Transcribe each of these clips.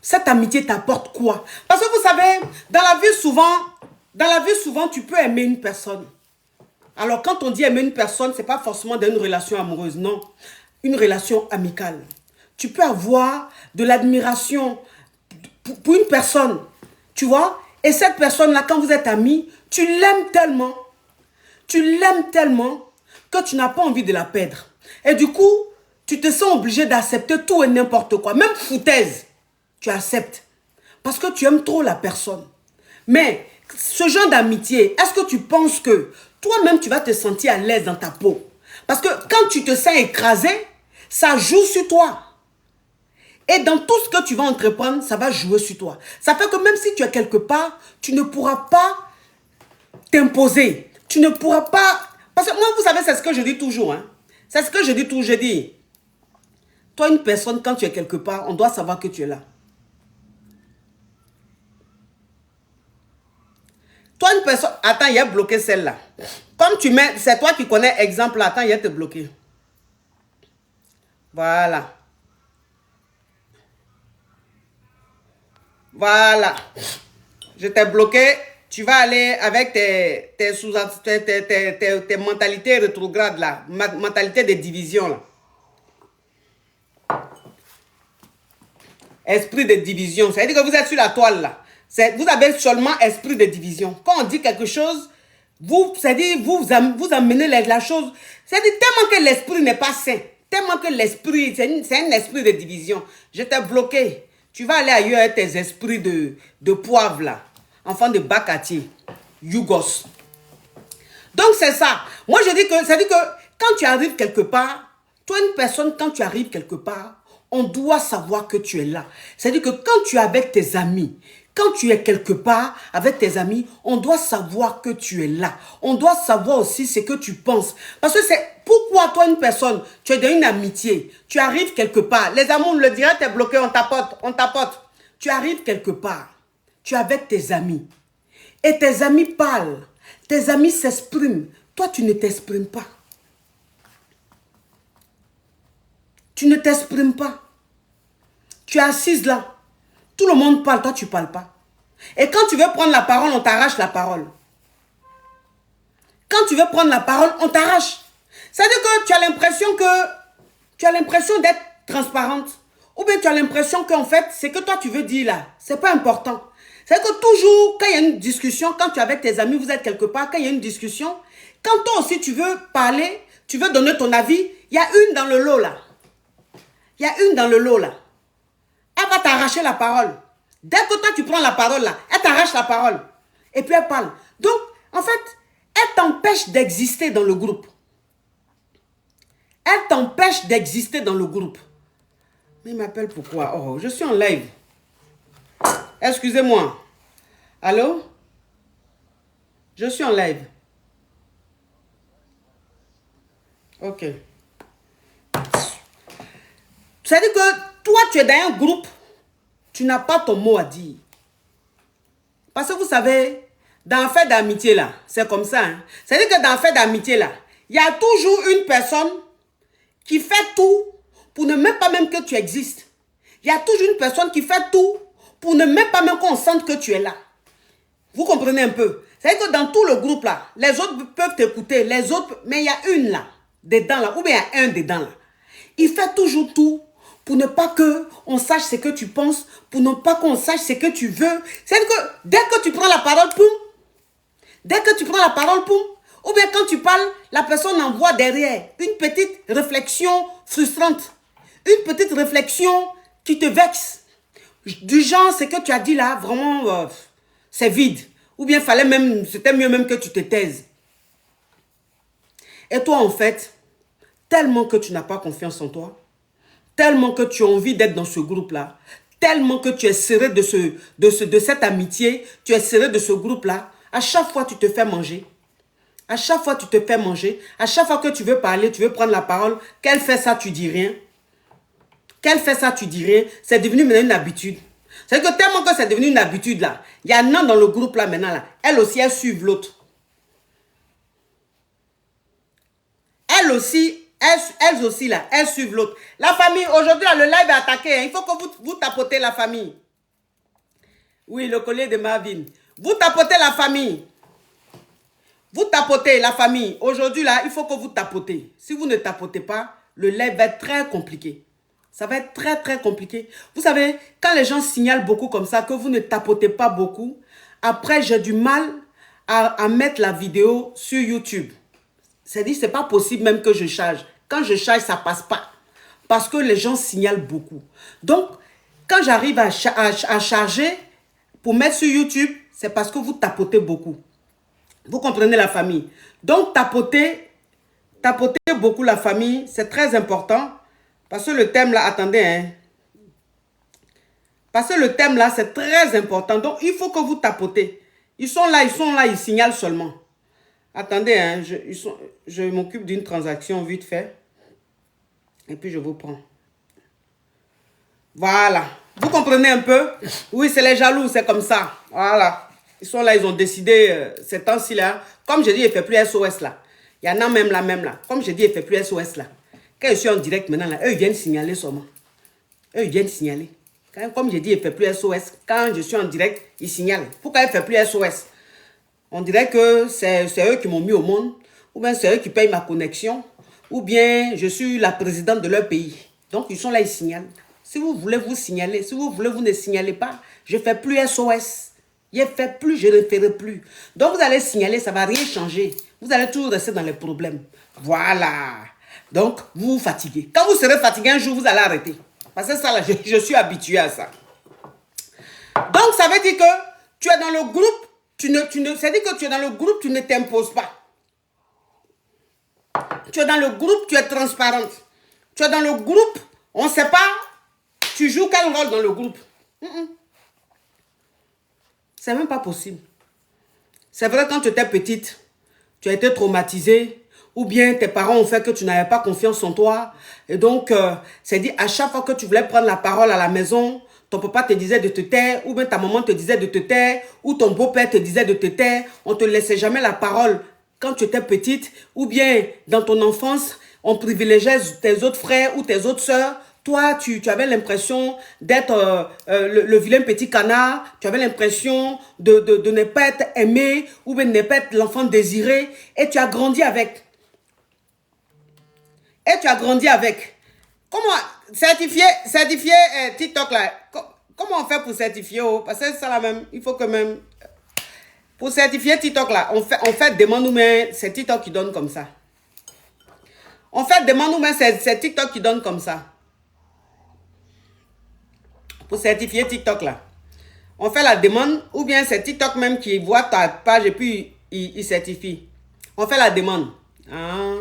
Cette amitié t'apporte quoi? Parce que vous savez, dans la vie souvent, tu peux aimer une personne. Alors, quand on dit aimer une personne, ce n'est pas forcément dans une relation amoureuse, non. Une relation amicale. Tu peux avoir de l'admiration pour une personne, tu vois. Et cette personne-là, quand vous êtes amis, tu l'aimes tellement que tu n'as pas envie de la perdre. Et du coup, tu te sens obligé d'accepter tout et n'importe quoi. Même foutaise, tu acceptes. Parce que tu aimes trop la personne. Mais ce genre d'amitié, est-ce que tu penses que toi-même, tu vas te sentir à l'aise dans ta peau? Parce que quand tu te sens écrasé, ça joue sur toi. Et dans tout ce que tu vas entreprendre, ça va jouer sur toi. Ça fait que même si tu es quelque part, tu ne pourras pas t'imposer. Tu ne pourras pas... Parce que moi, vous savez, c'est ce que je dis toujours. Hein? C'est ce que je dis toujours. Je dis, toi, une personne, quand tu es quelque part, on doit savoir que tu es là. Toi, une personne... Attends, il y a bloqué celle-là. Comme tu mets... C'est toi qui connais exemple. Attends, il y a te bloqué. Voilà. Voilà. Je t'ai bloqué. Tu vas aller avec tes mentalités rétrogrades là. Mentalité de division là. Esprit de division. Ça veut dire que vous êtes sur la toile là. Vous avez seulement esprit de division. Quand on dit quelque chose, vous amenez la chose. C'est-à-dire tellement que l'esprit n'est pas sain. Tellement que l'esprit, c'est un esprit de division. Je t'ai bloqué. Tu vas aller ailleurs avec tes esprits de poivre là. Enfant de Bakati. Yougos. Donc c'est ça. Moi je dis que, c'est-à-dire que quand tu arrives quelque part, toi une personne, quand tu arrives quelque part, on doit savoir que tu es là. C'est-à-dire que quand tu es avec tes amis, quand tu es quelque part avec tes amis, on doit savoir que tu es là. On doit savoir aussi ce que tu penses. Parce que c'est pourquoi toi une personne, tu es dans une amitié, tu arrives quelque part. Les amours le diraient, tu es bloqué, on tapote. Tu arrives quelque part, tu es avec tes amis. Et tes amis parlent, tes amis s'expriment. Toi, tu ne t'exprimes pas. Tu ne t'exprimes pas. Tu es assise là. Tout le monde parle, toi, tu ne parles pas. Et quand tu veux prendre la parole, on t'arrache la parole. Quand tu veux prendre la parole, on t'arrache. C'est-à-dire que tu as l'impression d'être transparente. Ou bien tu as l'impression qu'en fait, ce que toi, tu veux dire là, ce n'est pas important. C'est que toujours, quand il y a une discussion, quand tu es avec tes amis, vous êtes quelque part, quand il y a une discussion, quand toi aussi tu veux parler, tu veux donner ton avis, il y a une dans le lot là. Il y a une dans le lot là. Elle va t'arracher la parole. Dès que toi tu prends la parole là, elle t'arrache la parole. Et puis elle parle. Donc, en fait, elle t'empêche d'exister dans le groupe. Elle t'empêche d'exister dans le groupe. Mais il m'appelle pourquoi? Oh, je suis en live. Excusez-moi. Allô? Je suis en live. Ok. C'est-à-dire que toi, tu es dans un groupe, tu n'as pas ton mot à dire. Parce que vous savez, dans l'affaire d'amitié là, c'est comme ça. Hein? C'est-à-dire que dans l'affaire d'amitié là, il y a toujours une personne qui fait tout pour ne même pas même que tu existes. Il y a toujours une personne qui fait tout pour ne même pas même qu'on sente que tu es là. Vous comprenez un peu? C'est-à-dire que dans tout le groupe là, les autres peuvent t'écouter, les autres, mais il y a une là, dedans là, ou bien il y a un dedans là. Il fait toujours tout pour ne pas qu'on sache ce que tu penses, pour ne pas qu'on sache ce que tu veux. C'est-à-dire que dès que tu prends la parole, poum, dès que tu prends la parole, poum, ou bien quand tu parles, la personne envoie derrière une petite réflexion frustrante, une petite réflexion qui te vexe. Du genre, ce que tu as dit là, vraiment, c'est vide. Ou bien c'était mieux même que tu te taises. Et toi, en fait, tellement que tu n'as pas confiance en toi, tellement que tu as envie d'être dans ce groupe-là, tellement que tu es serré de cette amitié, tu es serré de ce groupe-là, à chaque fois tu te fais manger. À chaque fois tu te fais manger. À chaque fois que tu veux parler, tu veux prendre la parole, qu'elle fait ça, tu dis rien. Qu'elle fait ça, tu dis rien. C'est devenu maintenant une habitude. C'est que tellement que c'est devenu une habitude là, il y en a dans le groupe là maintenant là, elle aussi, elle suit l'autre. Elles aussi là, elles suivent l'autre. La famille, aujourd'hui le live est attaqué, hein. Il faut que vous tapotez la famille. Oui, le collier de Marvin. Vous tapotez la famille. Vous tapotez la famille. Aujourd'hui, là, il faut que vous tapotez. Si vous ne tapotez pas, le live va être très compliqué. Ça va être très, très compliqué. Vous savez, quand les gens signalent beaucoup comme ça, que vous ne tapotez pas beaucoup, après, j'ai du mal à mettre la vidéo sur YouTube. C'est-à-dire, c'est pas possible même que je charge. Quand je charge, ça passe pas. Parce que les gens signalent beaucoup. Donc, quand j'arrive à charger pour mettre sur YouTube, c'est parce que vous tapotez beaucoup. Vous comprenez la famille. Donc, tapotez beaucoup la famille, c'est très important. Parce que le thème là, attendez, hein. Parce que le thème là, c'est très important. Donc, il faut que vous tapotez. Ils sont là, ils signalent seulement. Attendez, hein, je m'occupe d'une transaction vite fait. Et puis, je vous prends. Voilà. Vous comprenez un peu? Oui, c'est les jaloux, c'est comme ça. Voilà. Ils sont là, ils ont décidé, ces temps-ci là. Comme je dis, il ne fait plus SOS là. Il y en a même là. Comme je dis, il ne fait plus SOS là. Quand je suis en direct maintenant là, eux, ils viennent signaler seulement. Eux, ils viennent signaler. Comme je dis, il ne fait plus SOS. Quand je suis en direct, ils signalent. Pourquoi il ne fait plus SOS? On dirait que c'est eux qui m'ont mis au monde. Ou bien c'est eux qui payent ma connexion. Ou bien je suis la présidente de leur pays. Donc, ils sont là, ils signalent. Si vous voulez vous signaler, si vous voulez, vous ne signalez pas. Je ne fais plus SOS. Je ne fais plus, je ne ferai plus. Donc, vous allez signaler, ça ne va rien changer. Vous allez toujours rester dans les problèmes. Voilà. Donc, vous vous fatiguez. Quand vous serez fatigué un jour, vous allez arrêter. Parce que ça, là, je suis habitué à ça. Donc, ça veut dire que tu es dans le groupe, c'est-à-dire que tu es dans le groupe, tu ne t'imposes pas. Tu es dans le groupe, tu es transparente. Tu es dans le groupe, on ne sait pas, tu joues quel rôle dans le groupe. C'est même pas possible. C'est vrai, quand tu étais petite, tu as été traumatisée, ou bien tes parents ont fait que tu n'avais pas confiance en toi. Et donc, c'est dit, à chaque fois que tu voulais prendre la parole à la maison, ton papa te disait de te taire, ou bien ta maman te disait de te taire, ou ton beau-père te disait de te taire. On ne te laissait jamais la parole quand tu étais petite, ou bien dans ton enfance, on privilégiait tes autres frères ou tes autres sœurs. Toi, tu avais l'impression d'être le vilain petit canard. Tu avais l'impression de ne pas être aimé ou bien de ne pas être l'enfant désiré. Et tu as grandi avec. Comment certifier TikTok là? Comment on fait pour certifier? Parce que c'est ça la même. Il faut que même... Pour certifier TikTok là, on fait demande ou mais c'est TikTok qui donne comme ça. On fait demande ou mais c'est TikTok qui donne comme ça. Pour certifier TikTok là. On fait la demande ou bien c'est TikTok même qui voit ta page et puis il certifie. On fait la demande. Ah.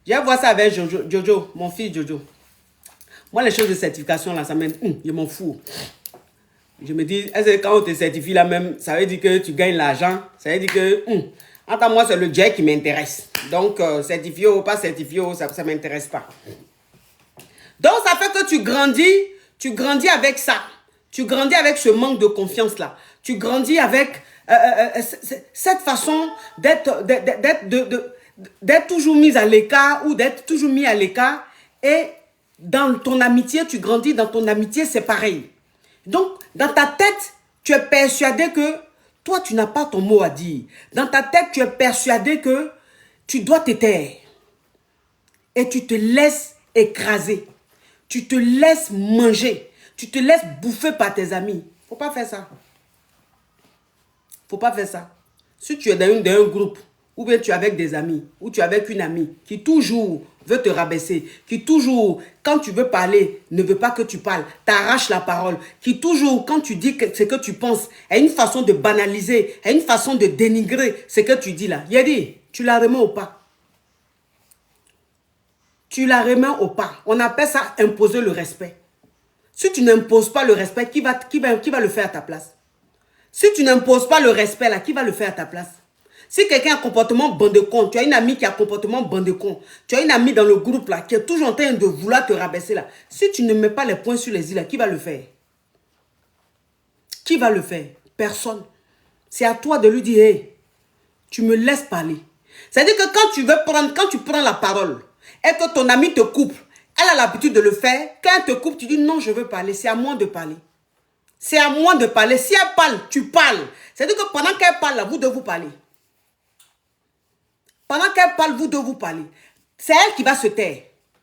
Je vais voir ça avec Jojo, mon fils Jojo. Moi, les choses de certification là, ça m'aide. Je m'en fous. Je me dis, est-ce que quand on te certifie là même, ça veut dire que tu gagnes l'argent. Ça veut dire que, attends, moi, c'est le jet qui m'intéresse. Donc, certifié ou pas certifié, ça ne m'intéresse pas. Donc, ça fait que tu grandis avec ça. Tu grandis avec ce manque de confiance-là. Tu grandis avec cette façon d'être toujours mis à l'écart ou d'être toujours mis à l'écart. Et dans ton amitié, tu grandis dans ton amitié, c'est pareil. Donc, dans ta tête, tu es persuadé que toi, tu n'as pas ton mot à dire. Dans ta tête, tu es persuadé que tu dois te taire. Et tu te laisses écraser. Tu te laisses manger. Tu te laisses bouffer par tes amis. Faut pas faire ça. Faut pas faire ça. Si tu es dans un groupe, ou bien tu es avec des amis, ou tu es avec une amie qui toujours veut te rabaisser, qui toujours, quand tu veux parler, ne veut pas que tu parles, t'arrache la parole, qui toujours, quand tu dis ce que tu penses, a une façon de banaliser, a une façon de dénigrer ce que tu dis là. Yadi, tu la remets au pas. Tu la remets au pas. On appelle ça imposer le respect. Si tu n'imposes pas le respect, qui va le faire à ta place? Si tu n'imposes pas le respect là, qui va le faire à ta place? Si quelqu'un a un comportement bon de con, tu as une amie qui a un comportement bon de con, tu as une amie dans le groupe là qui est toujours en train de vouloir te rabaisser là, si tu ne mets pas les points sur les i là, qui va le faire? Qui va le faire? Personne. C'est à toi de lui dire, hey, tu me laisses parler. C'est-à-dire que quand tu prends la parole et que ton ami te coupe, elle a l'habitude de le faire, quand elle te coupe, tu dis non, je veux parler, c'est à moi de parler. C'est à moi de parler. Si elle parle, tu parles. C'est-à-dire que pendant qu'elle parle, là, vous devez vous parler. Pendant qu'elle parle, vous devez vous parler. C'est elle qui va se taire.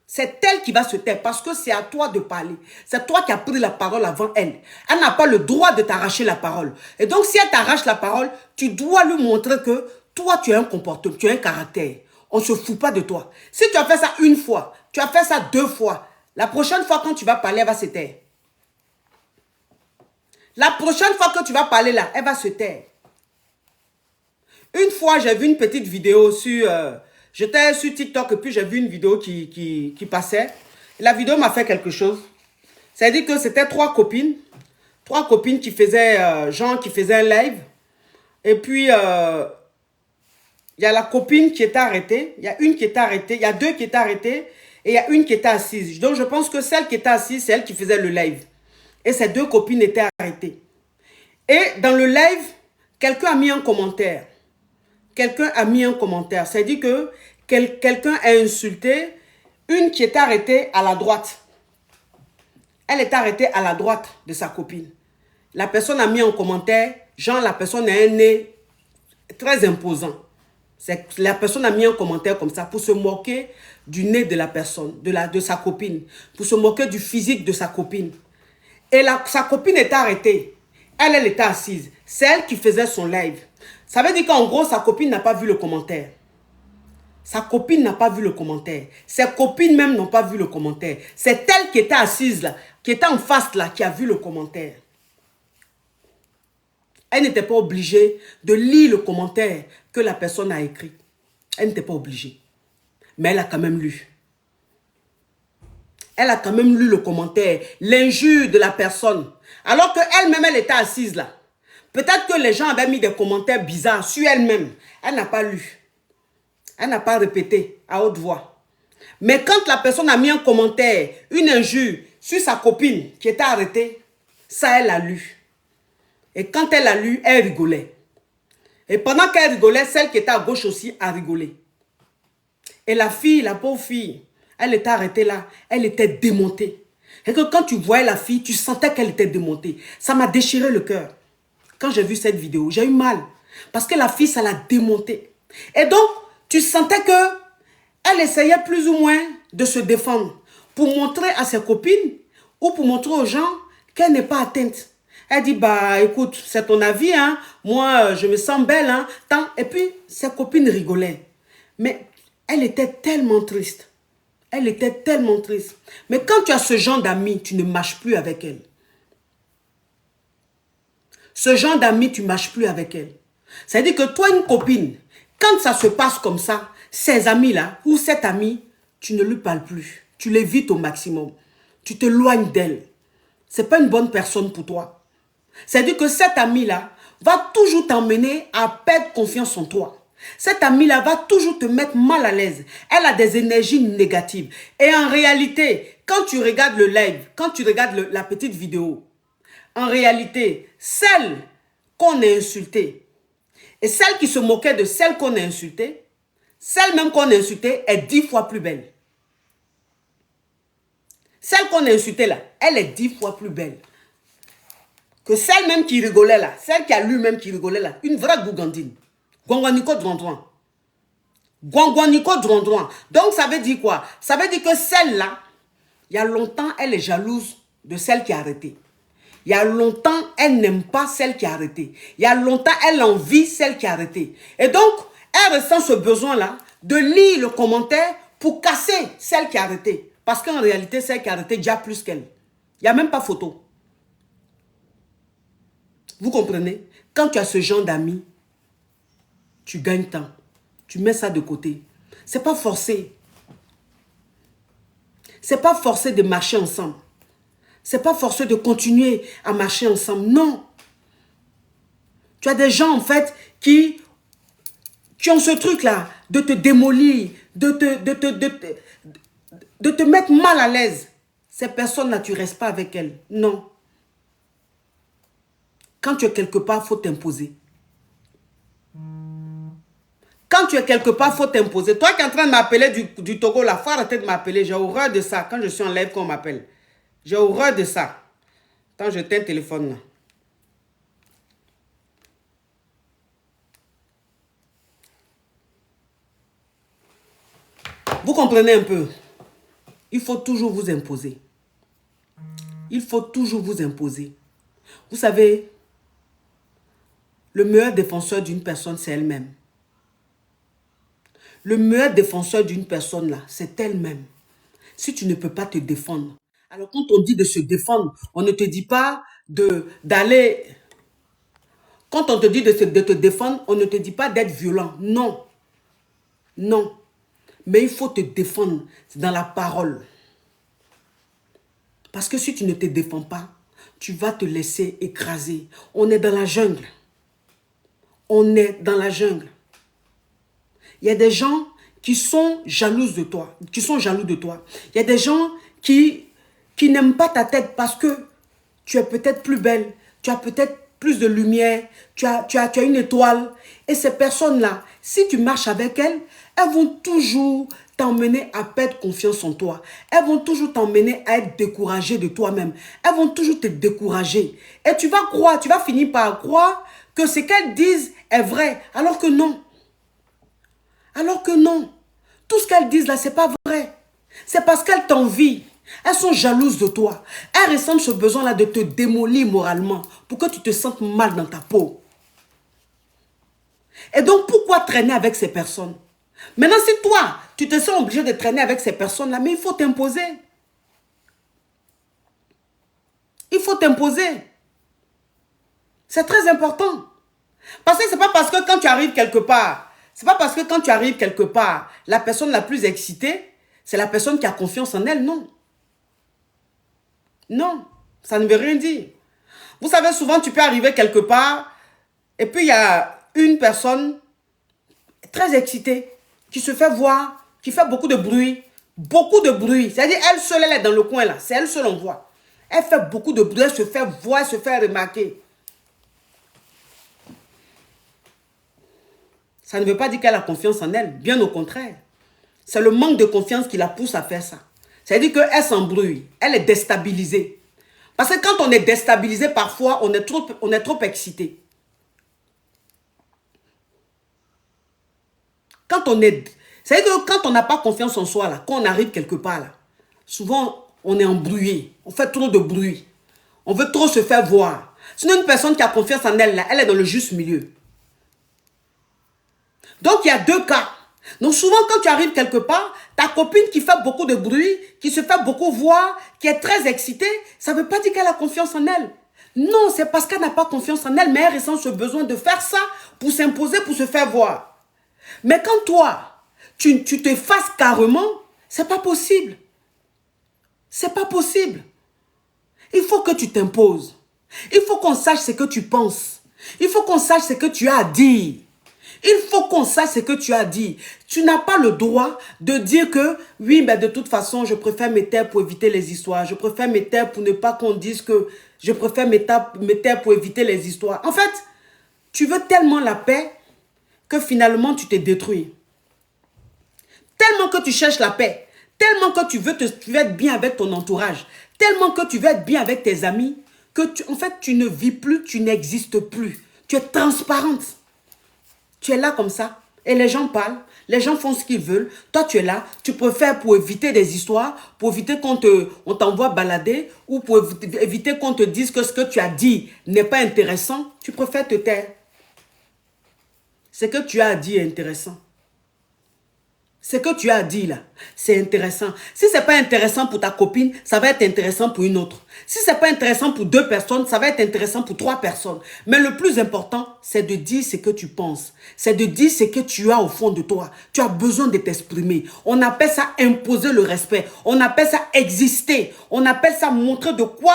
C'est elle qui va se taire parce que c'est à toi de parler. C'est toi qui as pris la parole avant elle. Elle n'a pas le droit de t'arracher la parole. Et donc, si elle t'arrache la parole, tu dois lui montrer que toi, tu as un comportement, tu as un caractère. On ne se fout pas de toi. Si tu as fait ça une fois, tu as fait ça 2 fois, la prochaine fois quand tu vas parler, elle va se taire. La prochaine fois que tu vas parler là, elle va se taire. Une fois, j'ai vu une petite vidéo sur... j'étais sur TikTok et puis j'ai vu une vidéo qui passait. La vidéo m'a fait quelque chose. C'est-à-dire que c'était 3 copines. 3 copines qui faisaient... qui faisaient un live. Et puis... il y a la copine qui était arrêtée. Il y a une qui était arrêtée. Il y a 2 qui étaient arrêtées. Et il y a une qui était assise. Donc, je pense que celle qui était assise, c'est elle qui faisait le live. Et ces 2 copines étaient arrêtées. Et dans le live, quelqu'un a mis un commentaire. Quelqu'un a mis un commentaire. C'est-à-dire que quelqu'un a insulté une qui était arrêtée à la droite. Elle était arrêtée à la droite de sa copine. La personne a mis un commentaire. Genre, la personne a un nez très imposant. La personne a mis un commentaire comme ça pour se moquer du nez de la personne, de sa copine. Pour se moquer du physique de sa copine. Et sa copine était arrêtée. Elle était assise. C'est elle qui faisait son live. Ça veut dire qu'en gros, sa copine n'a pas vu le commentaire. Sa copine n'a pas vu le commentaire. Ses copines même n'ont pas vu le commentaire. C'est elle qui était assise là, qui était en face là, qui a vu le commentaire. Elle n'était pas obligée de lire le commentaire que la personne a écrit. Elle n'était pas obligée. Mais elle a quand même lu. Elle a quand même lu le commentaire, l'injure de la personne. Alors qu'elle-même, elle était assise là. Peut-être que les gens avaient mis des commentaires bizarres sur elle-même. Elle n'a pas lu. Elle n'a pas répété à haute voix. Mais quand la personne a mis un commentaire, une injure sur sa copine qui était arrêtée, ça, elle a lu. Et quand elle a lu, elle rigolait. Et pendant qu'elle rigolait, celle qui était à gauche aussi a rigolé. Et la fille, la pauvre fille, elle était arrêtée là. Elle était démontée. Et que quand tu voyais la fille, tu sentais qu'elle était démontée. Ça m'a déchiré le cœur. Quand j'ai vu cette vidéo, j'ai eu mal. Parce que la fille, ça l'a démontée. Et donc, tu sentais que elle essayait plus ou moins de se défendre. Pour montrer à ses copines ou pour montrer aux gens qu'elle n'est pas atteinte. Elle dit, bah écoute, c'est ton avis, hein. Moi, je me sens belle, hein. Tant. Et puis, ses copines rigolaient. Mais elle était tellement triste. Elle était tellement triste. Mais quand tu as ce genre d'amis, tu ne marches plus avec elle. Ce genre d'amis, tu ne marches plus avec elle. C'est-à-dire que toi, une copine, quand ça se passe comme ça, ces amis-là, ou cet ami, tu ne lui parles plus. Tu l'évites au maximum. Tu t'éloignes d'elle. Ce n'est pas une bonne personne pour toi. C'est-à-dire que cet ami-là va toujours t'emmener à perdre confiance en toi. Cette amie-là va toujours te mettre mal à l'aise. Elle a des énergies négatives. Et en réalité, quand tu regardes le live, quand tu regardes la petite vidéo, en réalité, celle qu'on a insultée et celle qui se moquait de celle qu'on a insultée, celle même qu'on a insultée est 10 fois plus belle. Celle qu'on a insultée là, elle est 10 fois plus belle que celle même qui rigolait là. Celle qui a lui-même qui rigolait là. Une vraie gougandine. Gwangwaniko drondouan. Gwangwaniko drondouan. Donc ça veut dire quoi? Ça veut dire que celle-là, il y a longtemps, elle est jalouse de celle qui a arrêté. Il y a longtemps, elle n'aime pas celle qui a arrêté. Il y a longtemps, elle envie celle qui a arrêté. Et donc, elle ressent ce besoin-là de lire le commentaire pour casser celle qui a arrêté. Parce qu'en réalité, celle qui a arrêté déjà plus qu'elle. Il n'y a même pas photo. Vous comprenez? Quand tu as ce genre d'amis, tu gagnes temps. Tu mets ça de côté. C'est pas forcé. C'est pas forcé de marcher ensemble. C'est pas forcé de continuer à marcher ensemble. Non. Tu as des gens, en fait, qui ont ce truc-là de te démolir, de te mettre mal à l'aise. Ces personnes-là, tu ne restes pas avec elles. Non. Quand tu es quelque part, il faut t'imposer. Quand tu es quelque part, il faut t'imposer. Toi qui es en train de m'appeler du Togo, il faut arrêter de m'appeler. J'ai horreur de ça. Quand je suis en live, qu'on m'appelle. J'ai horreur de ça. Quand je t'ai un téléphone là. Vous comprenez un peu? Il faut toujours vous imposer. Il faut toujours vous imposer. Vous savez, le meilleur défenseur d'une personne, c'est elle-même. Le meilleur défenseur d'une personne, là, c'est elle-même. Si tu ne peux pas te défendre. Alors, quand on dit de se défendre, on ne te dit pas d'aller... Quand on te dit de te défendre, on ne te dit pas d'être violent. Non. Non. Mais il faut te défendre dans la parole. Parce que si tu ne te défends pas, tu vas te laisser écraser. On est dans la jungle. On est dans la jungle. Il y a des gens qui sont jaloux de toi. Il y a des gens qui n'aiment pas ta tête parce que tu es peut-être plus belle. Tu as peut-être plus de lumière. Tu as une étoile. Et ces personnes-là, si tu marches avec elles, elles vont toujours t'emmener à perdre confiance en toi. Elles vont toujours t'emmener à être découragé de toi-même. Elles vont toujours te décourager. Et tu vas finir par croire que ce qu'elles disent est vrai. Alors que non. Alors que non. Tout ce qu'elles disent là, ce n'est pas vrai. C'est parce qu'elles t'envient. Elles sont jalouses de toi. Elles ressentent ce besoin-là de te démolir moralement pour que tu te sentes mal dans ta peau. Et donc, pourquoi traîner avec ces personnes? Maintenant, si toi, tu te sens obligé de traîner avec ces personnes-là, mais il faut t'imposer. Il faut t'imposer. C'est très important. Parce que ce n'est pas parce que quand tu arrives quelque part, la personne la plus excitée, c'est la personne qui a confiance en elle, non. Non, ça ne veut rien dire. Vous savez, souvent, tu peux arriver quelque part, et puis il y a une personne très excitée, qui se fait voir, qui fait beaucoup de bruit. Beaucoup de bruit. C'est-à-dire, elle seule, elle est dans le coin là. C'est elle seule, on voit. Elle fait beaucoup de bruit, elle se fait voir, elle se fait remarquer. Ça ne veut pas dire qu'elle a confiance en elle. Bien au contraire. C'est le manque de confiance qui la pousse à faire ça. C'est-à-dire qu'elle s'embrouille. Elle est déstabilisée. Parce que quand on est déstabilisé, parfois, on est trop excité. C'est-à-dire que quand on n'a pas confiance en soi, là, quand on arrive quelque part, là, souvent, on est embrouillé. On fait trop de bruit. On veut trop se faire voir. Sinon, une personne qui a confiance en elle, là, elle est dans le juste milieu. Donc, il y a deux cas. Donc, souvent, quand tu arrives quelque part, ta copine qui fait beaucoup de bruit, qui se fait beaucoup voir, qui est très excitée, ça ne veut pas dire qu'elle a confiance en elle. Non, c'est parce qu'elle n'a pas confiance en elle, mais elle ressent ce besoin de faire ça pour s'imposer, pour se faire voir. Mais quand toi, tu t'effaces carrément, c'est pas possible. C'est pas possible. Il faut que tu t'imposes. Il faut qu'on sache ce que tu penses. Il faut qu'on sache ce que tu as à dire. Il faut qu'on sache ce que tu as dit. Tu n'as pas le droit de dire que, oui, mais de toute façon, je préfère me taire pour éviter les histoires. Je préfère me taire pour ne pas qu'on dise que je préfère me taire pour éviter les histoires. En fait, tu veux tellement la paix que finalement, tu te détruis. Tellement que tu cherches la paix. Tellement que tu veux être bien avec ton entourage. Tellement que tu veux être bien avec tes amis. Que en fait, tu ne vis plus, tu n'existes plus. Tu es transparente. Tu es là comme ça et les gens parlent, les gens font ce qu'ils veulent. Toi, tu es là, tu préfères pour éviter des histoires, pour éviter qu'on t'envoie balader ou pour éviter qu'on te dise que ce que tu as dit n'est pas intéressant. Tu préfères te taire. Ce que tu as dit est intéressant. Ce que tu as dit là, c'est intéressant. Si ce n'est pas intéressant pour ta copine, ça va être intéressant pour une autre. Si ce n'est pas intéressant pour 2 personnes, ça va être intéressant pour 3 personnes. Mais le plus important, c'est de dire ce que tu penses. C'est de dire ce que tu as au fond de toi. Tu as besoin de t'exprimer. On appelle ça imposer le respect. On appelle ça exister. On appelle ça montrer de quoi...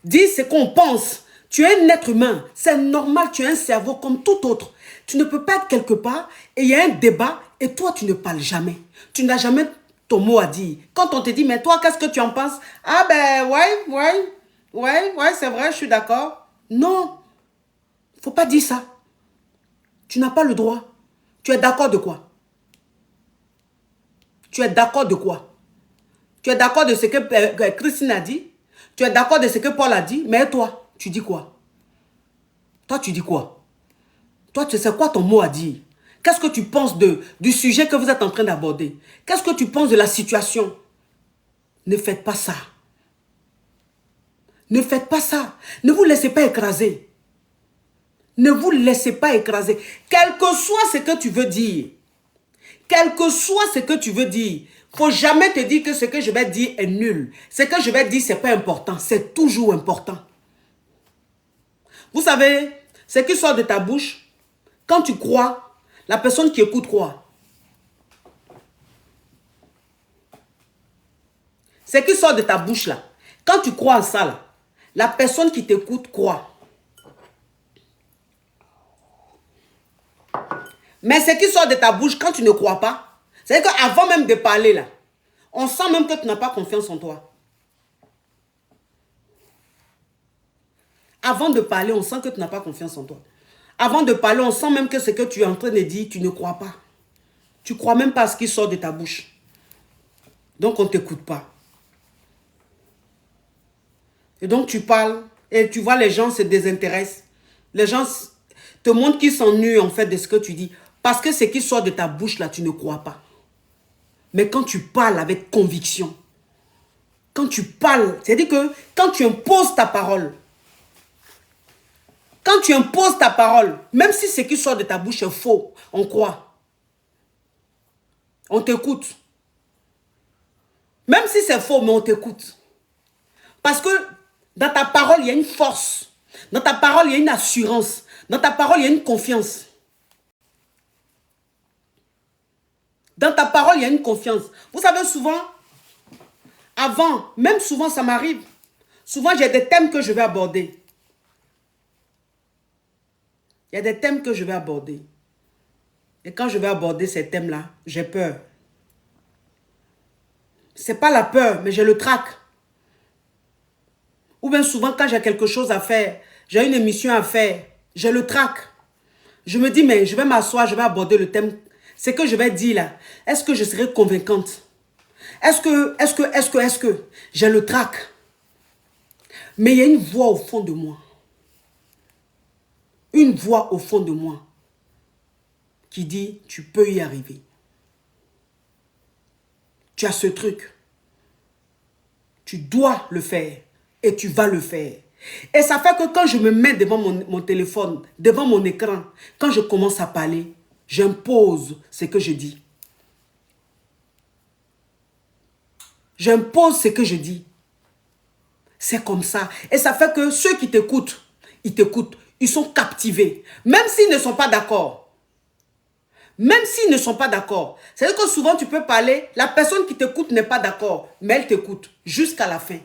dire ce qu'on pense. Tu es un être humain. C'est normal, tu as un cerveau comme tout autre. Tu ne peux pas être quelque part et il y a un débat et toi, tu ne parles jamais. Tu n'as jamais ton mot à dire. Quand on te dit, mais toi, qu'est-ce que tu en penses? Ah ben, ouais, c'est vrai, je suis d'accord. Non, il ne faut pas dire ça. Tu n'as pas le droit. Tu es d'accord de quoi? Tu es d'accord de quoi? Tu es d'accord de ce que Christine a dit? Tu es d'accord de ce que Paul a dit, mais toi, tu dis quoi? Toi, tu dis quoi? Toi, tu sais quoi ton mot à dire? Qu'est-ce que tu penses du sujet que vous êtes en train d'aborder? Qu'est-ce que tu penses de la situation? Ne faites pas ça. Ne faites pas ça. Ne vous laissez pas écraser. Ne vous laissez pas écraser. Quel que soit ce que tu veux dire, quel que soit ce que tu veux dire, il ne faut jamais te dire que ce que je vais dire est nul. Ce que je vais dire, ce n'est pas important. C'est toujours important. Vous savez, ce qui sort de ta bouche, quand tu crois, la personne qui écoute croit. Ce qui sort de ta bouche là, quand tu crois en ça là, la personne qui t'écoute croit. Mais ce qui sort de ta bouche quand tu ne crois pas, c'est-à-dire qu'avant même de parler là, on sent même que tu n'as pas confiance en toi. Avant de parler, on sent que tu n'as pas confiance en toi. Avant de parler, on sent même que ce que tu es en train de dire, tu ne crois pas. Tu ne crois même pas à ce qui sort de ta bouche. Donc, on ne t'écoute pas. Et donc, tu parles et tu vois les gens se désintéressent. Les gens te montrent qu'ils s'ennuient en fait de ce que tu dis. Parce que ce qui sort de ta bouche là, tu ne crois pas. Mais quand tu parles avec conviction, quand tu parles, c'est-à-dire que quand tu imposes ta parole, quand tu imposes ta parole, même si ce qui sort de ta bouche est faux, on croit. On t'écoute. Même si c'est faux, mais on t'écoute. Parce que dans ta parole, il y a une force. Dans ta parole, il y a une assurance. Dans ta parole, il y a une confiance. Dans ta parole, il y a une confiance. Vous savez, souvent, avant, même souvent, ça m'arrive. Souvent, j'ai des thèmes que je vais aborder. Il y a des thèmes que je vais aborder. Et quand je vais aborder ces thèmes-là, j'ai peur. Ce n'est pas la peur, mais j'ai le trac. Ou bien souvent, quand j'ai quelque chose à faire, j'ai une émission à faire, j'ai le trac. Je me dis, mais je vais m'asseoir, je vais aborder le thème. Ce que je vais dire là, est-ce que je serai convaincante? Est-ce que j'ai le trac? Mais il y a une voix au fond de moi. Une voix au fond de moi qui dit, tu peux y arriver. Tu as ce truc. Tu dois le faire et tu vas le faire. Et ça fait que quand je me mets devant mon téléphone, devant mon écran, quand je commence à parler, j'impose ce que je dis. J'impose ce que je dis. C'est comme ça. Et ça fait que ceux qui t'écoutent, ils t'écoutent. Ils sont captivés. Même s'ils ne sont pas d'accord. Même s'ils ne sont pas d'accord. C'est-à-dire que souvent tu peux parler, la personne qui t'écoute n'est pas d'accord, mais elle t'écoute jusqu'à la fin.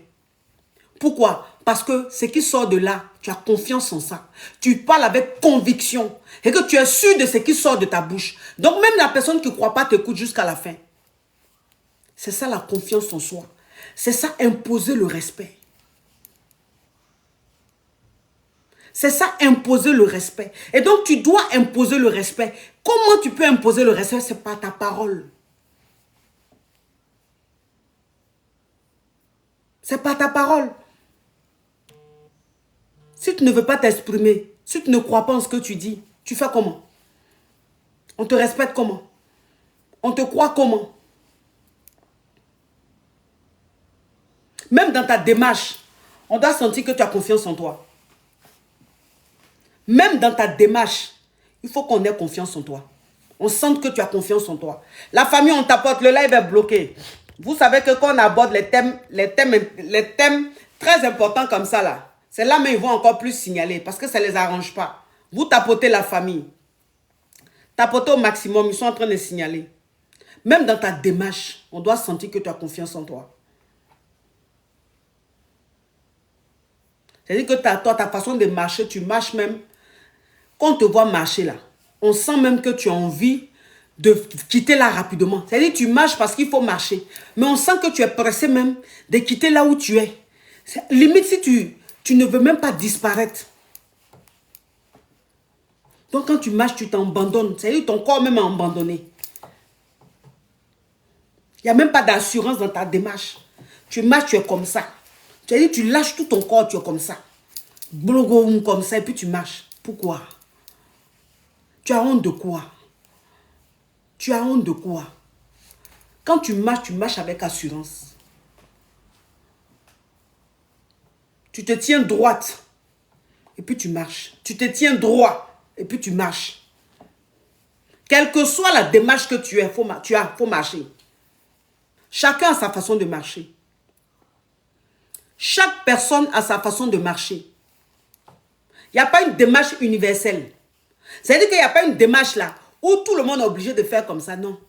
Pourquoi? Parce que ce qui sort de là, tu as confiance en ça. Tu parles avec conviction. Et que tu es sûr de ce qui sort de ta bouche. Donc même la personne qui ne croit pas t'écoute jusqu'à la fin. C'est ça la confiance en soi. C'est ça imposer le respect. C'est ça imposer le respect. Et donc tu dois imposer le respect. Comment tu peux imposer le respect? C'est par ta parole. C'est par ta parole. Si tu ne veux pas t'exprimer, si tu ne crois pas en ce que tu dis, tu fais comment? On te respecte comment? On te croit comment? Même dans ta démarche, on doit sentir que tu as confiance en toi. Même dans ta démarche, il faut qu'on ait confiance en toi. On sente que tu as confiance en toi. La famille, on t'apporte, le live est bloqué. Vous savez que quand on aborde les thèmes très importants comme ça, là, c'est là mais ils vont encore plus signaler parce que ça ne les arrange pas. Vous tapotez la famille. Tapotez au maximum, ils sont en train de signaler. Même dans ta démarche, on doit sentir que tu as confiance en toi. C'est-à-dire que ta façon de marcher, tu marches même. Quand on te voit marcher là, on sent même que tu as envie de quitter là rapidement. C'est-à-dire que tu marches parce qu'il faut marcher. Mais on sent que tu es pressé même de quitter là où tu es. Limite si tu ne veux même pas disparaître. Donc quand tu marches, tu t'abandonnes. C'est-à-dire que ton corps même est abandonné. Il n'y a même pas d'assurance dans ta démarche. Tu marches, tu es comme ça. Tu as dit, tu lâches tout ton corps, tu es comme ça. Blogoum comme ça, et puis tu marches. Pourquoi? Tu as honte de quoi? Tu as honte de quoi? Quand tu marches avec assurance. Tu te tiens droite, et puis tu marches. Tu te tiens droit, et puis tu marches. Quelle que soit la démarche que tu as, faut marcher. Chacun a sa façon de marcher. Chaque personne a sa façon de marcher. Il n'y a pas une démarche universelle. C'est-à-dire qu'il n'y a pas une démarche là où tout le monde est obligé de faire comme ça, non.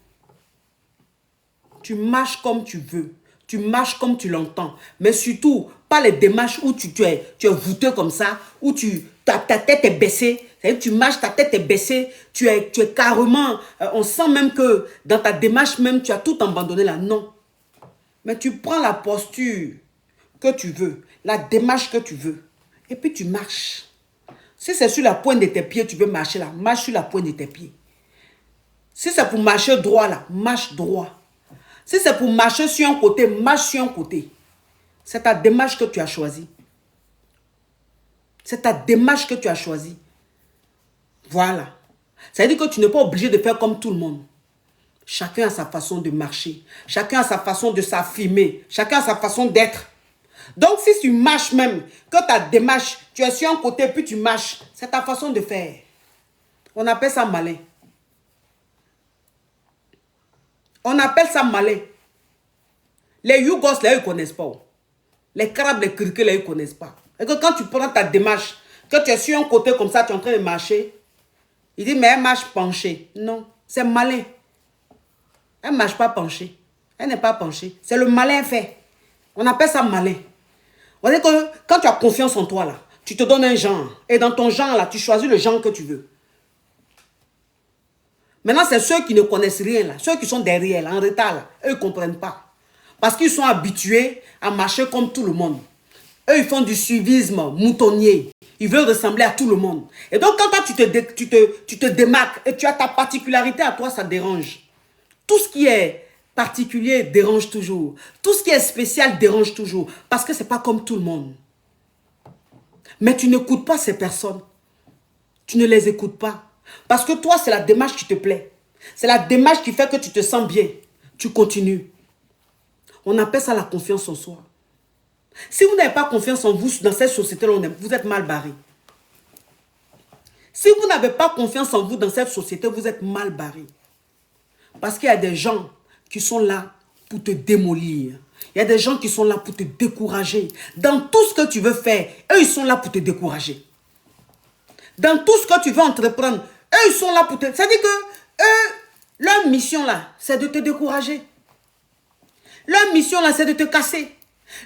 Tu marches comme tu veux. Tu marches comme tu l'entends. Mais surtout, pas les démarches où tu es voûteux comme ça, où ta tête est baissée. C'est-à-dire que tu marches, ta tête est baissée. Tu es carrément... on sent même que dans ta démarche même, tu as tout abandonné là. Non. Mais tu prends la posture que tu veux, la démarche que tu veux. Et puis tu marches. Si c'est sur la pointe de tes pieds, tu veux marcher là, marche sur la pointe de tes pieds. Si c'est pour marcher droit là, marche droit. Si c'est pour marcher sur un côté, marche sur un côté. C'est ta démarche que tu as choisie. C'est ta démarche que tu as choisie. Voilà. Ça veut dire que tu n'es pas obligé de faire comme tout le monde. Chacun a sa façon de marcher. Chacun a sa façon de s'affirmer. Chacun a sa façon d'être. Donc si tu marches même, que ta démarche, tu es sur un côté puis tu marches, c'est ta façon de faire. On appelle ça malin. On appelle ça malin. Les Yougos, là, ils ne connaissent pas. Les crabes, les criquets, là, ils ne connaissent pas. Et que quand tu prends ta démarche, que tu es sur un côté comme ça, tu es en train de marcher, il dit, mais elle marche penchée. Non, c'est malin. Elle ne marche pas penchée. Elle n'est pas penchée. C'est le malin fait. On appelle ça malin. On dit que quand tu as confiance en toi, là, tu te donnes un genre. Et dans ton genre, là, tu choisis le genre que tu veux. Maintenant, c'est ceux qui ne connaissent rien, là. Ceux qui sont derrière, là, en retard, là, eux ne comprennent pas. Parce qu'ils sont habitués à marcher comme tout le monde. Eux, ils font du suivisme moutonnier. Ils veulent ressembler à tout le monde. Et donc, quand toi, tu te démarques et tu as ta particularité à toi, ça dérange. Tout ce qui est particulier dérange toujours. Tout ce qui est spécial dérange toujours. Parce que ce n'est pas comme tout le monde. Mais tu n'écoutes pas ces personnes. Tu ne les écoutes pas. Parce que toi, c'est la démarche qui te plaît. C'est la démarche qui fait que tu te sens bien. Tu continues. On appelle ça la confiance en soi. Si vous n'avez pas confiance en vous dans cette société-là, vous êtes mal barré. Si vous n'avez pas confiance en vous dans cette société, vous êtes mal barré. Parce qu'il y a des gens qui sont là pour te démolir. Il y a des gens qui sont là pour te décourager. Dans tout ce que tu veux faire, eux, ils sont là pour te décourager. Dans tout ce que tu veux entreprendre, eux, ils sont là pour te... C'est-à-dire que eux, leur mission là, c'est de te décourager. Leur mission là, c'est de te casser.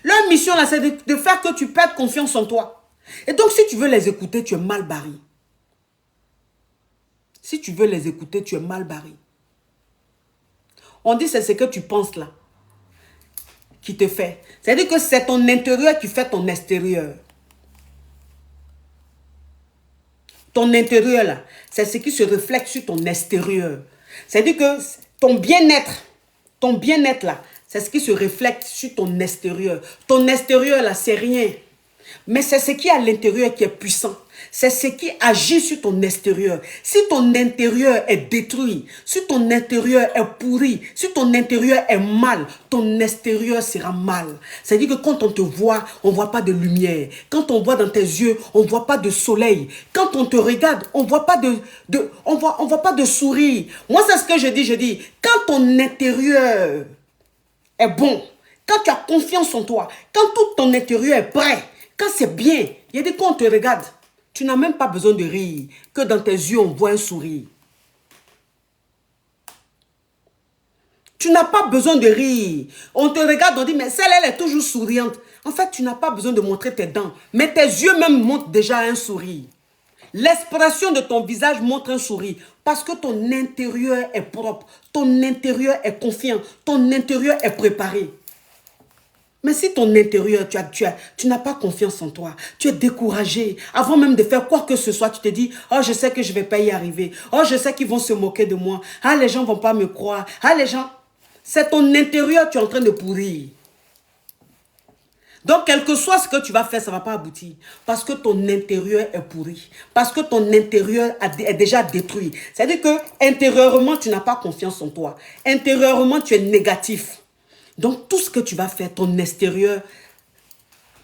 Leur mission là, c'est de faire que tu perdes confiance en toi. Et donc, si tu veux les écouter, tu es mal barré. Si tu veux les écouter, tu es mal barré. On dit c'est ce que tu penses là qui te fait. C'est-à-dire que c'est ton intérieur qui fait ton extérieur. Ton intérieur là, c'est ce qui se reflète sur ton extérieur. C'est-à-dire que ton bien-être là, c'est ce qui se reflète sur ton extérieur. Ton extérieur là, c'est rien. Mais c'est ce qui est à l'intérieur qui est puissant. C'est ce qui agit sur ton extérieur. Si ton intérieur est détruit, si ton intérieur est pourri, si ton intérieur est mal, ton extérieur sera mal. C'est-à-dire que quand on te voit, on ne voit pas de lumière. Quand on voit dans tes yeux, on ne voit pas de soleil. Quand on te regarde, on ne voit pas on voit pas de sourire. Moi, c'est ce que je dis. Quand ton intérieur est bon, quand tu as confiance en toi, quand tout ton intérieur est prêt, quand c'est bien, il y a des quand on te regarde, tu n'as même pas besoin de rire, que dans tes yeux, on voit un sourire. Tu n'as pas besoin de rire. On te regarde, on dit, mais celle-là, elle est toujours souriante. En fait, tu n'as pas besoin de montrer tes dents, mais tes yeux même montrent déjà un sourire. L'expression de ton visage montre un sourire parce que ton intérieur est propre, ton intérieur est confiant, ton intérieur est préparé. Mais si ton intérieur, tu n'as pas confiance en toi, tu es découragé, avant même de faire quoi que ce soit, tu te dis, oh, je sais que je ne vais pas y arriver, oh, je sais qu'ils vont se moquer de moi, ah, les gens ne vont pas me croire, ah, les gens... C'est ton intérieur, tu es en train de pourrir. Donc, quel que soit ce que tu vas faire, ça ne va pas aboutir. Parce que ton intérieur est pourri. Parce que ton intérieur est déjà détruit. C'est-à-dire que intérieurement, tu n'as pas confiance en toi. Intérieurement, tu es négatif. Donc, tout ce que tu vas faire, ton extérieur,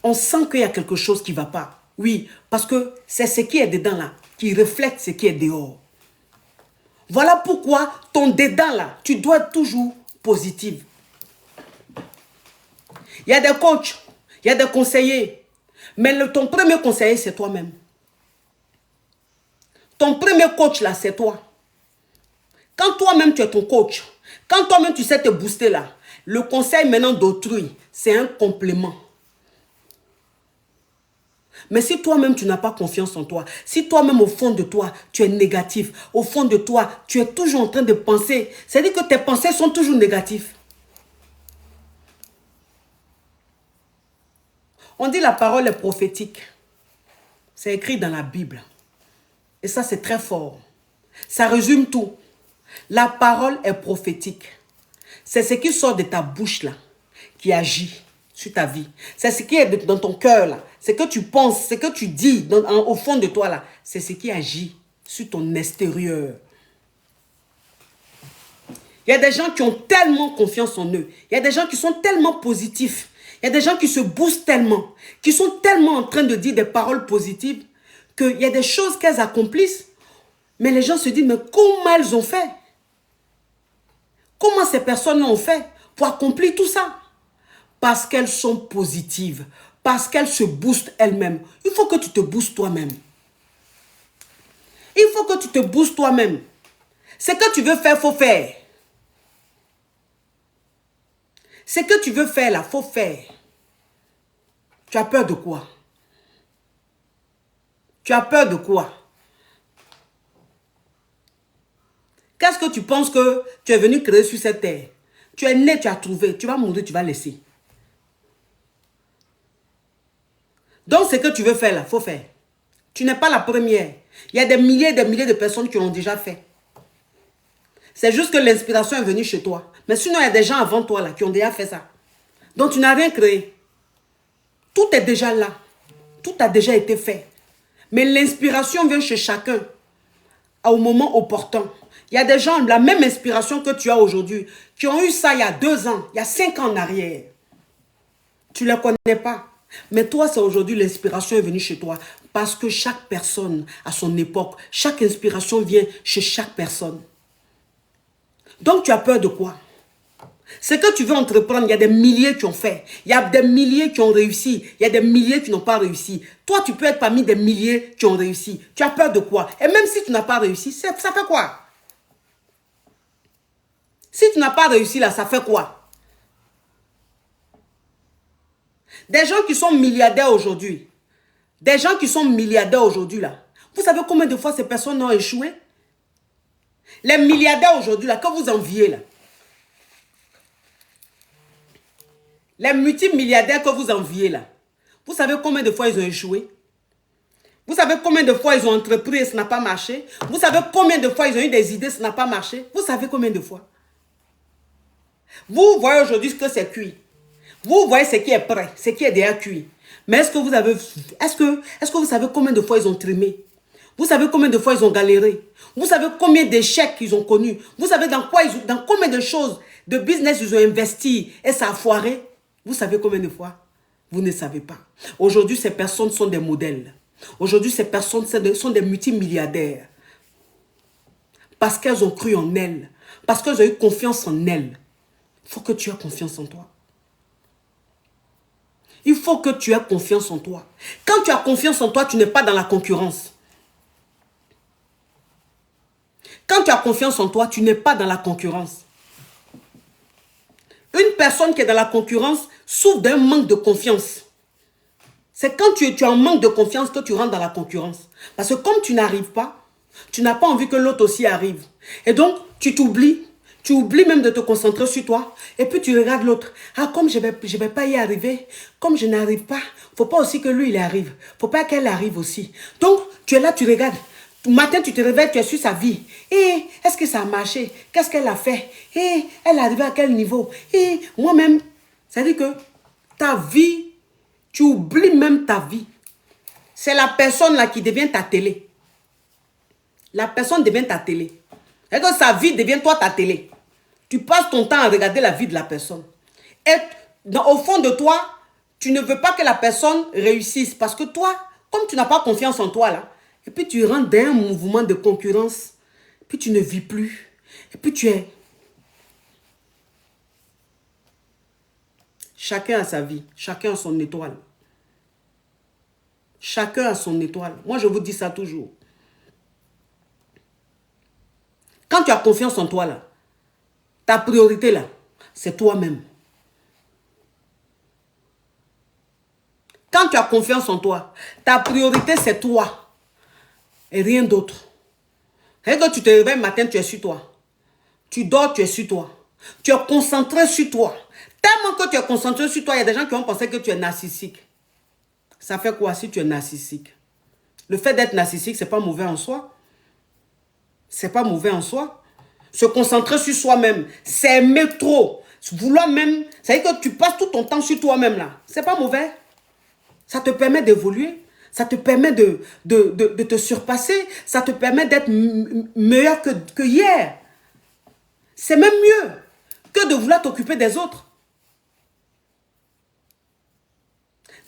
on sent qu'il y a quelque chose qui ne va pas. Oui, parce que c'est ce qui est dedans là, qui reflète ce qui est dehors. Voilà pourquoi ton dedans là, tu dois être toujours positif. Il y a des coachs, il y a des conseillers. Mais ton premier conseiller, c'est toi-même. Ton premier coach là, c'est toi. Quand toi-même tu es ton coach, quand toi-même tu sais te booster là, le conseil maintenant d'autrui, c'est un complément. Mais si toi-même tu n'as pas confiance en toi, si toi-même au fond de toi tu es négatif, au fond de toi tu es toujours en train de penser, c'est-à-dire que tes pensées sont toujours négatives. On dit la parole est prophétique. C'est écrit dans la Bible. Et ça c'est très fort. Ça résume tout. La parole est prophétique. C'est ce qui sort de ta bouche là, qui agit sur ta vie. C'est ce qui est dans ton cœur là. Ce que tu penses, ce que tu dis au fond de toi là. C'est ce qui agit sur ton extérieur. Il y a des gens qui ont tellement confiance en eux. Il y a des gens qui sont tellement positifs. Il y a des gens qui se boostent tellement. Qui sont tellement en train de dire des paroles positives. Qu'il y a des choses qu'elles accomplissent. Mais les gens se disent, mais comment elles ont fait? Comment ces personnes ont fait pour accomplir tout ça? Parce qu'elles sont positives. Parce qu'elles se boostent elles-mêmes. Il faut que tu te boostes toi-même. Il faut que tu te boostes toi-même. Ce que tu veux faire, il faut faire. Ce que tu veux faire là, il faut faire. Tu as peur de quoi? Tu as peur de quoi? Qu'est-ce que tu penses que tu es venu créer sur cette terre? Tu es né, tu as trouvé. Tu vas mourir, tu vas laisser. Donc, ce que tu veux faire là, il faut faire. Tu n'es pas la première. Il y a des milliers et des milliers de personnes qui l'ont déjà fait. C'est juste que l'inspiration est venue chez toi. Mais sinon, il y a des gens avant toi là qui ont déjà fait ça. Donc, tu n'as rien créé. Tout est déjà là. Tout a déjà été fait. Mais l'inspiration vient chez chacun au moment opportun. Il y a des gens, la même inspiration que tu as aujourd'hui, qui ont eu ça il y a 2 ans, il y a 5 ans en arrière. Tu ne les connais pas. Mais toi, c'est aujourd'hui l'inspiration est venue chez toi. Parce que chaque personne a son époque. Chaque inspiration vient chez chaque personne. Donc, tu as peur de quoi? Ce que tu veux entreprendre, il y a des milliers qui ont fait. Il y a des milliers qui ont réussi. Il y a des milliers qui n'ont pas réussi. Toi, tu peux être parmi des milliers qui ont réussi. Tu as peur de quoi? Et même si tu n'as pas réussi, ça fait quoi? Si tu n'as pas réussi là, ça fait quoi? Des gens qui sont milliardaires aujourd'hui. Des gens qui sont milliardaires aujourd'hui là. Vous savez combien de fois ces personnes ont échoué? Les milliardaires aujourd'hui là, que vous enviez là. Les multimilliardaires que vous enviez là. Vous savez combien de fois ils ont échoué? Vous savez combien de fois ils ont entrepris et ça n'a pas marché? Vous savez combien de fois ils ont eu des idées et ça n'a pas marché? Vous savez combien de fois? Vous voyez aujourd'hui ce que c'est cuit. Vous voyez ce qui est prêt, ce qui est déjà cuit. Mais est-ce que vous avez, est-ce que vous savez combien de fois ils ont trimé? Vous savez combien de fois ils ont galéré? Vous savez combien d'échecs ils ont connus? Vous savez dans combien de choses, de business ils ont investi et ça a foiré? Vous savez combien de fois? Vous ne savez pas. Aujourd'hui, ces personnes sont des modèles. Aujourd'hui, ces personnes sont des multimilliardaires. Parce qu'elles ont cru en elles. Parce qu'elles ont eu confiance en elles. Il faut que tu aies confiance en toi. Il faut que tu aies confiance en toi. Quand tu as confiance en toi, tu n'es pas dans la concurrence. Quand tu as confiance en toi, tu n'es pas dans la concurrence. Une personne qui est dans la concurrence souffre d'un manque de confiance. C'est quand tu es en manque de confiance que tu rentres dans la concurrence. Parce que comme tu n'arrives pas, tu n'as pas envie que l'autre aussi arrive. Et donc, tu t'oublies. Tu oublies même de te concentrer sur toi. Et puis tu regardes l'autre. Ah, comme je vais pas y arriver. Comme je n'arrive pas. Il ne faut pas aussi que lui, il arrive. Il ne faut pas qu'elle arrive aussi. Donc, tu es là, tu regardes. Le matin, tu te réveilles, tu es sur sa vie. Et est-ce que ça a marché? Qu'est-ce qu'elle a fait? Et elle est arrivée à quel niveau? Et moi-même, ça veut dire que ta vie Tu oublies même ta vie. C'est la personne là qui devient ta télé. La personne devient ta télé. Et que sa vie devient toi ta télé. Tu passes ton temps à regarder la vie de la personne. Et au fond de toi, tu ne veux pas que la personne réussisse. Parce que toi, comme tu n'as pas confiance en toi là, et puis tu rentres dans un mouvement de concurrence, puis tu ne vis plus. Et puis tu es... Chacun a sa vie. Chacun a son étoile. Chacun a son étoile. Moi, je vous dis ça toujours. Quand tu as confiance en toi, là, ta priorité, là, c'est toi-même. Quand tu as confiance en toi, ta priorité, c'est toi. Et rien d'autre. Et quand tu te réveilles le matin, tu es sur toi. Tu dors, tu es sur toi. Tu es concentré sur toi. Tellement que tu es concentré sur toi, il y a des gens qui vont penser que tu es narcissique. Ça fait quoi si tu es narcissique? Le fait d'être narcissique, ce n'est pas mauvais en soi. C'est pas mauvais en soi. Se concentrer sur soi-même, s'aimer trop, vouloir même, ça veut dire que tu passes tout ton temps sur toi-même là. C'est pas mauvais. Ça te permet d'évoluer. Ça te permet de te surpasser. Ça te permet d'être meilleur que hier. C'est même mieux que de vouloir t'occuper des autres.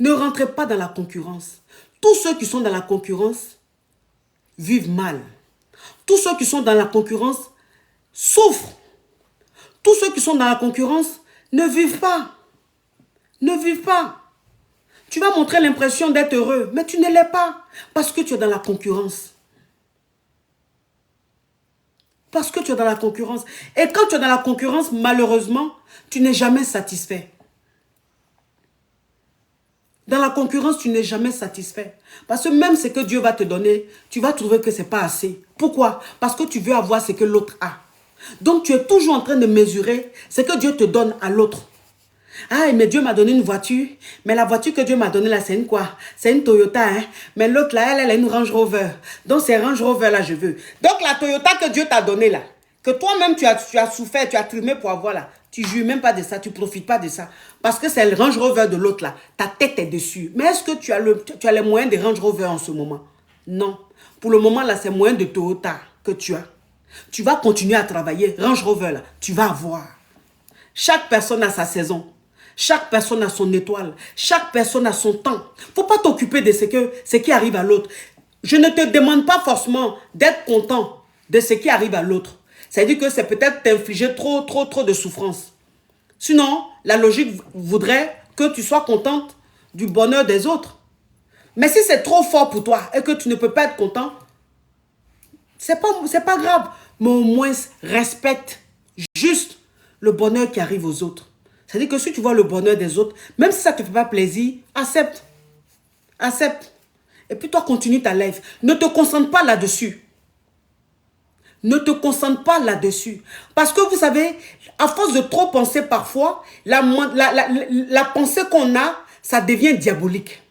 Ne rentrez pas dans la concurrence. Tous ceux qui sont dans la concurrence vivent mal. Tous ceux qui sont dans la concurrence souffrent. Tous ceux qui sont dans la concurrence ne vivent pas. Ne vivent pas. Tu vas montrer l'impression d'être heureux, mais tu ne l'es pas. Parce que tu es dans la concurrence. Parce que tu es dans la concurrence. Et quand tu es dans la concurrence, malheureusement, tu n'es jamais satisfait. Dans la concurrence, tu n'es jamais satisfait. Parce que même ce que Dieu va te donner, tu vas trouver que ce n'est pas assez. Pourquoi? Parce que tu veux avoir ce que l'autre a. Donc, tu es toujours en train de mesurer ce que Dieu te donne à l'autre. Ah, mais Dieu m'a donné une voiture. Mais la voiture que Dieu m'a donnée là, c'est une quoi? C'est une Toyota, hein? Mais l'autre là, elle a une Range Rover. Donc, c'est Range Rover là, je veux. Donc, la Toyota que Dieu t'a donnée là, que toi-même tu as souffert, tu as trimé pour avoir là, tu ne jouis même pas de ça, tu ne profites pas de ça. Parce que c'est le Range Rover de l'autre là. Ta tête est dessus. Mais est-ce que tu as les moyens de Range Rover en ce moment? Non. Pour le moment là, c'est moyen de Toyota que tu as. Tu vas continuer à travailler. Range Rover là, tu vas avoir. Chaque personne a sa saison. Chaque personne a son étoile. Chaque personne a son temps. Il ne faut pas t'occuper de ce qui arrive à l'autre. Je ne te demande pas forcément d'être content de ce qui arrive à l'autre. C'est-à-dire que c'est peut-être t'infliger trop de souffrance. Sinon, la logique voudrait que tu sois contente du bonheur des autres. Mais si c'est trop fort pour toi et que tu ne peux pas être content, c'est pas grave. Mais au moins, respecte juste le bonheur qui arrive aux autres. C'est-à-dire que si tu vois le bonheur des autres, même si ça ne te fait pas plaisir, accepte. Accepte. Et puis toi, continue ta life. Ne te concentre pas là-dessus. Ne te concentre pas là-dessus. Parce que vous savez, à force de trop penser parfois, la pensée qu'on a, ça devient diabolique.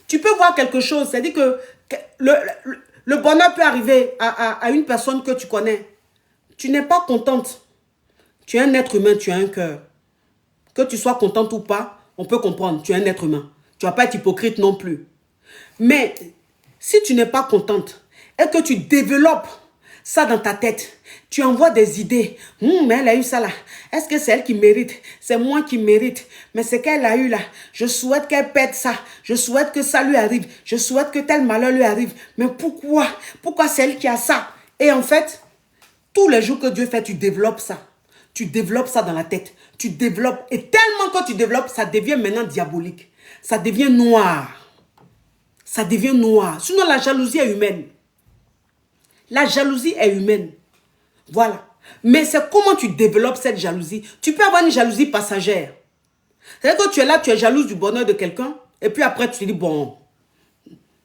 Tu peux voir quelque chose, c'est-à-dire que le bonheur peut arriver à une personne que tu connais. Tu n'es pas contente. Tu es un être humain, tu as un cœur. Que tu sois contente ou pas, on peut comprendre, tu es un être humain. Tu ne vas pas être hypocrite non plus. Mais si tu n'es pas contente et que tu développes ça dans ta tête, tu envoies des idées. Mais elle a eu ça là. Est-ce que c'est elle qui mérite? C'est moi qui mérite. Mais c'est qu'elle a eu là. Je souhaite qu'elle pète ça. Je souhaite que ça lui arrive. Je souhaite que tel malheur lui arrive. Mais pourquoi? Pourquoi c'est elle qui a ça? Et en fait, tous les jours que Dieu fait, tu développes ça. Tu développes ça dans la tête. Tu développes. Et tellement que tu développes, ça devient maintenant diabolique. Ça devient noir. Ça devient noir. Sinon, la jalousie est humaine. La jalousie est humaine. Voilà. Mais c'est comment tu développes cette jalousie. Tu peux avoir une jalousie passagère. C'est-à-dire que tu es là, tu es jalouse du bonheur de quelqu'un. Et puis après, tu te dis, bon,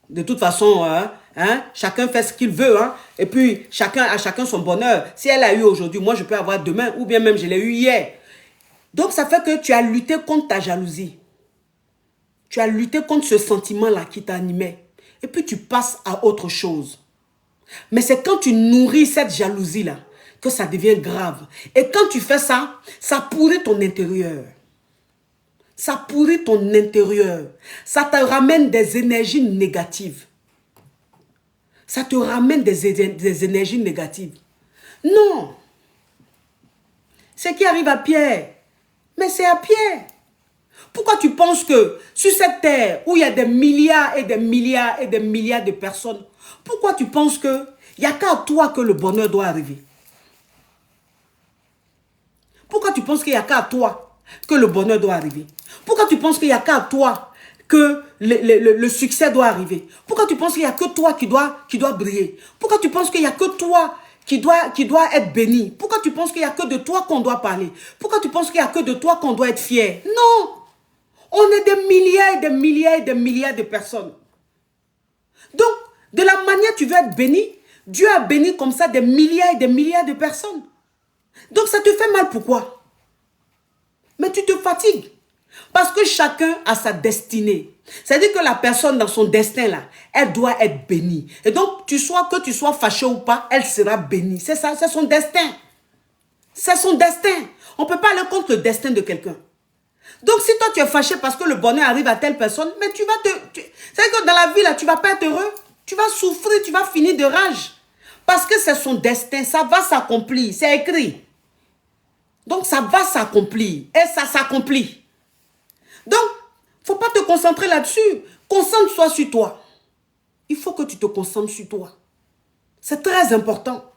de toute façon, chacun fait ce qu'il veut. Et puis, chacun son bonheur. Si elle a eu aujourd'hui, moi, je peux avoir demain. Ou bien même, je l'ai eu hier. Donc, ça fait que tu as lutté contre ta jalousie. Tu as lutté contre ce sentiment-là qui t'animait. Et puis, tu passes à autre chose. Mais c'est quand tu nourris cette jalousie-là que ça devient grave. Et quand tu fais ça, ça pourrit ton intérieur. Ça pourrit ton intérieur. Ça te ramène des énergies négatives. Ça te ramène des énergies négatives. Non. Ce qui arrive à Pierre, mais c'est à Pierre. Pourquoi tu penses que sur cette terre où il y a des milliards et des milliards et des milliards de personnes, pourquoi tu penses qu'il n'y a qu'à toi que le bonheur doit arriver? Pourquoi tu penses qu'il n'y a qu'à toi que le bonheur doit arriver? Pourquoi tu penses qu'il n'y a qu'à toi que le succès doit arriver? Pourquoi tu penses qu'il n'y a que toi qui doit briller? Pourquoi tu penses qu'il n'y a que toi qui doit être béni? Pourquoi tu penses qu'il n'y a que de toi qu'on doit parler? Pourquoi tu penses qu'il n'y a que de toi qu'on doit être fier? Non! On est des milliards et des milliards et des milliards de personnes. Donc, de la manière tu veux être béni, Dieu a béni comme ça des milliards et des milliards de personnes. Donc, ça te fait mal, pourquoi? Mais tu te fatigues. Parce que chacun a sa destinée. C'est-à-dire que la personne dans son destin, là, elle doit être bénie. Et donc, que tu sois fâché ou pas, elle sera bénie. C'est ça, c'est son destin. C'est son destin. On ne peut pas aller contre le destin de quelqu'un. Donc, si toi, tu es fâché parce que le bonheur arrive à telle personne, mais tu vas c'est-à-dire que dans la vie, là, tu ne vas pas être heureux. Tu vas souffrir, tu vas finir de rage. Parce que c'est son destin, ça va s'accomplir. C'est écrit. Donc, ça va s'accomplir. Et ça s'accomplit. Donc, il ne faut pas te concentrer là-dessus. Concentre-toi sur toi. Il faut que tu te concentres sur toi. C'est très important.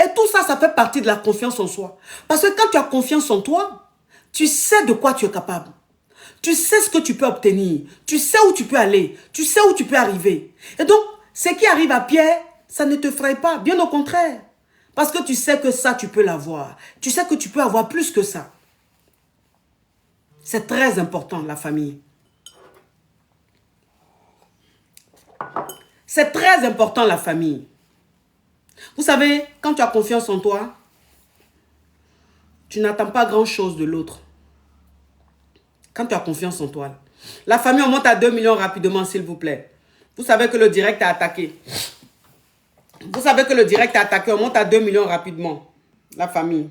Et tout ça, ça fait partie de la confiance en soi. Parce que quand tu as confiance en toi, tu sais de quoi tu es capable. Tu sais ce que tu peux obtenir. Tu sais où tu peux aller. Tu sais où tu peux arriver. Et donc, ce qui arrive à Pierre, ça ne te fraye pas. Bien au contraire. Parce que tu sais que ça, tu peux l'avoir. Tu sais que tu peux avoir plus que ça. C'est très important, la famille. C'est très important, la famille. Vous savez, quand tu as confiance en toi, tu n'attends pas grand-chose de l'autre. Quand tu as confiance en toi. La famille, on monte à 2 millions rapidement, s'il vous plaît. Vous savez que le direct a attaqué. Vous savez que le direct a attaqué. On monte à 2 millions rapidement. La famille.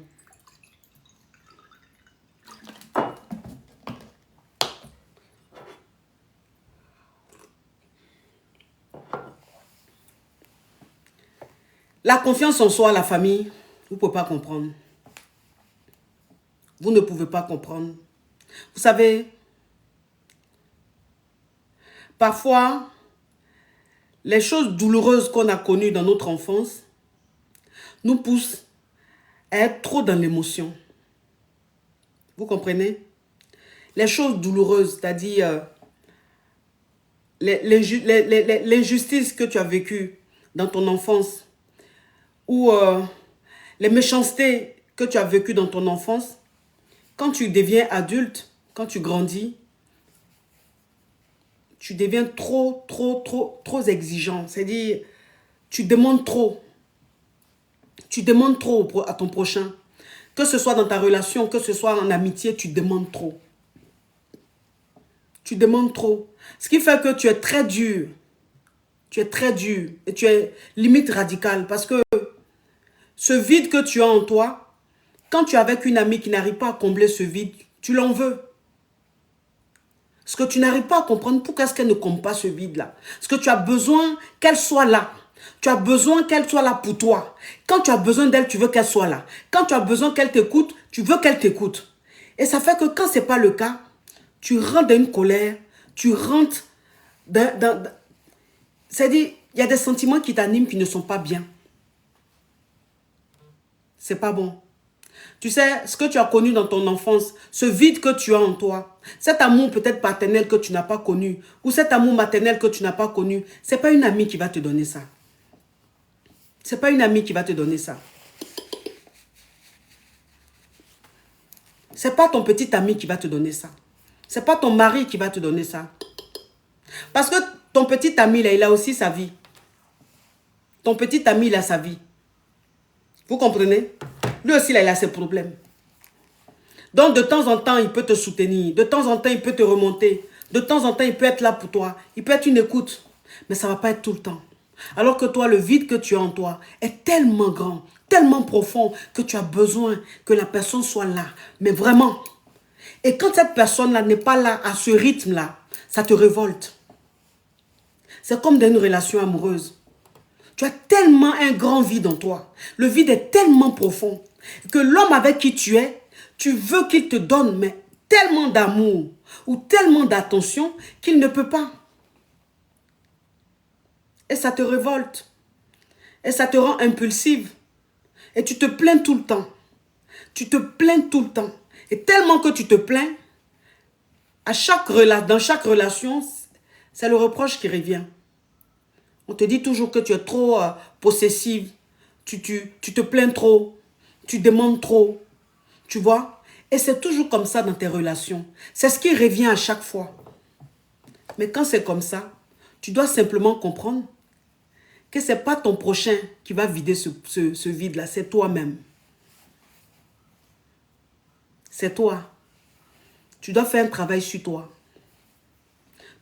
La confiance en soi, la famille, vous ne pouvez pas comprendre. Vous ne pouvez pas comprendre. Vous savez, parfois, les choses douloureuses qu'on a connues dans notre enfance nous poussent à être trop dans l'émotion. Vous comprenez? Les choses douloureuses, c'est-à-dire l'injustice que tu as vécue dans ton enfance ou les méchancetés que tu as vécues dans ton enfance, quand tu deviens adulte, quand tu grandis, tu deviens trop exigeant. C'est-à-dire, tu demandes trop. Tu demandes trop à ton prochain. Que ce soit dans ta relation, que ce soit en amitié, tu demandes trop. Tu demandes trop. Ce qui fait que tu es très dur. Tu es très dur. Et tu es limite radical. Parce que ce vide que tu as en toi, quand tu es avec une amie qui n'arrive pas à combler ce vide, tu l'en veux. Ce que tu n'arrives pas à comprendre, pourquoi est-ce qu'elle ne comble pas ce vide-là? Parce que tu as besoin qu'elle soit là. Tu as besoin qu'elle soit là pour toi. Quand tu as besoin d'elle, tu veux qu'elle soit là. Quand tu as besoin qu'elle t'écoute, tu veux qu'elle t'écoute. Et ça fait que quand ce n'est pas le cas, tu rentres dans une colère, tu rentres dans... C'est-à-dire, il y a des sentiments qui t'animent qui ne sont pas bien. C'est pas bon. Tu sais, ce que tu as connu dans ton enfance, ce vide que tu as en toi, cet amour peut-être paternel que tu n'as pas connu, ou cet amour maternel que tu n'as pas connu, ce n'est pas une amie qui va te donner ça. Ce n'est pas une amie qui va te donner ça. Ce n'est pas ton petit ami qui va te donner ça. Ce n'est pas ton mari qui va te donner ça. Parce que ton petit ami, là, il a aussi sa vie. Ton petit ami, il a sa vie. Vous comprenez? Lui aussi, là, il a ses problèmes. Donc, de temps en temps, il peut te soutenir. De temps en temps, il peut te remonter. De temps en temps, il peut être là pour toi. Il peut être une écoute. Mais ça ne va pas être tout le temps. Alors que toi, le vide que tu as en toi est tellement grand, tellement profond que tu as besoin que la personne soit là. Mais vraiment. Et quand cette personne-là n'est pas là, à ce rythme-là, ça te révolte. C'est comme dans une relation amoureuse. Tu as tellement un grand vide en toi. Le vide est tellement profond que l'homme avec qui tu veux qu'il te donne mais tellement d'amour ou tellement d'attention qu'il ne peut pas. Et ça te révolte. Et ça te rend impulsive. Et tu te plains tout le temps. Tu te plains tout le temps. Et tellement que tu te plains, dans chaque relation, c'est le reproche qui revient. On te dit toujours que tu es trop possessive. Tu te plains trop. Tu demandes trop. Tu vois? Et c'est toujours comme ça dans tes relations. C'est ce qui revient à chaque fois. Mais quand c'est comme ça, tu dois simplement comprendre que ce n'est pas ton prochain qui va vider ce vide-là. C'est toi-même. C'est toi. Tu dois faire un travail sur toi.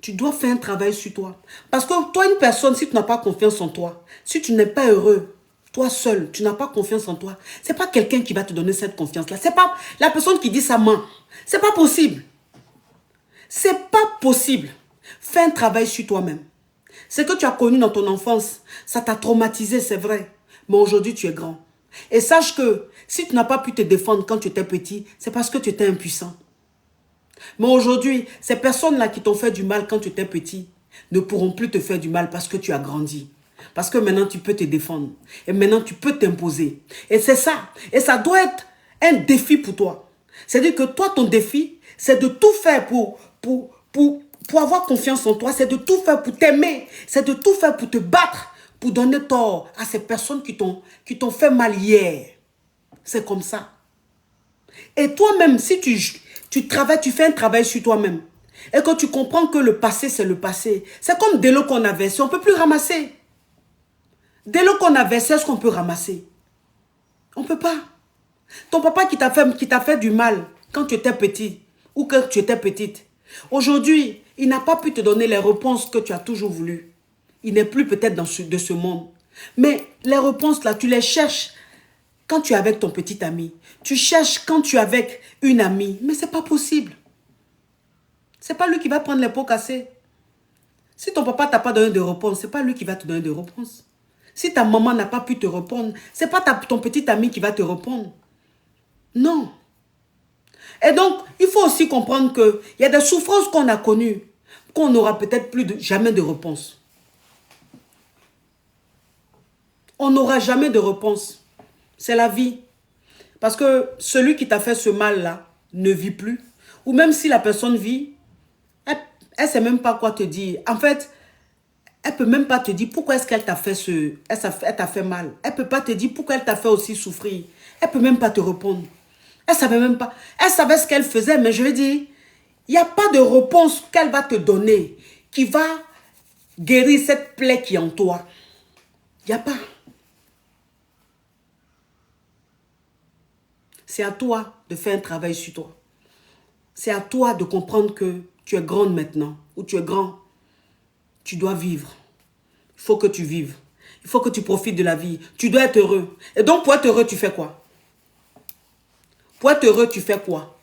Tu dois faire un travail sur toi. Parce que toi, une personne, si tu n'as pas confiance en toi, si tu n'es pas heureux, toi seul, tu n'as pas confiance en toi, ce n'est pas quelqu'un qui va te donner cette confiance-là. Ce n'est pas la personne qui dit ça ment. Ce n'est pas possible. Ce n'est pas possible. Fais un travail sur toi-même. Ce que tu as connu dans ton enfance, ça t'a traumatisé, c'est vrai. Mais aujourd'hui, tu es grand. Et sache que si tu n'as pas pu te défendre quand tu étais petit, c'est parce que tu étais impuissant. Mais aujourd'hui, ces personnes-là qui t'ont fait du mal quand tu étais petit ne pourront plus te faire du mal parce que tu as grandi. Parce que maintenant, tu peux te défendre. Et maintenant, tu peux t'imposer. Et c'est ça. Et ça doit être un défi pour toi. C'est-à-dire que toi, ton défi, c'est de tout faire pour avoir confiance en toi. C'est de tout faire pour t'aimer. C'est de tout faire pour te battre. Pour donner tort à ces personnes qui t'ont fait mal hier. C'est comme ça. Et toi-même, si tu travailles, tu fais un travail sur toi-même. Et que tu comprends que le passé, c'est le passé. C'est comme de l'eau qu'on a versé, on ne peut plus ramasser. Dès l'eau qu'on a versé, est-ce qu'on peut ramasser? On ne peut pas. Ton papa qui t'a fait du mal quand tu étais petit ou quand tu étais petite, aujourd'hui, il n'a pas pu te donner les réponses que tu as toujours voulu. Il n'est plus peut-être de ce monde. Mais les réponses là, tu les cherches quand tu es avec ton petit ami. Tu cherches quand tu es avec une amie. Mais ce n'est pas possible. Ce n'est pas lui qui va prendre les pots cassés. Si ton papa ne t'a pas donné de réponse, ce n'est pas lui qui va te donner de réponse. Si ta maman n'a pas pu te répondre, ce n'est pas ton petit ami qui va te répondre. Non. Et donc, il faut aussi comprendre qu'il y a des souffrances qu'on a connues, qu'on n'aura peut-être jamais de réponse. On n'aura jamais de réponse. C'est la vie. Parce que celui qui t'a fait ce mal-là ne vit plus. Ou même si la personne vit, elle ne sait même pas quoi te dire. En fait, elle ne peut même pas te dire pourquoi est-ce qu'elle t'a fait elle t'a fait mal. Elle ne peut pas te dire pourquoi elle t'a fait aussi souffrir. Elle ne peut même pas te répondre. Elle ne savait même pas. Elle savait ce qu'elle faisait, mais je veux dire, il n'y a pas de réponse qu'elle va te donner qui va guérir cette plaie qui est en toi. Il n'y a pas. C'est à toi de faire un travail sur toi. C'est à toi de comprendre que tu es grande maintenant, ou tu es grand. Tu dois vivre. Il faut que tu vives. Il faut que tu profites de la vie. Tu dois être heureux. Et donc, pour être heureux, tu fais quoi? Pour être heureux, tu fais quoi?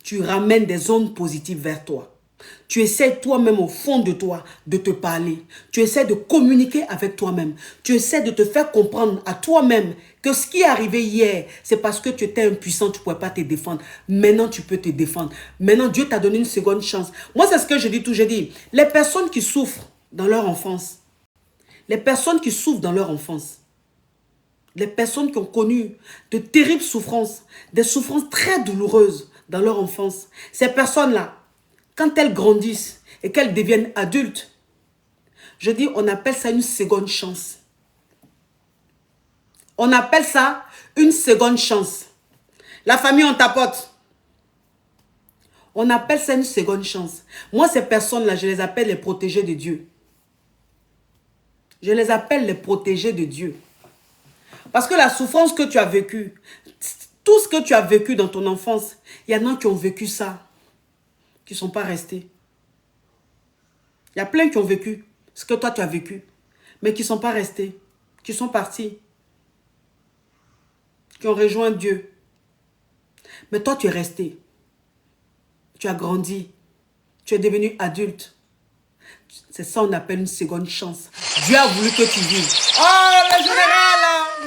Tu ramènes des ondes positives vers toi. Tu essaies toi-même au fond de toi de te parler. Tu essaies de communiquer avec toi-même. Tu essaies de te faire comprendre à toi-même que ce qui est arrivé hier, c'est parce que tu étais impuissant, tu ne pouvais pas te défendre. Maintenant, tu peux te défendre. Maintenant, Dieu t'a donné une seconde chance. Moi, c'est ce que je dis toujours. Je dis, les personnes qui souffrent dans leur enfance, les personnes qui souffrent dans leur enfance, les personnes qui ont connu de terribles souffrances, des souffrances très douloureuses dans leur enfance, ces personnes-là, quand elles grandissent et qu'elles deviennent adultes, je dis, on appelle ça une seconde chance. On appelle ça une seconde chance. La famille, on tapote. On appelle ça une seconde chance. Moi, ces personnes-là, je les appelle les protégés de Dieu. Je les appelle les protégés de Dieu. Parce que la souffrance que tu as vécue, tout ce que tu as vécu dans ton enfance, il y en a qui ont vécu ça, qui ne sont pas restés. Il y a plein qui ont vécu ce que toi tu as vécu, mais qui ne sont pas restés, qui sont partis, qui ont rejoint Dieu. Mais toi, tu es resté. Tu as grandi. Tu es devenu adulte. C'est ça qu'on appelle une seconde chance. Dieu a voulu que tu vives. Oh, le général!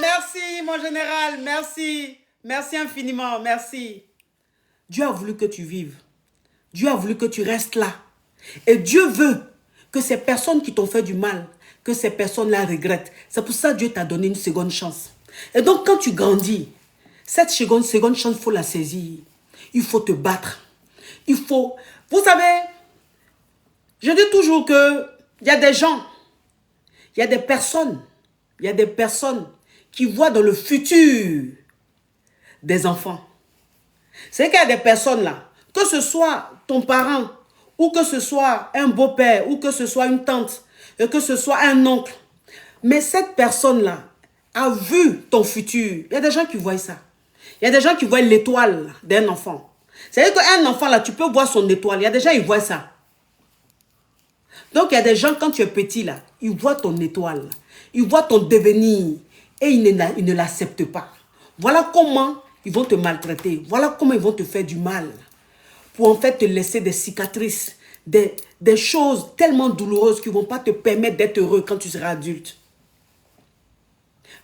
Merci, mon général. Merci. Merci infiniment. Merci. Dieu a voulu que tu vives. Dieu a voulu que tu restes là. Et Dieu veut que ces personnes qui t'ont fait du mal, que ces personnes-là regrettent. C'est pour ça que Dieu t'a donné une seconde chance. Et donc, quand tu grandis, cette seconde chance, il faut la saisir. Il faut te battre. Il faut... Vous savez, je dis toujours que il y a des gens, il y a des personnes qui voient dans le futur des enfants. C'est qu'il y a des personnes là, que ce soit ton parent, ou que ce soit un beau-père, ou que ce soit une tante, et que ce soit un oncle. Mais cette personne-là a vu ton futur. Il y a des gens qui voient ça. Il y a des gens qui voient l'étoile d'un enfant. C'est-à-dire qu'un enfant là, tu peux voir son étoile. Il y a des gens qui voient ça. Donc il y a des gens, quand tu es petit là, ils voient ton étoile. Ils voient ton devenir. Et ils ne l'acceptent pas. Voilà comment ils vont te maltraiter. Voilà comment ils vont te faire du mal. Pour en fait te laisser des cicatrices, des choses tellement douloureuses qui ne vont pas te permettre d'être heureux quand tu seras adulte.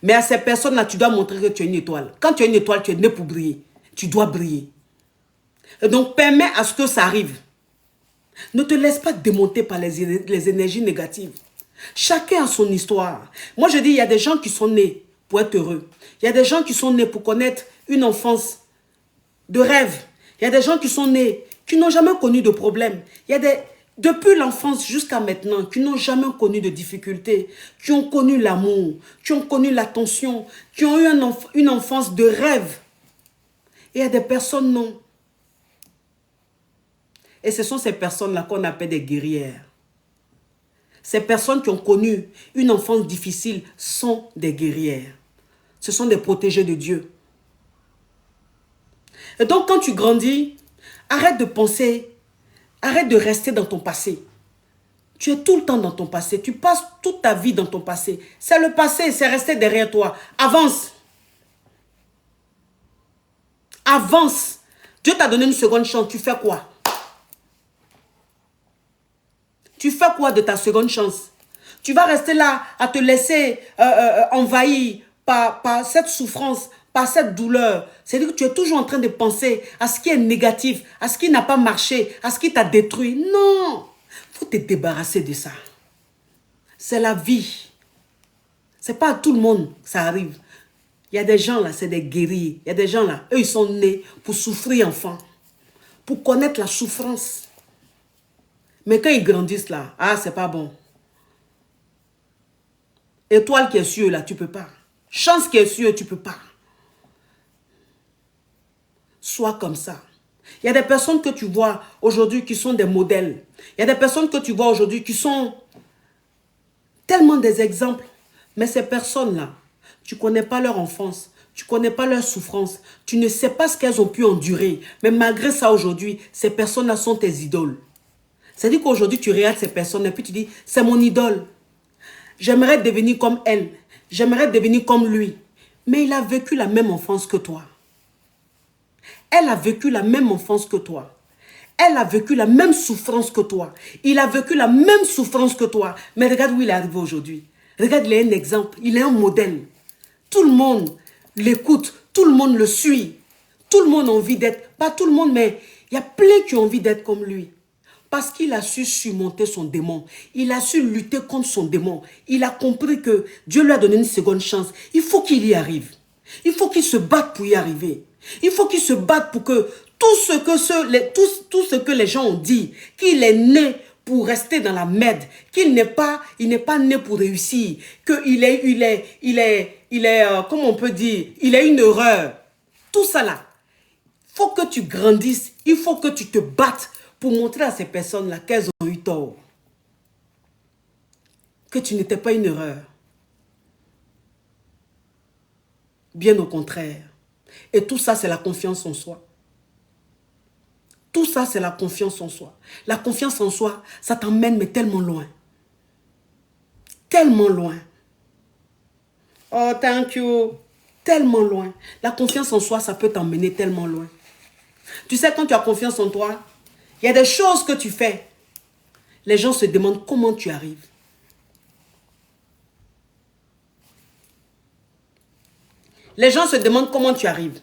Mais à ces personnes-là, tu dois montrer que tu es une étoile. Quand tu es une étoile, tu es né pour briller. Tu dois briller. Et donc, permets à ce que ça arrive. Ne te laisse pas démonter par les énergies négatives. Chacun a son histoire. Moi, je dis, il y a des gens qui sont nés pour être heureux. Il y a des gens qui sont nés pour connaître une enfance de rêve. Il y a des gens qui sont nés, qui n'ont jamais connu de problème. Il y a des... Depuis l'enfance jusqu'à maintenant, qui n'ont jamais connu de difficultés, qui ont connu l'amour, qui ont connu l'attention, qui ont eu une enfance de rêve. Et il y a des personnes non. Et ce sont ces personnes-là qu'on appelle des guerrières. Ces personnes qui ont connu une enfance difficile sont des guerrières. Ce sont des protégés de Dieu. Et donc quand tu grandis, arrête de penser, arrête de rester dans ton passé. Tu es tout le temps dans ton passé. Tu passes toute ta vie dans ton passé. C'est le passé, c'est resté derrière toi. Avance. Avance. Dieu t'a donné une seconde chance. Tu fais quoi? Tu fais quoi de ta seconde chance? Tu vas rester là à te laisser envahir par cette souffrance, par cette douleur. C'est-à-dire que tu es toujours en train de penser à ce qui est négatif, à ce qui n'a pas marché, à ce qui t'a détruit. Non! Il faut te débarrasser de ça. C'est la vie. C'est pas à tout le monde que ça arrive. Il y a des gens là, c'est des guerriers. Il y a des gens là, eux ils sont nés pour souffrir enfant. Pour connaître la souffrance. Mais quand ils grandissent là, ah c'est pas bon. Étoile qui est sur eux là, tu peux pas. Chance qui est sur eux, tu peux pas. Sois comme ça. Il y a des personnes que tu vois aujourd'hui qui sont des modèles. Il y a des personnes que tu vois aujourd'hui qui sont tellement des exemples. Mais ces personnes-là, tu ne connais pas leur enfance. Tu ne connais pas leur souffrance. Tu ne sais pas ce qu'elles ont pu endurer. Mais malgré ça aujourd'hui, ces personnes-là sont tes idoles. C'est-à-dire qu'aujourd'hui, tu regardes ces personnes et puis tu dis, c'est mon idole. J'aimerais devenir comme elle. J'aimerais devenir comme lui. Mais il a vécu la même enfance que toi. Elle a vécu la même enfance que toi. Elle a vécu la même souffrance que toi. Il a vécu la même souffrance que toi. Mais regarde où il est arrivé aujourd'hui. Regarde, il est un exemple. Il est un modèle. Tout le monde l'écoute. Tout le monde le suit. Tout le monde a envie d'être... Pas tout le monde, mais il y a plein qui ont envie d'être comme lui. Parce qu'il a su surmonter son démon. Il a su lutter contre son démon. Il a compris que Dieu lui a donné une seconde chance. Il faut qu'il y arrive. Il faut qu'il se batte pour y arriver. Il faut qu'il se batte pour que tout ce que les gens ont dit, qu'il est né pour rester dans la merde, qu'il n'est pas né pour réussir, qu'il est, comment on peut dire, il est une erreur. Tout ça là, il faut que tu grandisses, il faut que tu te battes pour montrer à ces personnes-là qu'elles ont eu tort. Que tu n'étais pas une erreur. Bien au contraire. Et tout ça, c'est la confiance en soi. Tout ça, c'est la confiance en soi. La confiance en soi, ça t'emmène mais tellement loin. Tellement loin. Oh, thank you. Tellement loin. La confiance en soi, ça peut t'emmener tellement loin. Tu sais, quand tu as confiance en toi, il y a des choses que tu fais. Les gens se demandent comment tu arrives. Les gens se demandent comment tu arrives.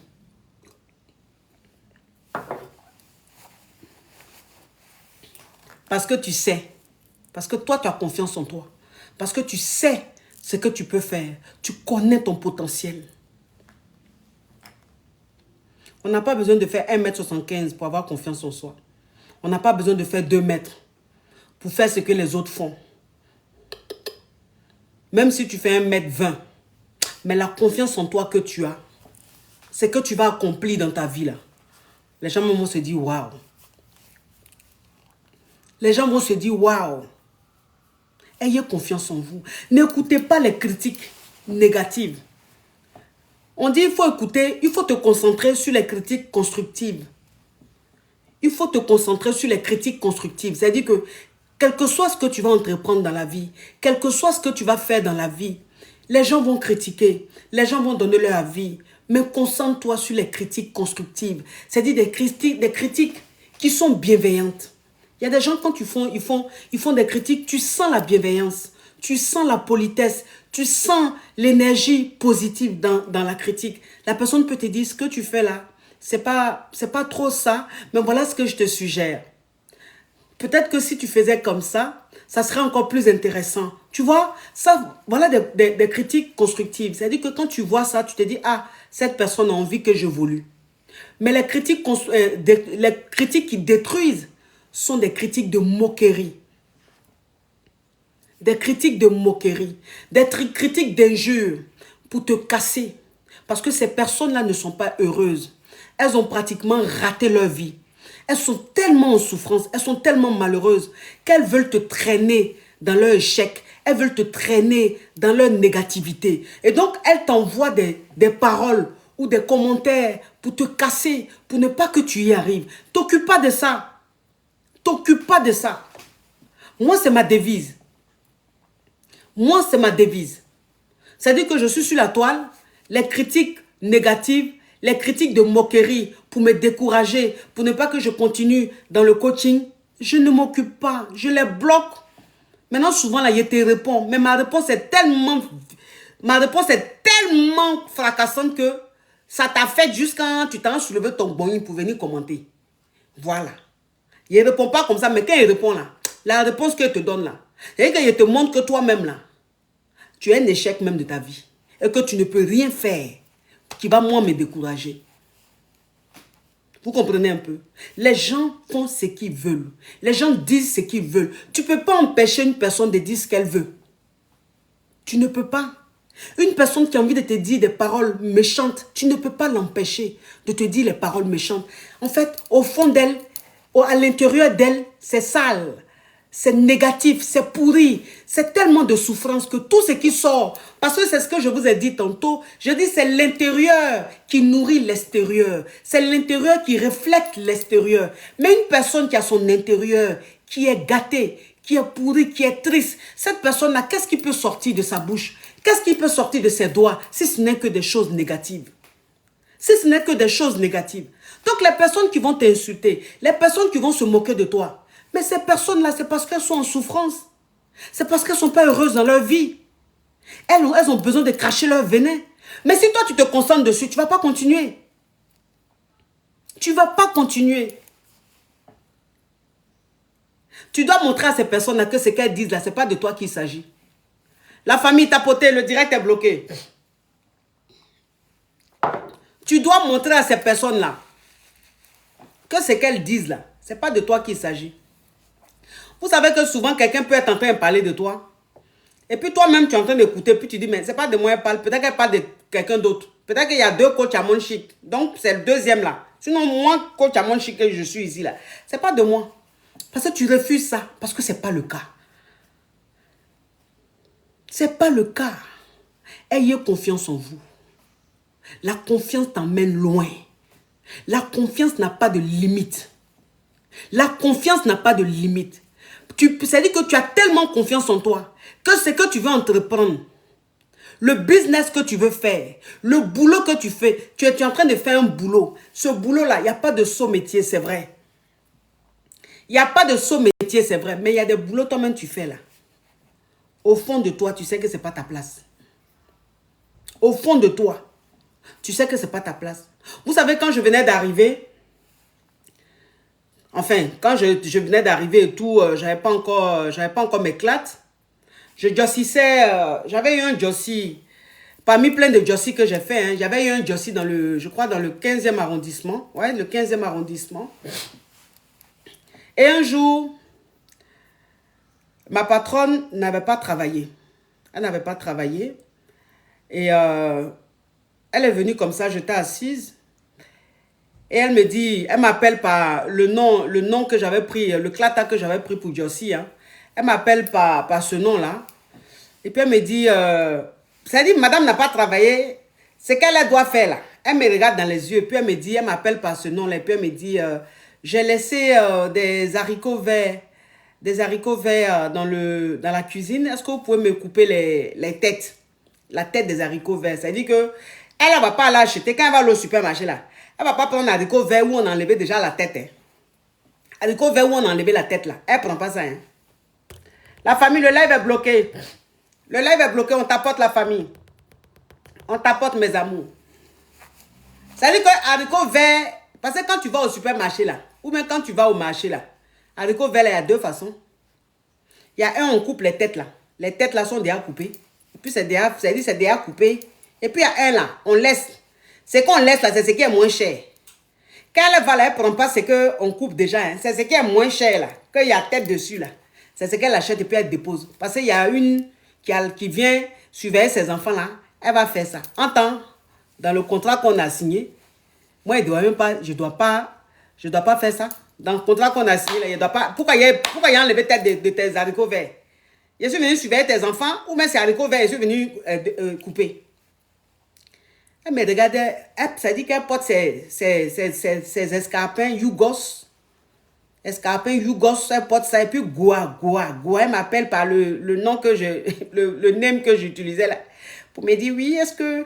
Parce que tu sais. Parce que toi, tu as confiance en toi. Parce que tu sais ce que tu peux faire. Tu connais ton potentiel. On n'a pas besoin de faire 1,75 m pour avoir confiance en soi. On n'a pas besoin de faire 2 mètres pour faire ce que les autres font. Même si tu fais 1,20 m. Mais la confiance en toi que tu as, c'est que tu vas accomplir dans ta vie là. Les gens vont se dire waouh. Les gens vont se dire waouh. Ayez confiance en vous. N'écoutez pas les critiques négatives. On dit il faut écouter, il faut te concentrer sur les critiques constructives. Il faut te concentrer sur les critiques constructives. C'est-à-dire que, quel que soit ce que tu vas entreprendre dans la vie, quel que soit ce que tu vas faire dans la vie, les gens vont critiquer, les gens vont donner leur avis, mais concentre-toi sur les critiques constructives. C'est-à-dire des critiques qui sont bienveillantes. Il y a des gens, quand ils font des critiques, tu sens la bienveillance, tu sens la politesse, tu sens l'énergie positive dans la critique. La personne peut te dire, ce que tu fais là, c'est pas trop ça, mais voilà ce que je te suggère. Peut-être que si tu faisais comme ça, ça serait encore plus intéressant. Tu vois, ça, voilà des critiques constructives. C'est-à-dire que quand tu vois ça, tu te dis, ah, cette personne a envie que j'évolue. Mais les critiques qui détruisent sont des critiques de moquerie. Des critiques de moquerie. Des critiques d'injures pour te casser. Parce que ces personnes-là ne sont pas heureuses. Elles ont pratiquement raté leur vie. Elles sont tellement en souffrance, elles sont tellement malheureuses qu'elles veulent te traîner dans leur échec. Elles veulent te traîner dans leur négativité. Et donc, elles t'envoient des paroles ou des commentaires pour te casser, pour ne pas que tu y arrives. T'occupe pas de ça. T'occupe pas de ça. Moi, c'est ma devise. Moi, c'est ma devise. C'est-à-dire que je suis sur la toile, les critiques négatives, les critiques de moquerie pour me décourager, pour ne pas que je continue dans le coaching, je ne m'occupe pas. Je les bloque. Maintenant, souvent, là, je te réponds. Mais ma réponse est tellement fracassante que ça t'a fait jusqu'à tu t'en soulevé ton bonnet pour venir commenter. Voilà. Il ne répond pas comme ça, mais quand il répond là, la réponse qu'il te donne là, c'est quand il te montre que toi-même là, tu es un échec même de ta vie et que tu ne peux rien faire qui va moi me décourager. Vous comprenez un peu? Les gens font ce qu'ils veulent. Les gens disent ce qu'ils veulent. Tu ne peux pas empêcher une personne de dire ce qu'elle veut. Tu ne peux pas. Une personne qui a envie de te dire des paroles méchantes, tu ne peux pas l'empêcher de te dire les paroles méchantes. En fait, au fond d'elle, à l'intérieur d'elle, c'est sale. C'est négatif, c'est pourri, c'est tellement de souffrance que tout ce qui sort, parce que c'est ce que je vous ai dit tantôt, je dis c'est l'intérieur qui nourrit l'extérieur, c'est l'intérieur qui reflète l'extérieur. Mais une personne qui a son intérieur, qui est gâtée, qui est pourrie, qui est triste, cette personne-là, qu'est-ce qui peut sortir de sa bouche? Qu'est-ce qui peut sortir de ses doigts si ce n'est que des choses négatives? Si ce n'est que des choses négatives. Donc les personnes qui vont t'insulter, les personnes qui vont se moquer de toi, mais ces personnes-là, c'est parce qu'elles sont en souffrance. C'est parce qu'elles ne sont pas heureuses dans leur vie. Elles ont besoin de cracher leur venin. Mais si toi, tu te concentres dessus, tu ne vas pas continuer. Tu ne vas pas continuer. Tu dois montrer à ces personnes-là que ce qu'elles disent là, ce n'est pas de toi qu'il s'agit. La famille t'a poté, le direct est bloqué. Tu dois montrer à ces personnes-là que ce qu'elles disent là, ce n'est pas de toi qu'il s'agit. Vous savez que souvent, quelqu'un peut être en train de parler de toi. Et puis toi-même, tu es en train d'écouter. Puis tu dis, mais ce n'est pas de moi qu'elle parle. Peut-être qu'elle parle de quelqu'un d'autre. Peut-être qu'il y a 2 coachs à mon chic. Donc, c'est le deuxième là. Sinon, moi, coach à mon chic, que je suis ici là. Ce n'est pas de moi. Parce que tu refuses ça. Parce que ce n'est pas le cas. Ce n'est pas le cas. Ayez confiance en vous. La confiance t'emmène loin. La confiance n'a pas de limite. La confiance n'a pas de limite. C'est-à-dire que tu as tellement confiance en toi que ce que tu veux entreprendre, Le business que tu veux faire, le boulot que tu fais, tu es en train de faire un boulot. Ce boulot-là, il n'y a pas de saut métier, c'est vrai. Il n'y a pas de saut métier, c'est vrai. Mais il y a des boulots toi-même tu fais là. Au fond de toi, tu sais que ce n'est pas ta place. Au fond de toi, tu sais que ce n'est pas ta place. Vous savez, quand je venais d'arriver, enfin, quand je venais d'arriver et tout, j'avais pas encore mes clats. Je jossissais, j'avais eu un jossi, parmi plein de jossis que j'ai fait, hein, j'avais eu un jossi dans le, je crois dans le 15e arrondissement. Ouais, le 15e arrondissement. Et un jour, ma patronne n'avait pas travaillé. Elle n'avait pas travaillé. Et elle est venue comme ça, j'étais assise. Et elle me dit, elle m'appelle par le nom que j'avais pris, le clata que j'avais pris pour Jossi. Hein. Elle m'appelle par ce nom-là. Et puis elle me dit, ça dit, madame n'a pas travaillé, ce qu'elle doit faire là. Elle me regarde dans les yeux, et puis elle me dit, elle m'appelle par ce nom-là, et puis elle me dit, j'ai laissé des haricots verts dans la cuisine. Est-ce que vous pouvez me couper les têtes? La tête des haricots verts. Ça dit que elle ne va pas l'acheter. Quand elle va aller au supermarché là, elle ne va pas prendre un haricot vert où on a enlevé déjà la tête. Hein. Haricot vert où on a enlevé la tête là. Elle ne prend pas ça. Hein. La famille, le live est bloqué. Le live est bloqué, on tapote la famille. On tapote mes amours. Ça dit que haricot vert, parce que quand tu vas au supermarché là, ou même quand tu vas au marché là, haricot vert là, il y a deux façons. Il y a un, on coupe les têtes là. Les têtes là sont déjà coupées. Et puis c'est déjà coupé. Et puis il y a un là, on laisse. Ce qu'on laisse là, c'est ce qui est moins cher. Quand elle va là, elle ne prend pas ce qu'on coupe déjà. Hein. C'est ce qui est moins cher là. Qu'il y a tête dessus là. C'est ce qu'elle achète et puis elle dépose. Parce qu'il y a une qui vient surveiller ses enfants là. Elle va faire ça. En temps, dans le contrat qu'on a signé, moi, je ne dois pas faire ça. Dans le contrat qu'on a signé, là, il doit pas. Pourquoi il y a enlevé tête de tes haricots verts? Je suis venu surveiller tes enfants, ou même ces haricots verts, je suis venu couper. Elle me regardait, ça dit qu'elle porte ses escarpins Yougos. Escarpins Yougos, elle porte ça, et puis Goua, elle m'appelle par le nom que le name que j'utilisais là. Pour me dire, oui, est-ce que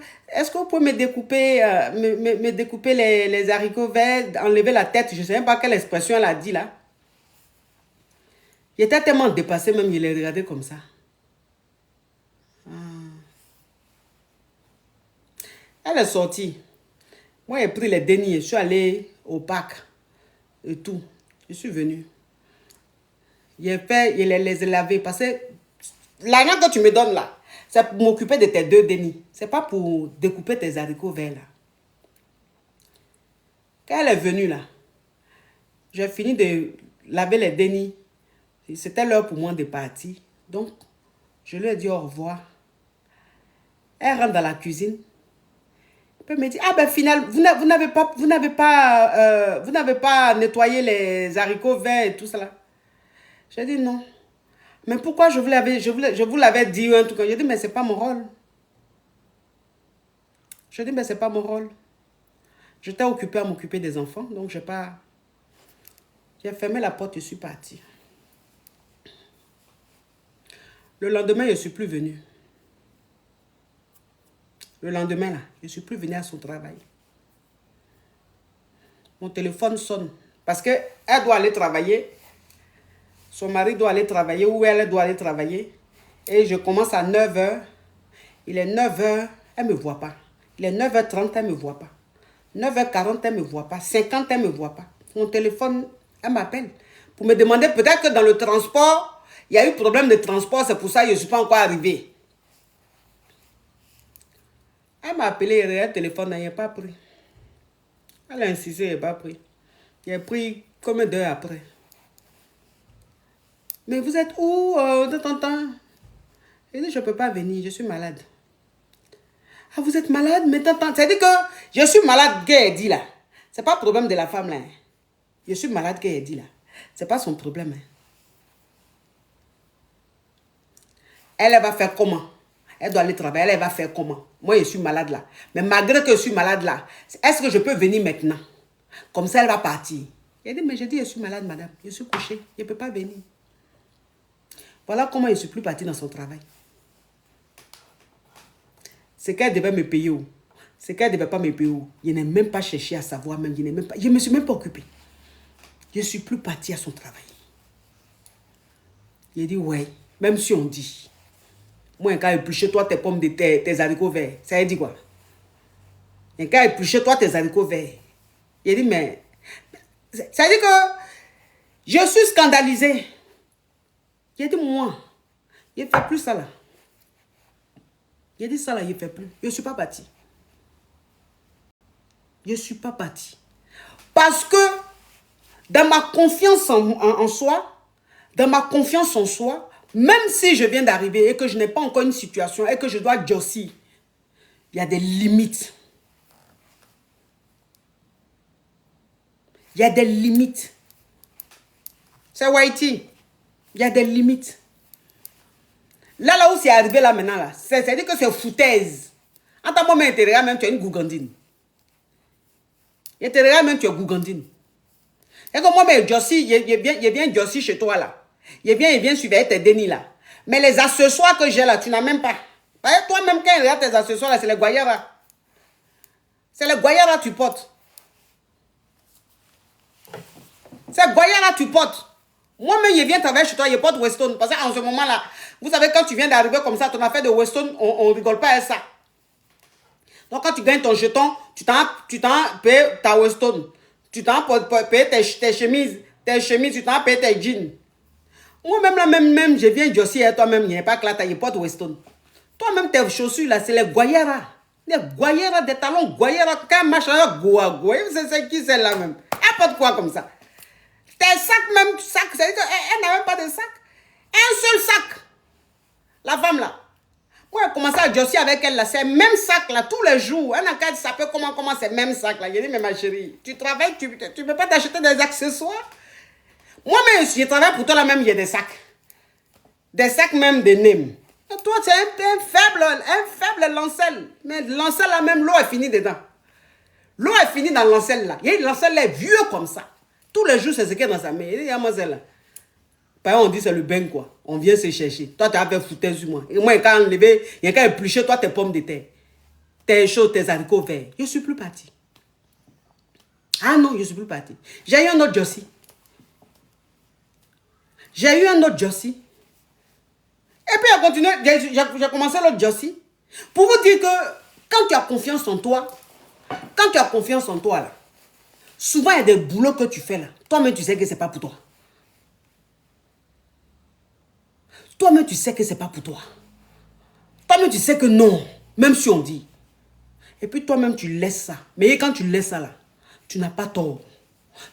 vous pouvez me découper, me découper les haricots verts, enlever la tête, je ne sais même pas quelle expression elle a dit là. J'étais tellement dépassée, même, je l'ai regardé comme ça. Elle est sortie. Moi, j'ai pris les dénis, je suis allée au parc et tout. Je suis venue. Je les ai lavés parce que l'argent que tu me donnes là, c'est pour m'occuper de tes deux dénis. Ce n'est pas pour découper tes haricots verts là. Quand elle est venue là, j'ai fini de laver les dénis. C'était l'heure pour moi de partir. Donc, je lui ai dit au revoir. Elle rentre dans la cuisine. Elle me dit, ah ben finalement, vous n'avez pas nettoyé les haricots verts et tout ça. J'ai dit non. Mais pourquoi je vous l'avais dit un truc. J'ai dit, mais c'est pas mon rôle. Je dis, mais c'est pas mon rôle. J'étais occupée à m'occuper des enfants, donc j'ai fermé la porte, je suis partie. Le lendemain, je ne suis plus venue. Le lendemain, là, je ne suis plus venue à son travail. Mon téléphone sonne. Parce qu'elle doit aller travailler. Son mari doit aller travailler ou elle doit aller travailler. Et je commence à 9 h. Il est 9 h, elle ne me voit pas. Il est 9 h 30, elle ne me voit pas. 9 h 40, elle ne me voit pas. 50, elle ne me voit pas. Mon téléphone, elle m'appelle. Pour me demander peut-être que dans le transport, il y a eu problème de transport, c'est pour ça que je ne suis pas encore arrivée. Elle m'a appelé, le téléphone, elle n'a pas pris. Elle a insisté, elle n'a pas pris. Il a pris combien d'heures après? Mais vous êtes où de temps? Elle dit, je ne peux pas venir, je suis malade. Ah, vous êtes malade? Mais tant. C'est-à-dire que je suis malade, qu'elle dit là. Ce n'est pas le problème de la femme là. Hein. Je suis malade, qu'elle dit là. Ce n'est pas son problème. Hein. Elle va faire comment? Elle doit aller travailler, elle va faire comment? Moi, je suis malade là. Mais malgré que je suis malade là, est-ce que je peux venir maintenant? Comme ça, elle va partir. Elle dit, mais je dis, je suis malade, madame. Je suis couchée, je ne peux pas venir. Voilà comment je ne suis plus partie dans son travail. C'est qu'elle devait me payer où? C'est qu'elle ne devait pas me payer où? Je n'ai même pas cherché à savoir même. Je ne me suis même pas occupé. Je ne suis plus parti à son travail. J'ai dit, ouais, même si on dit, moi, quand éplucher toi tes pommes de terre, tes haricots verts, ça veut dire quoi? Et quand éplucher toi tes haricots verts, j'ai dit, mais, ça veut dire que je suis scandalisé. J'ai dit, moi, je ne fais plus ça là. J'ai dit ça là, je ne fais plus. Je ne suis pas parti. Je ne suis pas parti. Parce que dans ma confiance en soi, dans ma confiance en soi, même si je viens d'arriver et que je n'ai pas encore une situation et que je dois durcir, il y a des limites. Il y a des limites. C'est Whitey. Il y a des limites. Là où c'est arrivé là maintenant, là, c'est-à-dire que c'est foutaise. En tant que moment, tu regardes même, tu es une gougandine. Et tu regardes même, tu es gougandine. Et que moi-même, Jossi, je viens Jossi chez toi là. Il vient surveiller tes dénis là. Mais les accessoires que j'ai là, tu n'as même pas. Toi-même, quand il regarde tes accessoires là, c'est les Guayara. C'est les Guayara que tu portes. C'est Guayara que tu portes. Moi-même, je viens travailler chez toi, je porte Weston. Parce qu'en ce moment-là, vous savez, quand tu viens d'arriver comme ça, ton affaire de Weston, on ne rigole pas à ça. Donc, quand tu gagnes ton jeton, tu t'en payes ta Weston. Tu t'en payes tes chemises, tu t'en payes tes jeans. Moi-même, là, même, je viens Jossi et toi-même, il n'y a pas que là, tu portes Weston. Toi-même, tes chaussures, là, c'est les Guayara. Les Guayara, des talons Guayara. Quand machin, Goua, c'est qui celle-là même? Elle porte quoi comme ça? Tes sacs, même, sac, c'est-à-dire qu'elle n'a même pas de sac. Un seul sac. La femme, là. Moi, j'ai commencé à Jossi avec elle, là. C'est le même sac, là, tous les jours. Elle n'a qu'à saper comment c'est le même sac, là. J'ai dit, mais ma chérie, tu travailles, tu ne peux pas t'acheter des accessoires. Moi-même, je travaille pour toi, là, même, il y a des sacs. Des sacs, même, de Nîmes. Toi, c'est un faible lancel. Mais lancel, là, même, l'eau est finie dedans. L'eau est finie dans l'ancelle, là. Il y a une lancelle, là, vieux comme ça. Tous les jours, c'est ce qu'il y a dans sa main. Il dit, mademoiselle, là. Par exemple, on dit c'est le bain, quoi. On vient se chercher. Toi, tu as fait foutre sur moi. Et moi, quand enlevé, il y a qu'à éplucher, toi, tes pommes de terre. Tes choses, tes haricots verts. Je ne suis plus parti. Ah non, je ne suis plus parti. J'ai eu un autre Jossi. J'ai eu un autre Jossi. Et puis, j'ai commencé l'autre Jossi. Pour vous dire que quand tu as confiance en toi, là, souvent, il y a des boulots que tu fais là. Toi-même, tu sais que ce n'est pas pour toi. Toi-même, tu sais que ce n'est pas pour toi. Toi-même, tu sais que non. Même si on dit. Et puis, toi-même, tu laisses ça. Mais quand tu laisses ça là, tu n'as pas tort.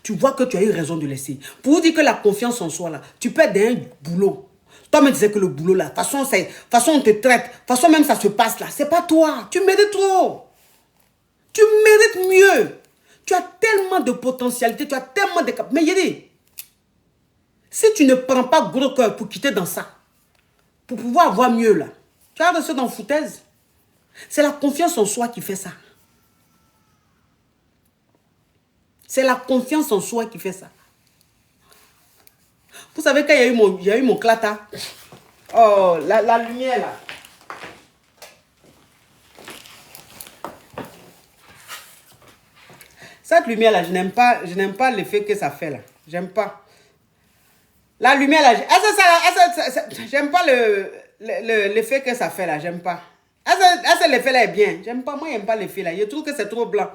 Tu vois que tu as eu raison de laisser. Pour vous dire que la confiance en soi là, tu peux être dans un boulot. Toi-même, tu sais que le boulot là, de toute façon, on te traite. De toute façon, même ça se passe là. C'est pas toi. Tu mérites trop. Tu mérites mieux. Tu as tellement de potentialité, tu as tellement de cap. Mais il dit, si tu ne prends pas gros cœur pour quitter dans ça, pour pouvoir avoir mieux là, tu vas rester dans foutaise. C'est la confiance en soi qui fait ça. C'est la confiance en soi qui fait ça. Vous savez, quand il y a eu mon clata, oh, la lumière là. Cette lumière là, je n'aime pas l'effet que ça fait là. J'aime pas. La lumière là, j'aime pas l'effet que ça fait là, j'aime pas. L'effet là est bien. J'aime pas, moi j'aime pas l'effet là. Je trouve que c'est trop blanc.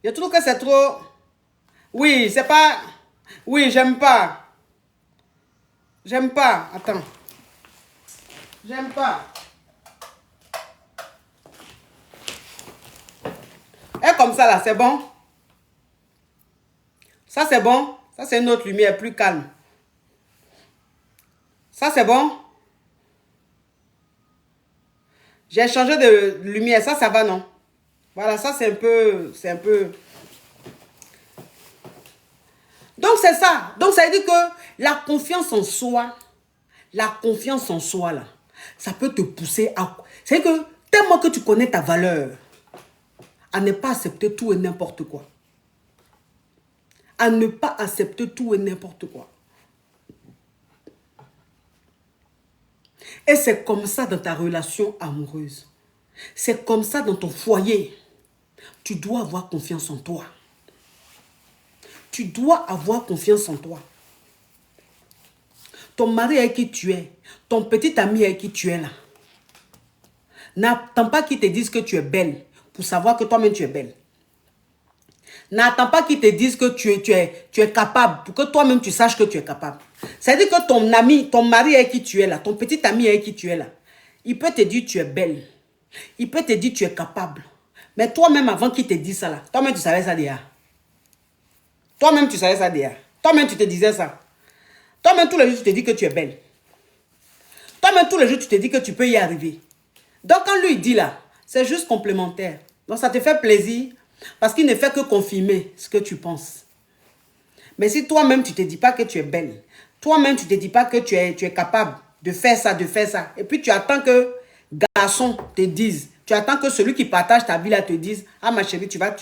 Je trouve que c'est trop... Oui, c'est pas... Oui, j'aime pas. J'aime pas. Attends. J'aime pas. Et comme ça là, c'est bon. Ça c'est bon. Ça c'est une autre lumière plus calme. Ça c'est bon. J'ai changé de lumière. Ça va non. Voilà, ça c'est un peu... Donc c'est ça. Donc ça veut dire que la confiance en soi, là, ça peut te pousser à... C'est que tellement que tu connais ta valeur, à ne pas accepter tout et n'importe quoi. À ne pas accepter tout et n'importe quoi. Et c'est comme ça dans ta relation amoureuse. C'est comme ça dans ton foyer. Tu dois avoir confiance en toi. Tu dois avoir confiance en toi. Ton mari avec qui tu es, ton petit ami avec qui tu es là, n'attends pas qu'il te dise que tu es belle pour savoir que toi-même tu es belle. N'attends pas qu'il te dise que tu es capable pour que toi-même tu saches que tu es capable. C'est-à-dire que ton ami, ton mari avec qui tu es là, ton petit ami avec qui tu es là, il peut te dire tu es belle. Il peut te dire tu es capable. Mais toi-même avant qu'il te dise ça là, toi-même tu savais ça déjà. Toi-même tu savais ça déjà. Toi-même tu te disais ça. Toi-même tous les jours tu te dis que tu es belle. Toi-même tous les jours tu te dis que tu peux y arriver. Donc quand lui dit là, c'est juste complémentaire. Donc ça te fait plaisir parce qu'il ne fait que confirmer ce que tu penses. Mais si toi-même tu ne te dis pas que tu es belle, toi-même tu ne te dis pas que tu es capable de faire ça, et puis tu attends que garçon te dise, tu attends que celui qui partage ta vie là te dise, ah ma chérie, tu vas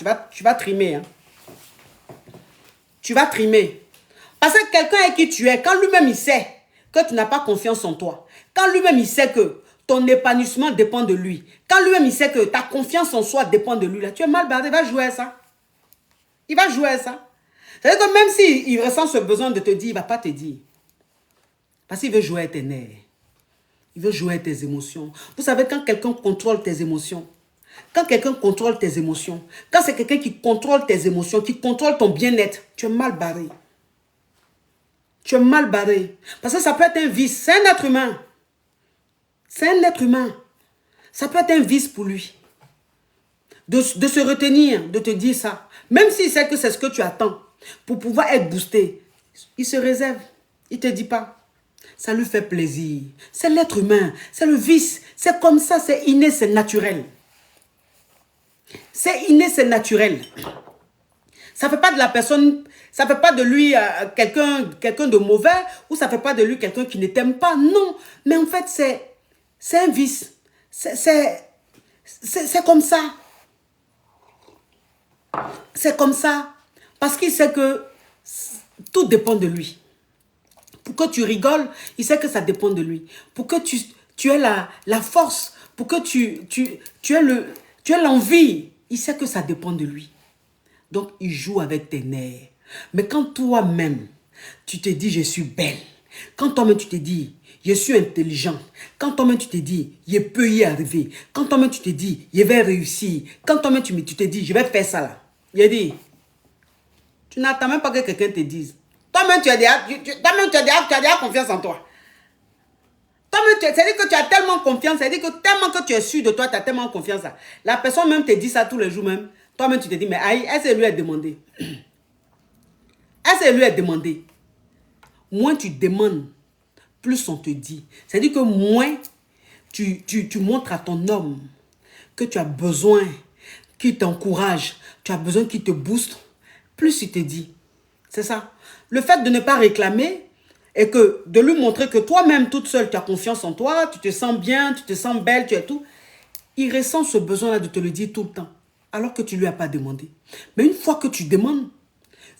trimer. Hein. Tu vas trimer. Parce que quelqu'un avec qui tu es, quand lui-même il sait que tu n'as pas confiance en toi, quand lui-même il sait que ton épanouissement dépend de lui, quand lui-même il sait que ta confiance en soi dépend de lui, là, tu es mal barré, il va jouer à ça. Il va jouer à ça. C'est-à-dire que même s'il ressent ce besoin de te dire, il ne va pas te dire. Parce qu'il veut jouer à tes nerfs. Il veut jouer à tes émotions. Vous savez, quand quelqu'un contrôle tes émotions, quand quelqu'un contrôle tes émotions, quand c'est quelqu'un qui contrôle tes émotions, qui contrôle ton bien-être, tu es mal barré. Tu es mal barré. Parce que ça peut être un vice. C'est un être humain. C'est un être humain. Ça peut être un vice pour lui. De se retenir, de te dire ça. Même s'il sait que c'est ce que tu attends pour pouvoir être boosté, il se réserve. Il ne te dit pas. Ça lui fait plaisir. C'est l'être humain. C'est le vice. C'est comme ça. C'est inné, c'est naturel. C'est inné, c'est naturel. Ça ne fait pas de la personne, ça ne fait pas de lui quelqu'un de mauvais ou ça ne fait pas de lui quelqu'un qui ne t'aime pas. Non. Mais en fait, c'est un vice. C'est comme ça. C'est comme ça. Parce qu'il sait que tout dépend de lui. Pour que tu rigoles, il sait que ça dépend de lui. Pour que tu aies la force, pour que tu aies l'envie, il sait que ça dépend de lui. Donc, il joue avec tes nerfs. Mais quand toi-même, tu te dis, je suis belle. Quand toi-même, tu te dis, je suis intelligent. Quand toi-même, tu te dis, je peux y arriver. Quand toi-même, tu te dis, je vais réussir. Quand toi-même, tu te dis, je vais faire ça là. Il dit, tu n'attends même pas que quelqu'un te dise. Toi-même, tu as déjà confiance en toi. Toi-même, c'est-à-dire que tu as tellement confiance, c'est-à-dire que tellement que tu es sûr de toi, tu as tellement confiance. La personne même te dit ça tous les jours même. Toi-même, tu te dis, mais aïe, est-ce que lui a demandé? Est-ce que lui a demandé? Moins tu demandes, plus on te dit. C'est-à-dire que moins tu montres à ton homme que tu as besoin qu'il t'encourage, tu as besoin qu'il te booste, plus il te dit. C'est ça. Le fait de ne pas réclamer et que de lui montrer que toi-même, toute seule, tu as confiance en toi, tu te sens bien, tu te sens belle, tu es tout. Il ressent ce besoin-là de te le dire tout le temps, alors que tu ne lui as pas demandé. Mais une fois que tu demandes,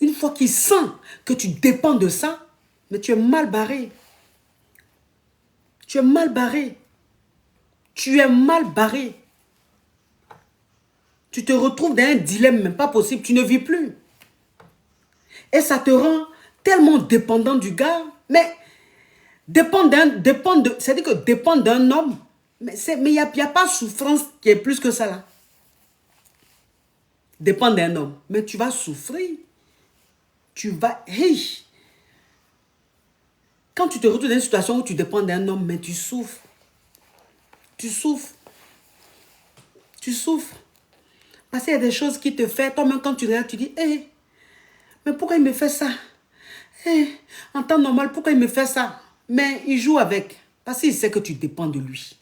une fois qu'il sent que tu dépends de ça, mais tu es mal barré. Tu es mal barré. Tu es mal barré. Tu te retrouves dans un dilemme même pas possible. Tu ne vis plus. Et ça te rend tellement dépendant du gars. Mais c'est-à-dire que dépendre d'un homme, mais il n'y a pas souffrance qui est plus que ça là. Dépendre d'un homme. Mais tu vas souffrir. Tu vas... Hey. Quand tu te retrouves dans une situation où tu dépends d'un homme, mais tu souffres. Tu souffres. Tu souffres. Parce qu'il y a des choses qui te font. Toi-même, quand tu regardes, tu dis, hey, mais pourquoi il me fait ça? Hey, en temps normal, pourquoi il me fait ça? Mais il joue avec. Parce qu'il sait que tu dépends de lui.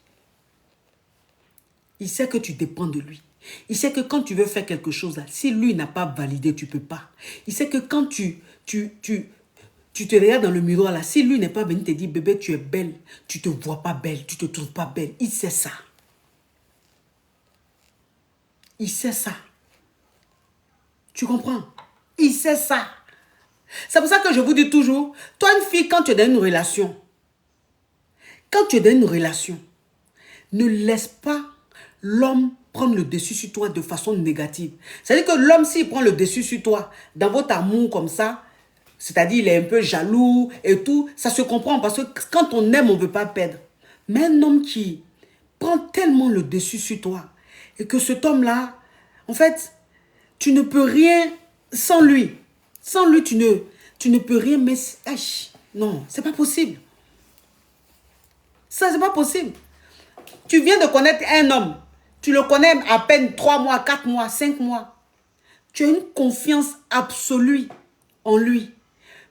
Il sait que tu dépends de lui. Il sait que quand tu veux faire quelque chose, là, si lui n'a pas validé, tu ne peux pas. Il sait que quand tu te regardes dans le miroir, là, si lui n'est pas venu te dire, bébé, tu es belle, tu ne te vois pas belle, tu ne te trouves pas belle, il sait ça. Il sait ça. Tu comprends? Il sait ça. C'est pour ça que je vous dis toujours, toi, une fille, quand tu es dans une relation, Quand tu es dans une relation, ne laisse pas l'homme prendre le dessus sur toi de façon négative. C'est-à-dire que l'homme, s'il prend le dessus sur toi, dans votre amour comme ça, c'est-à-dire il est un peu jaloux et tout, ça se comprend parce que quand on aime, on ne veut pas perdre. Mais un homme qui prend tellement le dessus sur toi et que cet homme-là, en fait, tu ne peux rien sans lui. Sans lui, tu ne peux rien, mais non, c'est pas possible. Ça, c'est pas possible. Tu viens de connaître un homme. Tu le connais à peine 3 mois, 4 mois, 5 mois. Tu as une confiance absolue en lui.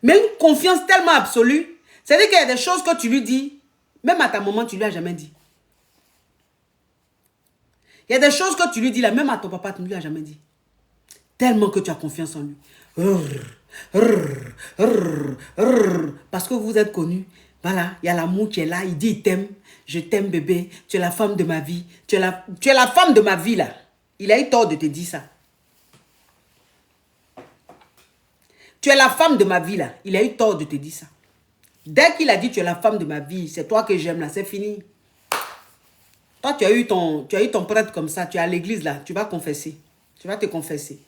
Mais une confiance tellement absolue, c'est-à-dire qu'il y a des choses que tu lui dis, même à ta maman, tu ne lui as jamais dit. Il y a des choses que tu lui dis là, même à ton papa, tu ne lui as jamais dit. Tellement que tu as confiance en lui. Parce que vous êtes connus. Voilà, il y a l'amour qui est là. Il dit, il t'aime. Je t'aime, bébé. Tu es la femme de ma vie. Tu es la femme de ma vie, là. Il a eu tort de te dire ça. Tu es la femme de ma vie, là. Il a eu tort de te dire ça. Dès qu'il a dit, tu es la femme de ma vie, c'est toi que j'aime, là. C'est fini. Toi, tu as eu ton prêtre comme ça. Tu es à l'église, là. Tu vas confesser. Tu vas te confesser.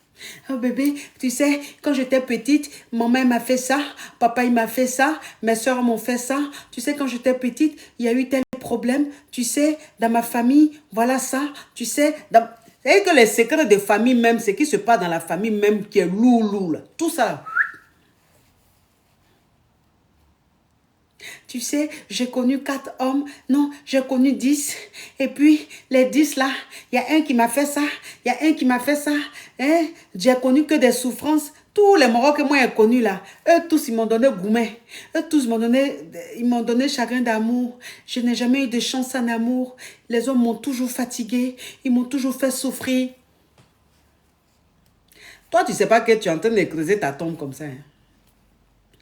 Oh bébé, tu sais, quand j'étais petite, maman m'a fait ça, papa il m'a fait ça, mes soeurs m'ont fait ça. Tu sais, quand j'étais petite, il y a eu tel problème. Tu sais, dans ma famille, voilà ça. Tu sais, c'est que les secrets de famille même, ce qui se passe dans la famille même qui est lourd, là. Tout ça. Tu sais, j'ai connu 4 hommes. Non, j'ai connu 10. Et puis, les 10 là, il y a un qui m'a fait ça. Il y a un qui m'a fait ça. Hein? J'ai connu que des souffrances. Tous les Marocains que moi j'ai connus là, eux tous, ils m'ont donné gourmet. Eux tous, ils m'ont donné chagrin d'amour. Je n'ai jamais eu de chance en amour. Les hommes m'ont toujours fatigué. Ils m'ont toujours fait souffrir. Toi, tu ne sais pas que tu es en train de creuser ta tombe comme ça. Hein?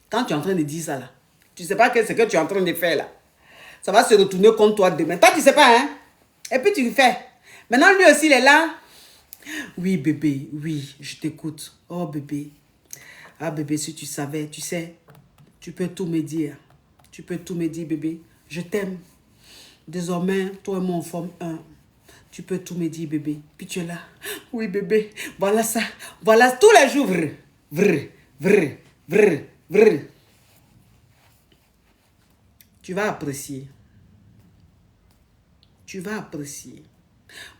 Quand tu es en train de dire ça là. Tu ne sais pas ce que tu es en train de faire là. Ça va se retourner contre toi demain. Toi, tu ne sais pas, hein? Et puis tu le fais. Maintenant, lui aussi, il est là. Oui, bébé, oui, je t'écoute. Oh, bébé. Ah, bébé, si tu savais, tu sais, tu peux tout me dire. Tu peux tout me dire, bébé. Je t'aime. Désormais, toi et moi, on forme un. Tu peux tout me dire, bébé. Puis tu es là. Oui, bébé. Voilà ça. Voilà tous les jours. Vrai, vrai, vrai, vrai, vrai. Tu vas apprécier. Tu vas apprécier.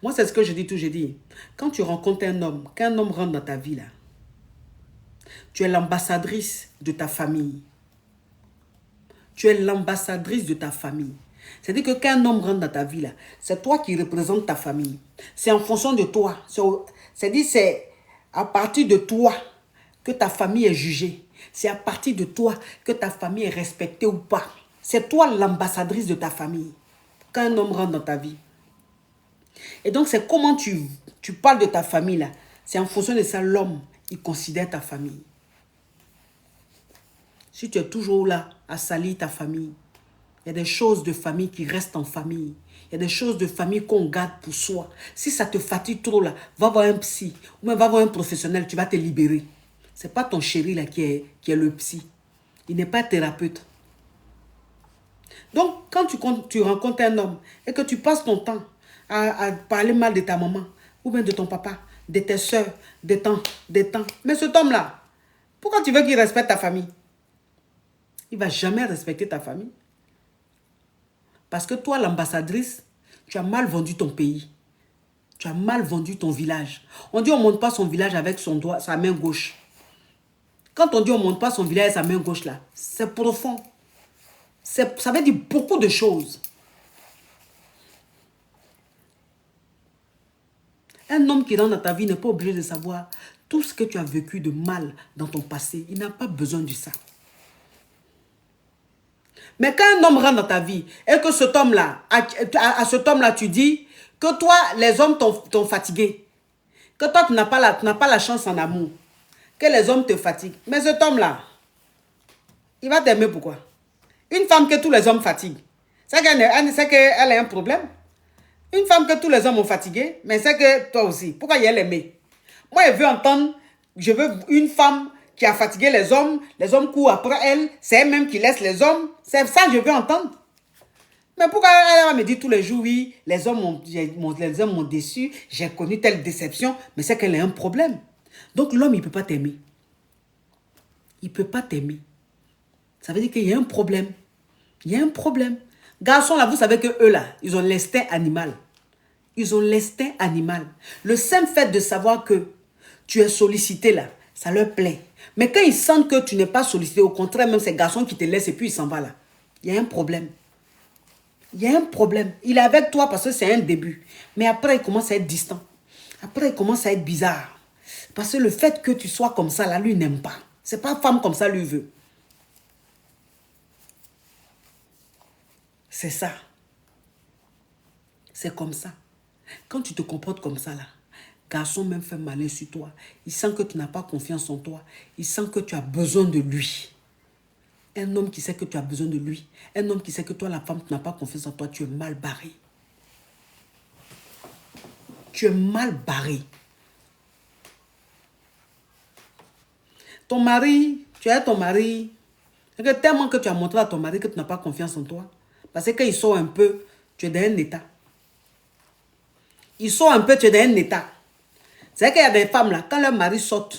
Moi, c'est ce que je dis toujours. Je dis, quand tu rencontres un homme, qu'un homme rentre dans ta vie, là, tu es l'ambassadrice de ta famille. Tu es l'ambassadrice de ta famille. C'est-à-dire que quand un homme rentre dans ta vie, là, c'est toi qui représente ta famille. C'est en fonction de toi. C'est-à-dire c'est à partir de toi que ta famille est jugée. C'est à partir de toi que ta famille est respectée ou pas. C'est toi l'ambassadrice de ta famille. Quand un homme rentre dans ta vie. Et donc, c'est comment tu parles de ta famille, là. C'est en fonction de ça, l'homme, il considère ta famille. Si tu es toujours là à salir ta famille, il y a des choses de famille qui restent en famille. Il y a des choses de famille qu'on garde pour soi. Si ça te fatigue trop, là, va voir un psy. Ou même va voir un professionnel, tu vas te libérer. Ce n'est pas ton chéri là, qui est le psy. Il n'est pas thérapeute. Donc, quand tu rencontres un homme et que tu passes ton temps à parler mal de ta maman, ou bien de ton papa, de tes soeurs, des tantes. Mais cet homme-là, pourquoi tu veux qu'il respecte ta famille? Il ne va jamais respecter ta famille. Parce que toi, l'ambassadrice, tu as mal vendu ton pays. Tu as mal vendu ton village. On dit on ne monte pas son village avec sa main gauche. Quand on dit on ne monte pas son village avec sa main gauche, là, c'est profond. Ça veut dire beaucoup de choses. Un homme qui rentre dans ta vie n'est pas obligé de savoir tout ce que tu as vécu de mal dans ton passé. Il n'a pas besoin de ça. Mais quand un homme rentre dans ta vie et que cet homme-là, à cet homme-là, tu dis que toi, les hommes t'ont fatigué, que toi, tu n'as pas la chance en amour, que les hommes te fatiguent. Mais cet homme-là, il va t'aimer pourquoi? Une femme que tous les hommes fatiguent, c'est qu'elle a un problème. Une femme que tous les hommes ont fatiguée, mais c'est que toi aussi. Pourquoi il l'aimé? Moi, je veux une femme qui a fatigué les hommes courent après elle, c'est elle-même qui laisse les hommes. C'est ça que je veux entendre. Mais pourquoi elle va me dire tous les jours, oui, les hommes m'ont déçu, j'ai connu telle déception, mais c'est qu'elle a un problème. Donc l'homme, il ne peut pas t'aimer. Il ne peut pas t'aimer. Ça veut dire qu'il y a un problème. Il y a un problème. Garçons, là, vous savez que eux, là, ils ont l'instinct animal. Ils ont l'instinct animal. Le simple fait de savoir que tu es sollicité, là, ça leur plaît. Mais quand ils sentent que tu n'es pas sollicité, au contraire, même ces garçons qui te laissent et puis ils s'en vont là. Il y a un problème. Il y a un problème. Il est avec toi parce que c'est un début. Mais après, il commence à être distant. Après, il commence à être bizarre. Parce que le fait que tu sois comme ça, là, lui, n'aime pas. C'est pas femme comme ça, lui veut. C'est ça. C'est comme ça. Quand tu te comportes comme ça, là, garçon même fait malin sur toi. Il sent que tu n'as pas confiance en toi. Il sent que tu as besoin de lui. Un homme qui sait que tu as besoin de lui. Un homme qui sait que toi, la femme, tu n'as pas confiance en toi. Tu es mal barré. Tu es mal barré. Ton mari, tu as ton mari. C'est que tellement que tu as montré à ton mari que tu n'as pas confiance en toi. Parce que quand il sort un peu, tu es dans un état. Il sort un peu, tu es dans un état. C'est qu'il y a des femmes là, quand leur mari sort,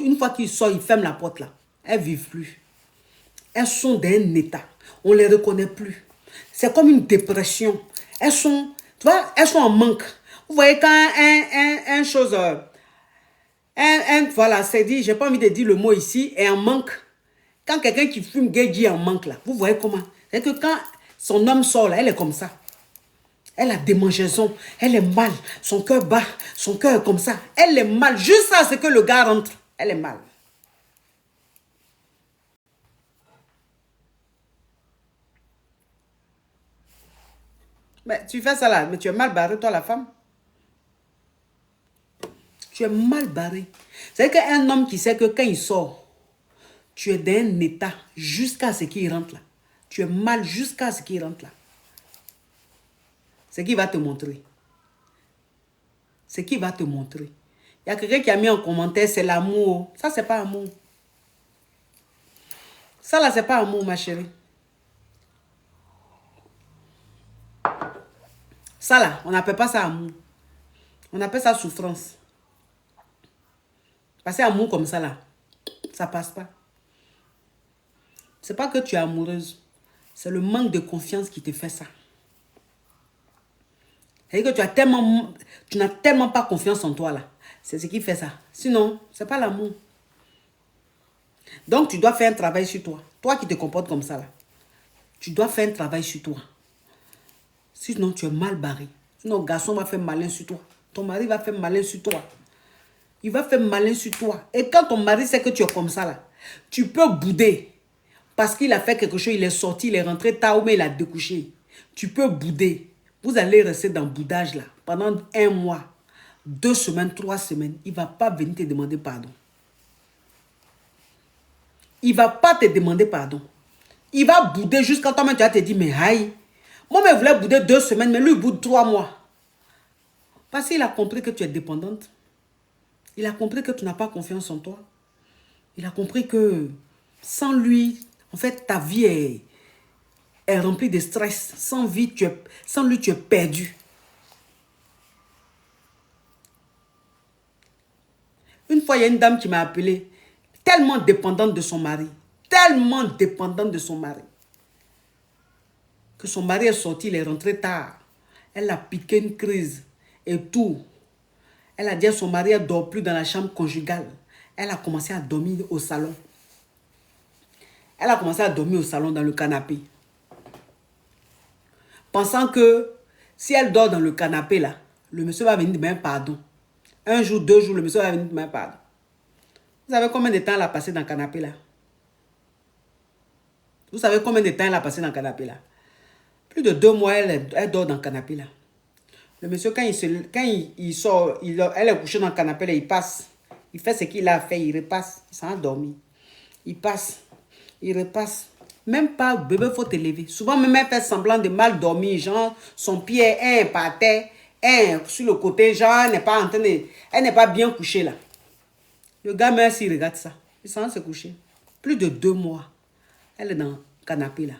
une fois qu'il sort, il ferme la porte là. Elles ne vivent plus. Elles sont dans un état. On ne les reconnaît plus. C'est comme une dépression. Elles sont, tu vois, elles sont en manque. Vous voyez quand voilà, c'est dit, j'ai pas envie de dire le mot ici, est en manque. Quand quelqu'un qui fume gay dit en manque là, vous voyez comment? C'est que quand son homme sort là, elle est comme ça. Elle a des démangeaison, elle est mal, son cœur bat, son cœur est comme ça. Elle est mal, juste à ce que le gars rentre, elle est mal. Mais tu fais ça là, mais tu es mal barré toi la femme. Tu es mal barré. C'est qu'un homme qui sait que quand il sort, tu es dans un état jusqu'à ce qu'il rentre là. Tu es mal jusqu'à ce qu'il rentre là. C'est qu'il va te montrer. C'est qu'il va te montrer. Il y a quelqu'un qui a mis en commentaire, c'est l'amour. Ça, c'est pas amour. Ça, là, c'est pas amour, ma chérie. Ça, là, on n'appelle pas ça amour. On appelle ça souffrance. Parce que amour comme ça, là, ça passe pas. C'est pas que tu es amoureuse. C'est le manque de confiance qui te fait ça. C'est-à-dire que tu n'as tellement pas confiance en toi, là. C'est ce qui fait ça. Sinon, c'est pas l'amour. Donc, tu dois faire un travail sur toi. Toi qui te comportes comme ça, là. Tu dois faire un travail sur toi. Sinon, tu es mal barré. Sinon, le garçon va faire malin sur toi. Ton mari va faire malin sur toi. Il va faire malin sur toi. Et quand ton mari sait que tu es comme ça, là, tu peux bouder. Parce qu'il a fait quelque chose, il est sorti, il est rentré tard, mais il a découché. Tu peux bouder. Vous allez rester dans le boudage, là, pendant 1 mois, 2 semaines, 3 semaines. Il ne va pas venir te demander pardon. Il ne va pas te demander pardon. Il va bouder jusqu'à toi-même, tu vas te dire, mais aïe. Moi, je voulais bouder 2 semaines, mais lui, il boude 3 mois. Parce qu'il a compris que tu es dépendante. Il a compris que tu n'as pas confiance en toi. Il a compris que sans lui, en fait, ta vie est remplie de stress. Sans lui, tu es perdu. Une fois, il y a une dame qui m'a appelée, tellement dépendante de son mari. Tellement dépendante de son mari. Que son mari est sorti, il est rentré tard. Elle a piqué une crise et tout. Elle a dit à son mari, elle ne dort plus dans la chambre conjugale. Elle a commencé à dormir au salon. Elle a commencé à dormir au salon dans le canapé. Pensant que si elle dort dans le canapé là, le monsieur va venir demander pardon. 1 jour, 2 jours, le monsieur va venir demander pardon. Vous savez combien de temps elle a passé dans le canapé là? Vous savez combien de temps elle a passé dans le canapé là? Plus de 2 mois, elle dort dans le canapé là. Le monsieur, quand il sort, elle est couchée dans le canapé là, il passe. Il fait ce qu'il a fait, il repasse. Il s'en a dormi. Il passe. Il repasse. Même pas, bébé, il faut te lever. Souvent, même elle fait semblant de mal dormir. Genre, son pied est par terre, sur le côté. Genre, elle n'est pas bien couchée là. Le gars, même s'il regarde ça, il s'en va se coucher. Plus de 2 mois. Elle est dans le canapé là.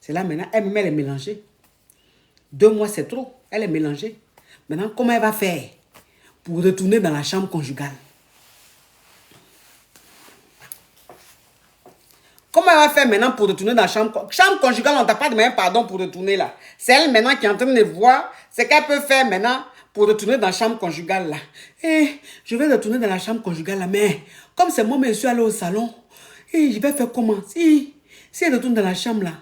C'est là maintenant, elle-même, elle est mélangée. 2 mois, c'est trop. Elle est mélangée. Maintenant, comment elle va faire pour retourner dans la chambre conjugale? Comment elle va faire maintenant pour retourner dans la chambre conjugale? On ne t'a pas demandé pardon pour retourner là. C'est elle maintenant qui est en train de voir ce qu'elle peut faire maintenant pour retourner dans la chambre conjugale là. Et je vais retourner dans la chambre conjugale là, mais comme c'est moi, mais je suis allé au salon, et je vais faire comment? Si elle retourne dans la chambre là,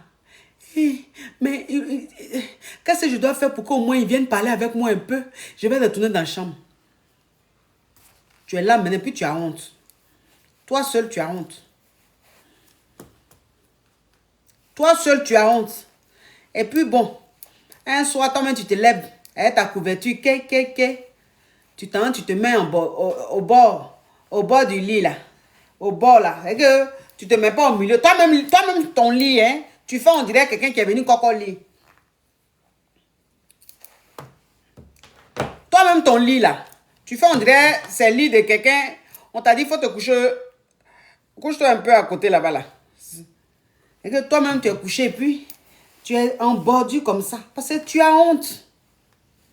mais qu'est-ce que je dois faire pour qu'au moins ils viennent parler avec moi un peu? Je vais retourner dans la chambre. Tu es là maintenant, puis tu as honte. Toi seul, tu as honte. Toi seul, tu as honte. Et puis bon, un soir, toi-même, tu te lèves avec ta couverture, tu te mets au bord du lit là. Au bord là. Et que tu te mets pas au milieu. Toi-même ton lit, hein, tu fais on dirait quelqu'un qui est venu coco lit. Toi-même ton lit là. Tu fais on dirait c'est le lit de quelqu'un. On t'a dit il faut te coucher. Couche-toi un peu à côté là-bas là. Et que toi-même tu es couché et puis tu es en bordure comme ça. Parce que tu as honte.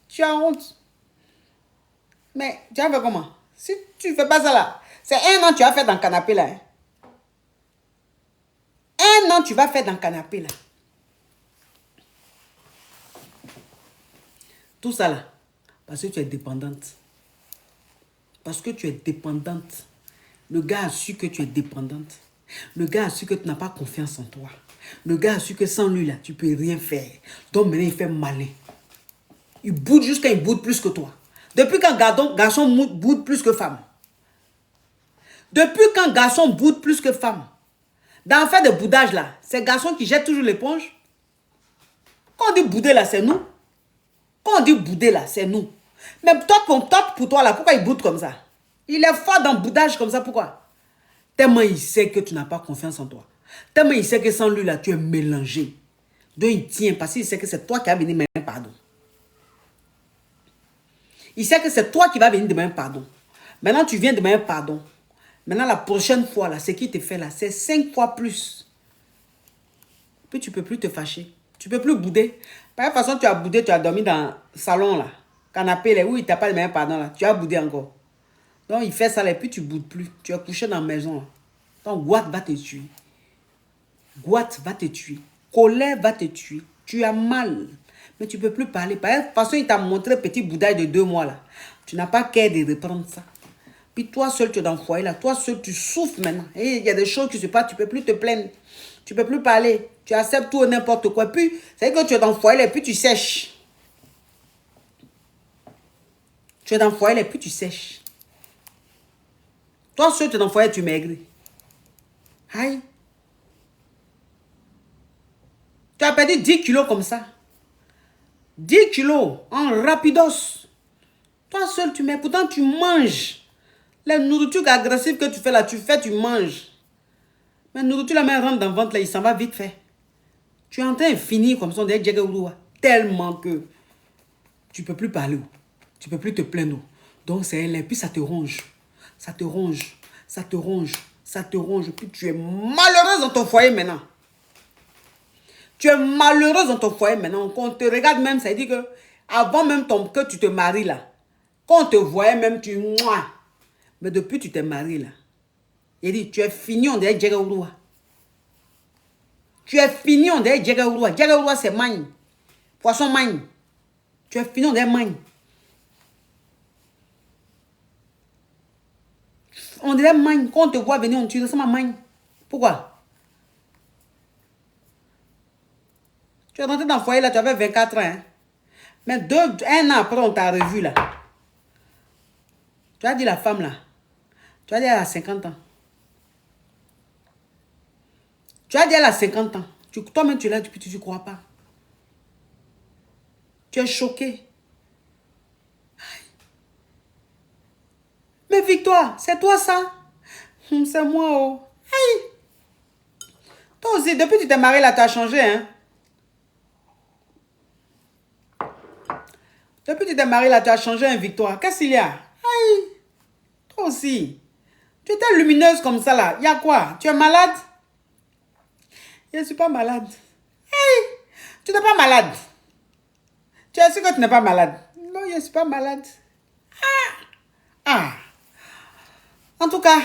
Tu as honte. Mais tu vas faire comment? Si tu ne fais pas ça là, c'est 1 an tu vas faire dans le canapé là. Hein? 1 an tu vas faire dans le canapé là. Tout ça là, parce que tu es dépendante. Parce que tu es dépendante. Le gars a su que tu es dépendante. Le gars a su que tu n'as pas confiance en toi. Le gars a su que sans lui là, tu ne peux rien faire. Donc maintenant il fait malin. Il boude jusqu'à il boude plus que toi. Depuis quand garçon boude plus que femme? Depuis quand garçon boude plus que femme? Dans le fait de boudage là, c'est garçon qui jette toujours l'éponge. Quand on dit bouder là, c'est nous. Quand on dit bouder là, c'est nous. Mais pour toi là, pourquoi il boude comme ça? Il est fort dans le boudage comme ça, pourquoi? Tellement il sait que tu n'as pas confiance en toi. Tellement il sait que sans lui là, tu es mélangé. Donc il tient parce qu'il sait que c'est toi qui as venu demander pardon. Il sait que c'est toi qui vas venir demander pardon. Maintenant tu viens demander pardon. Maintenant la prochaine fois là, ce qu'il te fait là, c'est 5 fois plus. Puis tu ne peux plus te fâcher. Tu ne peux plus bouder. Par la façon tu as boudé, tu as dormi dans le salon là. Canapé là, où il t'a pas demandé pardon là. Tu as boudé encore. Donc il fait ça là et puis tu ne boudes plus. Tu es couché dans la maison là. Donc Gouat va te tuer. Gouat va te tuer. Colère va te tuer. Tu as mal. Mais tu ne peux plus parler. Par la façon il t'a montré petit boudage de 2 mois là. Tu n'as pas qu'à de reprendre ça. Puis toi seul tu es dans le foyer là. Toi seul tu souffres maintenant. Et il y a des choses qui se passent. Tu ne peux plus te plaindre. Tu ne peux plus parler. Tu acceptes tout et n'importe quoi. Puis c'est que tu es dans le foyer là et puis tu sèches. Tu es dans le foyer là et puis tu sèches. Toi seul tu es dans le foyer tu maigris. Aïe. Tu as perdu 10 kilos comme ça. 10 kilos en rapidos. Toi seul tu mets. Pourtant tu manges. Les nourritures agressives que tu fais là, tu manges. Mais la nourriture la main rentre dans le ventre là, il s'en va vite fait. Tu es en train de finir comme ça, tellement que tu ne peux plus parler. Tu ne peux plus te plaindre. Donc c'est elle. Et puis ça te ronge. Ça te ronge. Ça te ronge. Ça te ronge. Puis tu es malheureuse dans ton foyer maintenant. Tu es malheureuse dans ton foyer maintenant. Quand on te regarde même, ça dit que avant même que tu te maries là, quand on te voyait même, tu... Mais depuis tu t'es marié là, il dit, tu es fini, on dirait Djagaouroua. Tu es fini, on dirait Djagaouroua. Djagaouroua, c'est magne. Poisson magne. Tu es fini, on dirait magne. On dirait magne. Quand on te voit venir, on te ressemble à magne. Pourquoi? Tu es rentré dans le foyer là, tu avais 24 ans. Hein? Mais 1 an après, on t'a revu là. Tu as dit la femme là. Tu as dit elle a 50 ans. Tu as dit elle a 50 ans. Toi-même tu es là depuis tu ne crois pas. Tu es choqué. Mais Victoire, c'est toi ça? C'est moi oh. Aïe. Toi aussi, depuis que tu t'es marié là, tu as changé hein. Depuis que tu t'es marié là, tu as changé un Victoire. Qu'est-ce qu'il y a? Aïe. Toi aussi. Tu étais lumineuse comme ça là. Il y a quoi? Tu es malade? Je ne suis pas malade. Tu n'es pas malade. Tu es sûr que tu n'es pas malade? Non, je ne suis pas malade. Ah. En tout cas,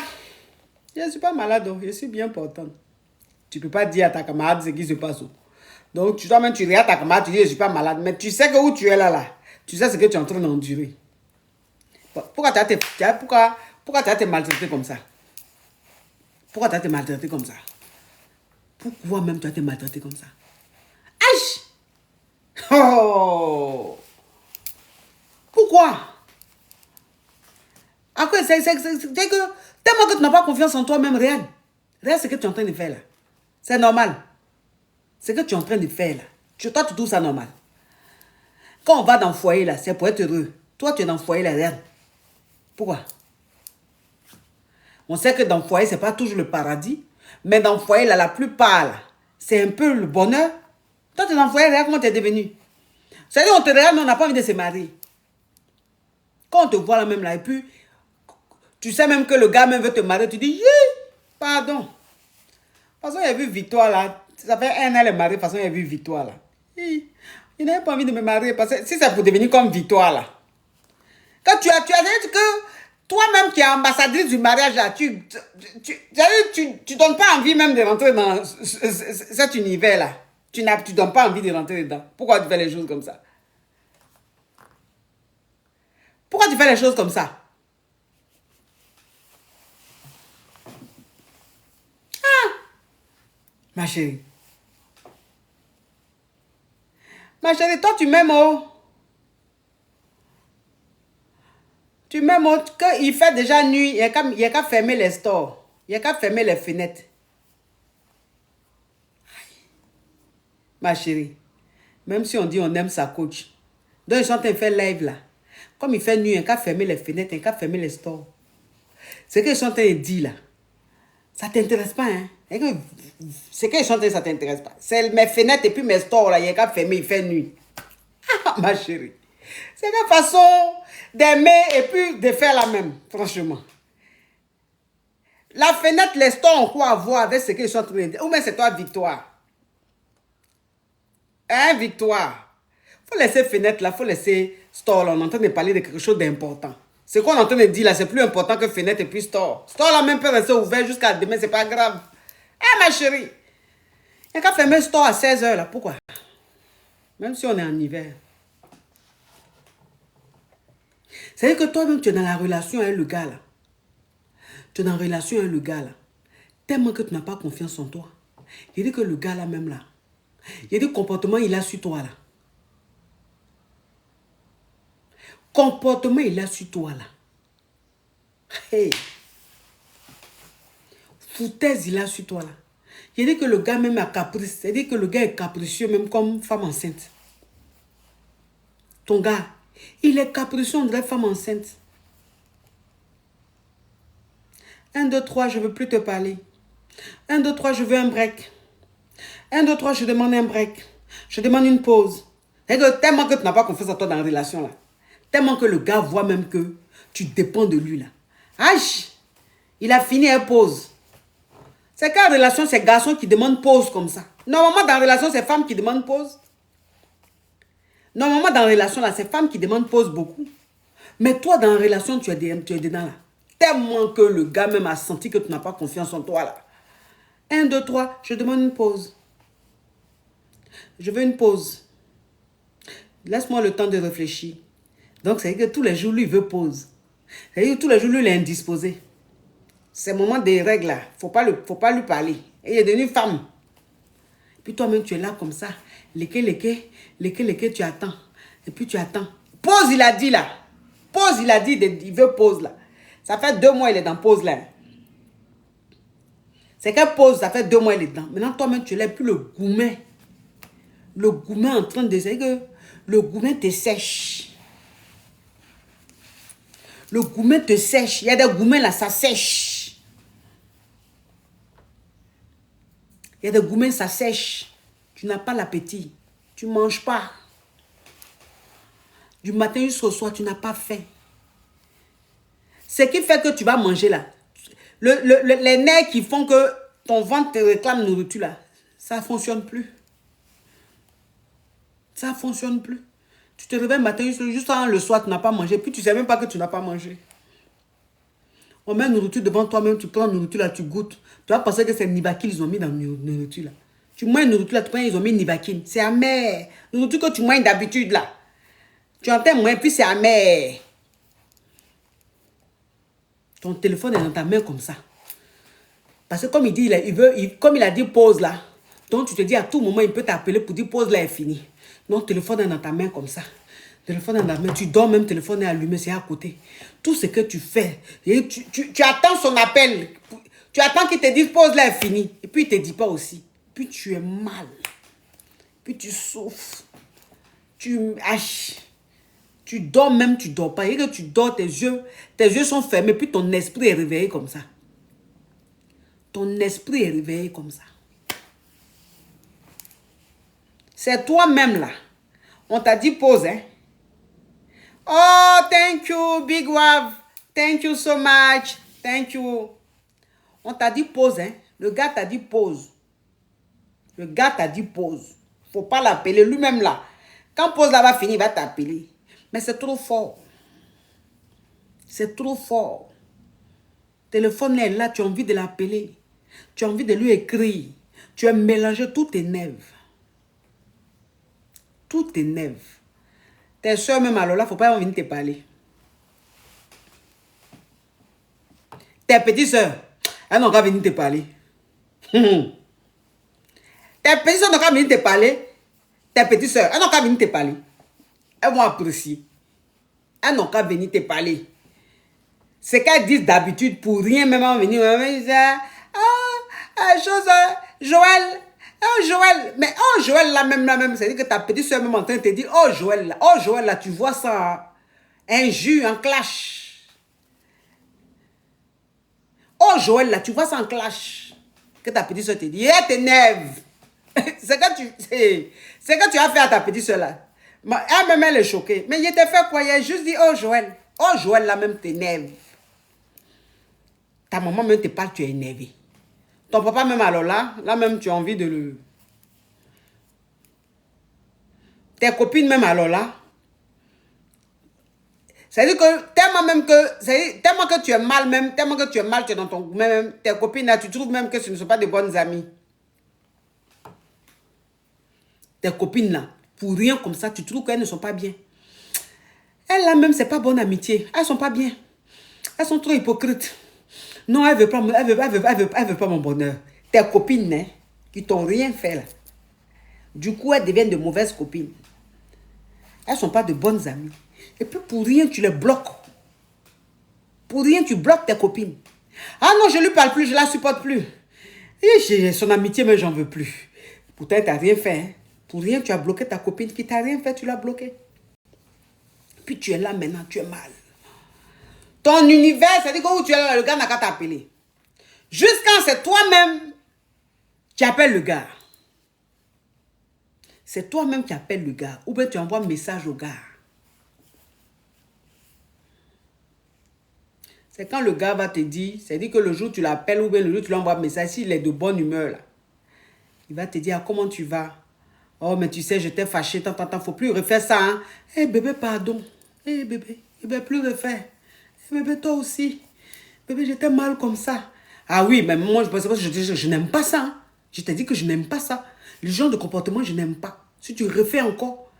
je ne suis pas malade, je suis bien portante. Tu ne peux pas dire à ta camarade ce qui se passe. Donc, toi-même, tu regardes ta camarade, tu dis je ne suis pas malade. Mais tu sais que où tu es là, tu sais ce que tu es en train d'endurer. Pourquoi tu as été maltraité comme ça? Pourquoi tu as été maltraité comme ça? Pourquoi même tu as été maltraité comme ça? Aïe! Oh! Pourquoi? Après, c'est que tellement que tu n'as pas confiance en toi-même, regarde. Regarde ce que tu es en train de faire là. C'est normal. Ce que tu es en train de faire là. Toi, tu trouves ça normal. Quand on va dans le foyer là, c'est pour être heureux. Toi, tu es dans le foyer là, regarde. Pourquoi? On sait que dans le foyer, ce n'est pas toujours le paradis. Mais dans le foyer là, la plupart là, c'est un peu le bonheur. Toi, tu es dans le foyer, regarde comment tu es devenu. C'est-à-dire, on te regarde, mais on n'a pas envie de se marier. Quand on te voit là même là, et puis, tu sais même que le gars même veut te marier, tu dis, pardon. De toute façon, il a vu Victoire là. Ça fait 1 an, elle est mariée. De toute façon, il a vu Victoire là. Il n'avait pas envie de me marier. Parce que si c'est pour devenir comme Victoire là. Quand tu as dit que toi-même qui es ambassadrice du mariage là, tu donnes pas envie même de rentrer dans cet univers là. Tu donnes pas envie de rentrer dedans. Pourquoi tu fais les choses comme ça? Pourquoi tu fais les choses comme ça? Ma chérie. Ma chérie, toi, tu m'aimes, oh. Tu m'aimes, oh. Il fait déjà nuit, il n'y a qu'à fermer les stores. Il n'y a qu'à fermer les fenêtres. Ma chérie. Même si on dit on aime sa coach. Donc, ils sont en train de faire live là. Comme il fait nuit, il n'y a qu'à fermer les fenêtres, il n'y a qu'à fermer les stores. Ce qu'ils sont en train de dire là, ça ne t'intéresse pas, hein? Ce qu'ils sont en train de dire, ça ne t'intéresse pas. C'est mes fenêtres et puis mes stores là, il n'y a qu'à fermer, il fait nuit. Ma chérie. C'est la façon d'aimer et puis de faire la même, franchement. La fenêtre, les stores ont quoi à voir avec ce qu'ils sont en train de dire? Ou même c'est toi, Victoire. Hein, Victoire? Faut laisser fenêtre là, faut laisser store là. On est en train de parler de quelque chose d'important. Ce qu'on est en train de dire là, c'est plus important que fenêtre et puis store. Store là même peut rester ouvert jusqu'à demain, c'est pas grave. Eh ma chérie, il n'y a qu'à fermer store à 16 h là. Pourquoi? Même si on est en hiver. C'est-à-dire que toi-même, tu es dans la relation avec le gars là. Tu es dans la relation avec le gars là. Tellement que tu n'as pas confiance en toi. Il dit que le gars là même là. Il dit comportement, il a sur toi là. Comportement, il a sur toi là. Hey. Foutaise, il a sur toi là. Il dit que le gars même a caprice. C'est-à-dire que le gars est capricieux même comme femme enceinte. Ton gars, il est capricieux de la femme enceinte. 1, 2, 3, je ne veux plus te parler. 1, 2, 3, je veux un break. 1, 2, 3, je demande un break. Je demande une pause. C'est que tellement que tu n'as pas confiance en toi dans la relation là. Tellement que le gars voit même que tu dépends de lui là. Aïe! Il a fini et pause. C'est qu'en relation, c'est garçons qui demandent pause comme ça. Normalement, dans la relation, c'est femmes qui demandent pause. Normalement, dans la relation, là, c'est femmes qui demandent pause beaucoup. Mais toi, dans la relation, tu es dedans là. Tellement que le gars même a senti que tu n'as pas confiance en toi là. 1, 2, 3, je demande une pause. Je veux une pause. Laisse-moi le temps de réfléchir. Donc, c'est que tous les jours, lui, il veut pause. C'est-à-dire que tous les jours, lui, il est indisposé. C'est le moment des règles là. Faut pas lui parler. Et il est devenu femme. Puis toi-même, tu es là comme ça. Léké, tu attends. Et puis tu attends. Pause, il a dit là. Pause, il a dit, il veut pause là. Ça fait 2 mois, il est dans pause là. C'est qu'elle pause, ça fait 2 mois, il est dedans. Maintenant, toi-même, tu l'as plus le goumet. Le goumet en train de... C'est que le goumet te sèche. Le goumet te sèche. Il y a des goumets là, ça sèche. Il y a des goumets, ça sèche. Tu n'as pas l'appétit. Tu ne manges pas. Du matin jusqu'au soir, tu n'as pas faim. Ce qui fait que tu vas manger là. Les nerfs qui font que ton ventre te réclame nourriture là, ça ne fonctionne plus. Ça ne fonctionne plus. Tu te réveilles le matin, juste avant le soir, tu n'as pas mangé. Puis tu ne sais même pas que tu n'as pas mangé. On met une nourriture devant toi-même, tu prends une nourriture là, tu goûtes. Tu vas penser que c'est Nivaquine qu'ils ont mis dans la nourriture là. Tu manges une nourriture là, tu prends, ils ont mis Nivaquine. C'est amer. La nourriture que tu manges d'habitude là. Tu entends moins, puis c'est amer. Ton téléphone est dans ta main comme ça. Parce que comme il dit, comme il a dit pause là, donc tu te dis à tout moment, il peut t'appeler pour dire pause là est fini. Non, le téléphone est dans ta main comme ça. Le téléphone est dans ta main. Tu dors même, le téléphone est allumé, c'est à côté. Tout ce que tu fais, tu attends son appel. Tu attends qu'il te dise pause là est fini. Et puis il ne te dit pas aussi. Puis tu es mal. Puis tu souffres. Tu haches. Tu dors même, tu dors pas. Et que tu dors, tes yeux sont fermés, puis ton esprit est réveillé comme ça. Ton esprit est réveillé comme ça. C'est toi-même là. On t'a dit pause, hein. Oh, thank you, Big Wav. Thank you so much. Thank you. On t'a dit pause, hein. Le gars t'a dit pause. Le gars t'a dit pause. Faut pas l'appeler lui-même là. Quand pause là va finir, il va t'appeler. Mais c'est trop fort. C'est trop fort. Téléphone est là, tu as envie de l'appeler. Tu as envie de lui écrire. Tu as mélangé, tout t'énerve. Tout t'énerve. Tes soeurs même alors là, il ne faut pas venir te parler. Tes petites soeurs, elles n'ont qu'à venir te parler. Tes petites soeurs n'ont qu'à venir te parler. Tes petites soeurs, elles n'ont qu'à venir te parler. Elles vont apprécier. Elles n'ont qu'à venir te parler. C'est qu'elles disent d'habitude pour rien, même en venir. Joël. Oh, Joël. Mais oh, Joël, là même. C'est-à-dire que ta petite soeur même en train de te dire, oh, Joël, là, tu vois ça. Un jus, un clash. Oh, Joël, là, tu vois ça en clash. Que ta petite soeur te dit, elle t'énerve. C'est que tu as fait à ta petite soeur là. Elle-même, elle est choquée. Mais il t'a fait quoi? Il a juste dit, oh, Joël. Oh, Joël, là même t'énerve. Ta maman même te parle, tu es énervé. Ton papa même alors là même tu as envie de le... Tes copines même alors là. C'est-à-dire que tellement que tu es mal même, tellement que tu es mal, tu es dans ton... Même, tes copines là, tu trouves même que ce ne sont pas de bonnes amies. Tes copines là, pour rien comme ça, tu trouves qu'elles ne sont pas bien. Elles là même, c'est pas bonne amitié. Elles sont pas bien. Elles sont trop hypocrites. Non, elle veut pas mon bonheur. Tes copines, hein, qui t'ont rien fait là. Du coup, elles deviennent de mauvaises copines. Elles ne sont pas de bonnes amies. Et puis pour rien, tu les bloques. Pour rien, tu bloques tes copines. Ah non, je ne lui parle plus, je ne la supporte plus. Et son amitié, mais j'en veux plus. Pourtant, tu n'as rien fait. Hein. Pour rien, tu as bloqué ta copine qui t'a rien fait, tu l'as bloquée. Puis tu es là maintenant, tu es mal. Ton univers, c'est-à-dire que où tu es là, le gars n'a qu'à t'appeler. Jusqu'à c'est toi-même qui appelles le gars. C'est toi-même qui appelles le gars. Ou bien tu envoies un message au gars. C'est quand le gars va te dire, c'est-à-dire que le jour où tu l'appelles ou bien le jour où tu lui envoies un message, s'il est de bonne humeur là, il va te dire, ah, comment tu vas? Oh, mais tu sais, je t'ai fâché, tant, faut plus refaire ça. Hein? Eh bébé, pardon. Eh bébé, plus refaire. Eh bébé, toi aussi. Bébé, j'étais mal comme ça. Ah oui, mais moi, je n'aime pas ça. Hein? Je t'ai dit que je n'aime pas ça. Le genre de comportement, je n'aime pas. Si tu refais encore,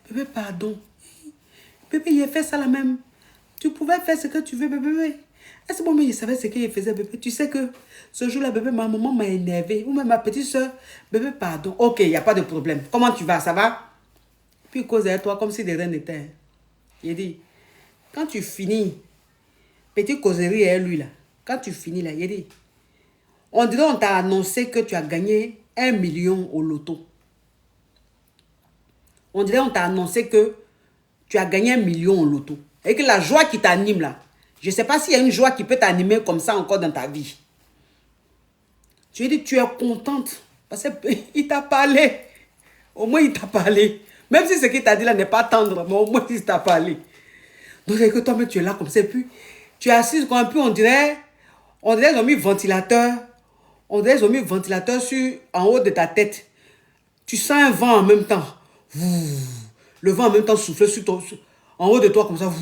bébé, pardon. Bébé, il a fait ça la même. Tu pouvais faire ce que tu veux, bébé. Est-ce que moi, je savais ce qu'il faisait, bébé? Tu sais que ce jour-là, bébé, ma maman m'a énervé. Ou même ma petite soeur, bébé, pardon. Ok, il n'y a pas de problème. Comment tu vas? Ça va? Puis il cause avec toi comme si de rien n'était. Il dit, quand tu finis, petite causerie avec lui là, quand tu finis là, il dit, on dirait on t'a annoncé que tu as gagné 1 million au loto. On dirait on t'a annoncé que tu as gagné 1 million au loto. Et que la joie qui t'anime là, je ne sais pas s'il y a une joie qui peut t'animer comme ça encore dans ta vie. Tu lui dis, tu es contente. Parce qu'il t'a parlé. Au moins, il t'a parlé. Même si ce qu'il t'a dit là n'est pas tendre, mais au moins, il t'a parlé. Donc, c'est que toi, tu es là comme ça. Puis, tu es assise comme un peu, on dirait ils ont mis ventilateur. On dirait ils ont mis ventilateur en haut de ta tête. Tu sens un vent en même temps. Le vent en même temps soufflait en haut de toi comme ça.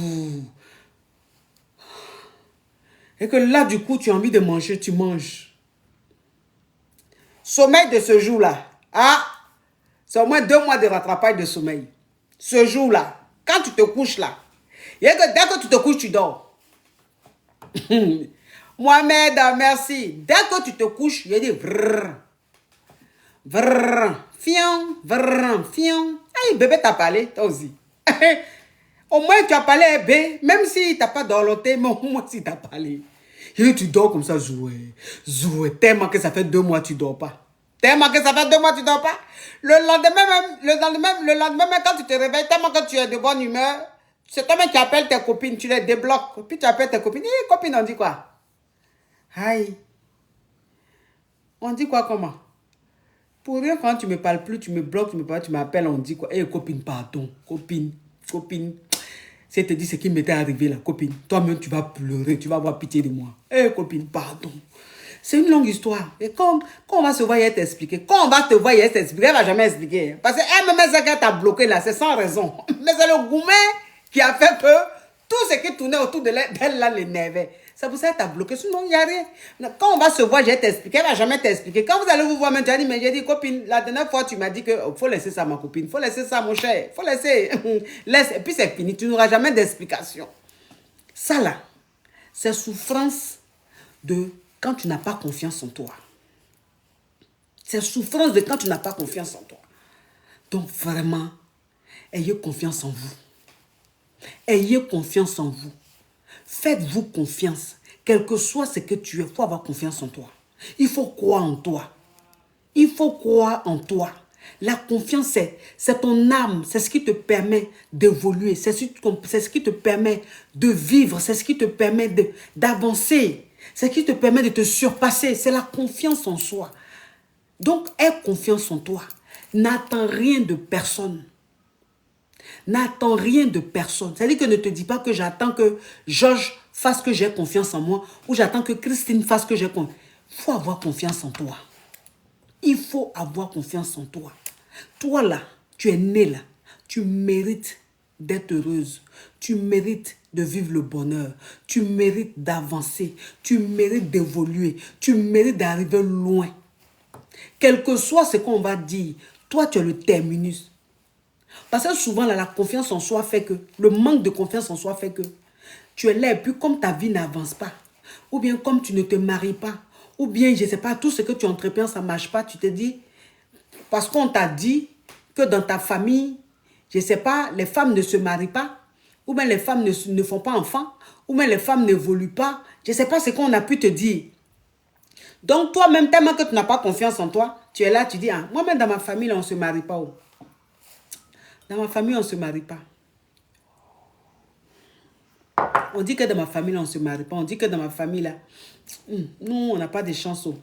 Et que là, du coup, tu as envie de manger, tu manges. Sommeil de ce jour-là. Ah, c'est au moins 2 mois de rattrapage de sommeil. Ce jour-là, quand tu te couches là, et que dès que tu te couches, tu dors. Mohamed, merci. Dès que tu te couches, il dit vrrr, vrrr, fion, vrrr, fion. Hey, bébé t'a parlé, toi aussi. Au moins, tu as parlé, bébé, même si tu n'as pas dorloté, mais au moins, si tu as parlé. Et tu dors comme ça, jouer. Jouer, tellement que ça fait 2 mois, tu ne dors pas. Tellement que ça fait 2 mois, tu ne dors pas. Le lendemain même, quand tu te réveilles, tellement que tu es de bonne humeur, c'est toi-même qui appelles tes copines, tu les débloques. Puis tu appelles tes copines. Hé, copine, on dit quoi? Aïe. On dit quoi, comment? Pour rien, quand tu ne me parles plus, tu me bloques, tu m'appelles, on dit quoi? Hé, copine, pardon. Copine. C'est te dit ce qui m'était arrivé là, copine. Toi-même, tu vas pleurer, tu vas avoir pitié de moi. Hé, copine, pardon. C'est une longue histoire. Et quand on va se voir, elle t'expliquer. Quand on va te voir, elle t'expliquer. Elle ne va jamais expliquer. Parce qu'elle-même, ce qu'elle t'a bloqué là, c'est sans raison. Mais c'est le gourmet qui a fait que tout ce qui tournait autour d'elle là l'énervait. C'est pour ça qu'elle t'a bloqué. Sinon, il n'y a rien. Quand on va se voir, je vais t'expliquer. Elle ne va jamais t'expliquer. Quand vous allez vous voir maintenant, mais j'ai dit, copine, la dernière fois, tu m'as dit qu'il faut laisser ça, ma copine. Il faut laisser ça, mon cher. Il faut laisser. Laisse. Et puis, c'est fini. Tu n'auras jamais d'explication. Ça, là, c'est souffrance de quand tu n'as pas confiance en toi. C'est souffrance de quand tu n'as pas confiance en toi. Donc, vraiment, ayez confiance en vous. Ayez confiance en vous. Faites-vous confiance. Quel que soit ce que tu es, il faut avoir confiance en toi. Il faut croire en toi. Il faut croire en toi. La confiance, c'est ton âme. C'est ce qui te permet d'évoluer. C'est ce qui te permet de vivre. C'est ce qui te permet d'avancer. C'est ce qui te permet de te surpasser. C'est la confiance en soi. Donc, aie confiance en toi. N'attends rien de personne. N'attends rien de personne. C'est-à-dire que ne te dis pas que j'attends que Georges fasse que j'ai confiance en moi ou j'attends que Christine fasse que j'ai confiance. Il faut avoir confiance en toi. Il faut avoir confiance en toi. Toi là, tu es né là. Tu mérites d'être heureuse. Tu mérites de vivre le bonheur. Tu mérites d'avancer. Tu mérites d'évoluer. Tu mérites d'arriver loin. Quel que soit ce qu'on va dire, toi tu es le terminus. Parce que souvent, là, la confiance en soi fait que, le manque de confiance en soi fait que tu es là et puis comme ta vie n'avance pas, ou bien comme tu ne te maries pas, ou bien, je ne sais pas, tout ce que tu entreprends, ça ne marche pas, tu te dis, parce qu'on t'a dit que dans ta famille, je ne sais pas, les femmes ne se marient pas, ou bien les femmes ne font pas enfant, ou bien les femmes n'évoluent pas, je ne sais pas ce qu'on a pu te dire. Donc, toi-même, tellement que tu n'as pas confiance en toi, tu es là, tu dis, ah, moi-même dans ma famille, là, on ne se marie pas. Oh. Dans ma famille, on ne se marie pas. On dit que dans ma famille, là, on ne se marie pas. On dit que dans ma famille, là, nous, on n'a pas de chance. Oh.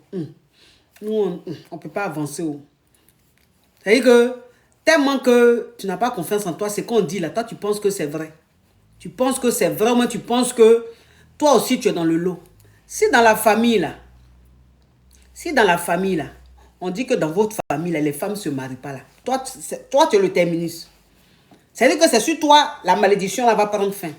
Nous, on ne peut pas avancer. Oh. C'est-à-dire que, tellement que tu n'as pas confiance en toi, c'est qu'on dit là, toi, tu penses que c'est vrai. Tu penses que c'est vrai, ou tu penses que toi aussi, tu es dans le lot. Si dans la famille, là, on dit que dans votre famille, là, les femmes ne se marient pas, là. Toi, tu es le terminus. C'est-à-dire que c'est sur toi, la malédiction là va prendre fin.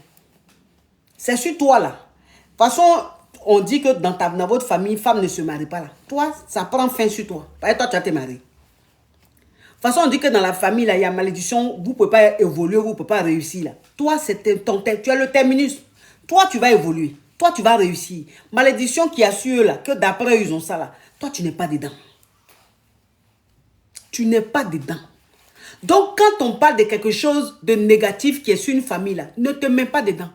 C'est sur toi là. De toute façon, on dit que dans votre famille, femme ne se marie pas là. Toi, ça prend fin sur toi. Parce que toi, tu as te marié. De toute façon, on dit que dans la famille, là, il y a malédiction, vous ne pouvez pas évoluer, vous ne pouvez pas réussir là. Toi, tu es le terminus. Toi, tu vas évoluer. Toi, tu vas réussir. Malédiction qui assure là, que d'après eux, ils ont ça là. Toi, tu n'es pas dedans. Tu n'es pas dedans. Donc, quand on parle de quelque chose de négatif qui est sur une famille, là, ne te mets pas dedans.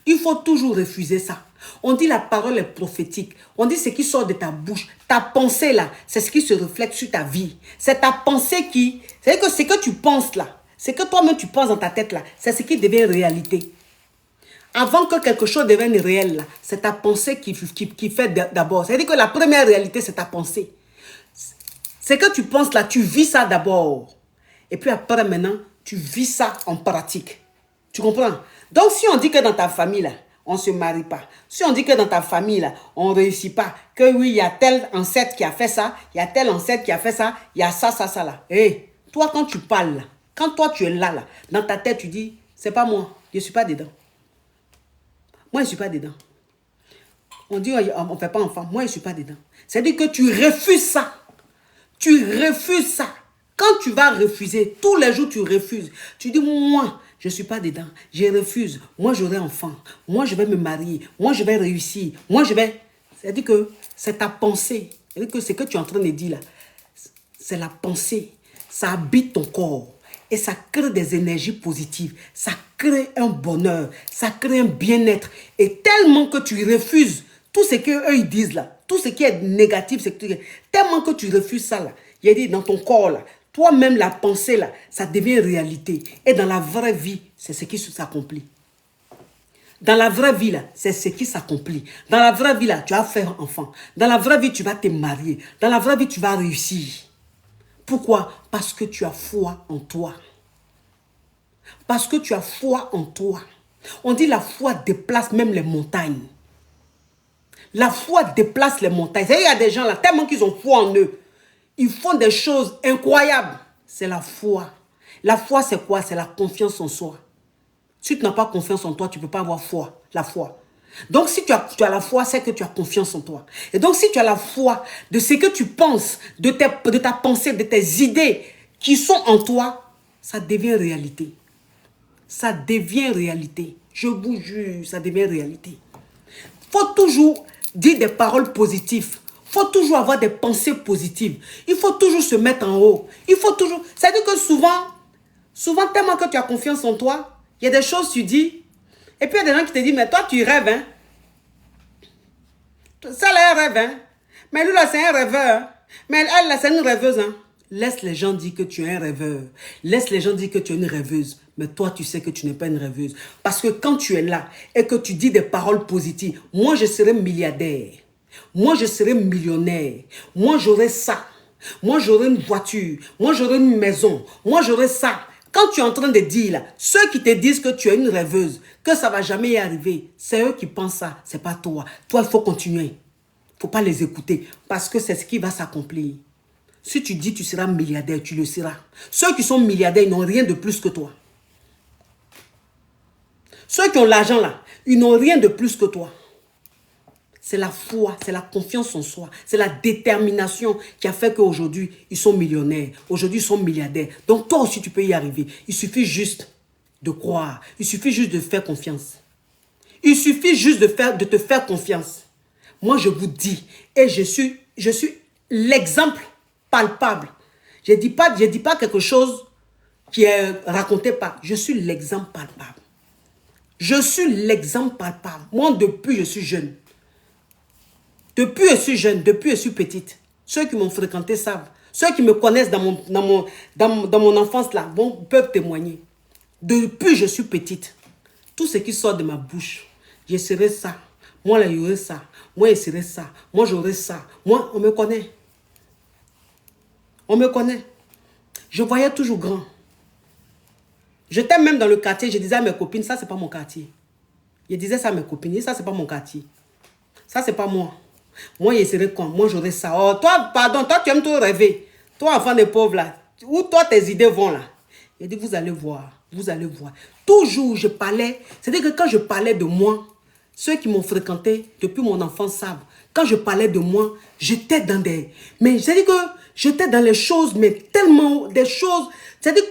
Il faut toujours refuser ça. On dit la parole est prophétique. On dit ce qui sort de ta bouche. Ta pensée, là, c'est ce qui se reflète sur ta vie. C'est ta pensée qui... C'est-à-dire que ce que tu penses, là, ce que toi-même tu penses dans ta tête, là, c'est ce qui devient réalité. Avant que quelque chose devienne réel, là, c'est ta pensée qui fait d'abord. C'est-à-dire que la première réalité, c'est ta pensée. Ce que tu penses, là, tu vis ça d'abord. Et puis après, maintenant, tu vis ça en pratique. Tu comprends? Donc, si on dit que dans ta famille, là, on ne se marie pas. Si on dit que dans ta famille, là, on ne réussit pas. Que oui, il y a tel ancêtre qui a fait ça. Il y a tel ancêtre qui a fait ça. Il y a ça, là. Hé, toi, quand tu parles, là, Quand toi, tu es là, dans ta tête, tu dis, c'est pas moi, je ne suis pas dedans. Moi, je ne suis pas dedans. On dit, on ne fait pas enfant. Moi, je ne suis pas dedans. C'est-à-dire que tu refuses ça. Tu refuses ça. Quand tu vas refuser, tous les jours, tu refuses. Tu dis, moi, je ne suis pas dedans. Je refuse. Moi, j'aurai enfant. Moi, je vais me marier. Moi, je vais réussir. Moi, je vais... C'est-à-dire que c'est ta pensée. C'est-à-dire que ce que tu es en train de dire là, c'est la pensée. Ça habite ton corps. Et ça crée des énergies positives. Ça crée un bonheur. Ça crée un bien-être. Et tellement que tu refuses tout ce qu'eux ils disent là, tout ce qui est négatif, tellement que tu refuses ça là, il y a dit dans ton corps là, toi-même la pensée là, ça devient réalité. Et dans la vraie vie, c'est ce qui s'accomplit. Dans la vraie vie là, c'est ce qui s'accomplit. Dans la vraie vie là, tu vas faire enfant. Dans la vraie vie, tu vas te marier. Dans la vraie vie, tu vas réussir. Pourquoi? Parce que tu as foi en toi. Parce que tu as foi en toi. On dit la foi déplace même les montagnes. La foi déplace les montagnes. Il y a des gens là, tellement qu'ils ont foi en eux. Ils font des choses incroyables. C'est la foi. La foi, c'est quoi? C'est la confiance en soi. Si tu n'as pas confiance en toi, tu ne peux pas avoir foi. La foi. Donc, si tu as la foi, c'est que tu as confiance en toi. Et donc, si tu as la foi de ce que tu penses, de ta pensée, de tes idées qui sont en toi, ça devient réalité. Ça devient réalité. Je vous jure, ça devient réalité. Il faut toujours dire des paroles positives. Il faut toujours avoir des pensées positives. Il faut toujours se mettre en haut. Il faut toujours... C'est-à-dire que souvent, tellement que tu as confiance en toi, il y a des choses que tu dis, et puis il y a des gens qui te disent, mais toi, tu rêves, hein. Ça, là, elle rêve, hein. Mais lui, là, c'est un rêveur. Hein? Mais elle, là, c'est une rêveuse, hein. Laisse les gens dire que tu es un rêveur. Laisse les gens dire que tu es une rêveuse. Mais toi, tu sais que tu n'es pas une rêveuse. Parce que quand tu es là et que tu dis des paroles positives, moi, je serai milliardaire. Moi, je serai millionnaire. Moi, j'aurai ça. Moi, j'aurai une voiture. Moi, j'aurai une maison. Moi, j'aurai ça. Quand tu es en train de dire, là, ceux qui te disent que tu es une rêveuse, que ça ne va jamais y arriver, c'est eux qui pensent ça. Ce n'est pas toi. Toi, il faut continuer. Il ne faut pas les écouter. Parce que c'est ce qui va s'accomplir. Si tu dis que tu seras milliardaire, tu le seras. Ceux qui sont milliardaires, ils n'ont rien de plus que toi. Ceux qui ont l'argent là, ils n'ont rien de plus que toi. C'est la foi, c'est la confiance en soi, c'est la détermination qui a fait qu'aujourd'hui, ils sont millionnaires. Aujourd'hui, ils sont milliardaires. Donc toi aussi, tu peux y arriver. Il suffit juste de croire. Il suffit juste de faire confiance. Il suffit juste de te faire confiance. Moi, je vous dis, et je suis l'exemple palpable. Je ne dis pas quelque chose qui est raconté par... Je suis l'exemple palpable. Je suis l'exemple palpable. Moi, depuis, je suis jeune. Depuis, je suis jeune. Depuis, je suis petite. Ceux qui m'ont fréquenté savent. Ceux qui me connaissent dans mon enfance, là, peuvent témoigner. Depuis, je suis petite. Tout ce qui sort de ma bouche, je serai ça. Moi, là, il y aurait ça. Moi, je serai ça. Moi, j'aurai ça. Moi, on me connaît. On me connaît. Je voyais toujours grand. J'étais même dans le quartier, je disais à mes copines, ça, c'est pas mon quartier. Je disais ça à mes copines, ça, c'est pas mon quartier. Ça, c'est pas moi. Moi, je serais con. Moi, j'aurais ça. Oh, toi, pardon, toi, tu aimes trop rêver. Toi, enfant de pauvre, là. Où toi, tes idées vont, là. Je dis, vous allez voir. Vous allez voir. Toujours, je parlais. C'est-à-dire que quand je parlais de moi, ceux qui m'ont fréquenté depuis mon enfance savent. Quand je parlais de moi, j'étais dans des... Mais c'est-à-dire que j'étais dans les choses, mais tellement des choses... C'est-à-dire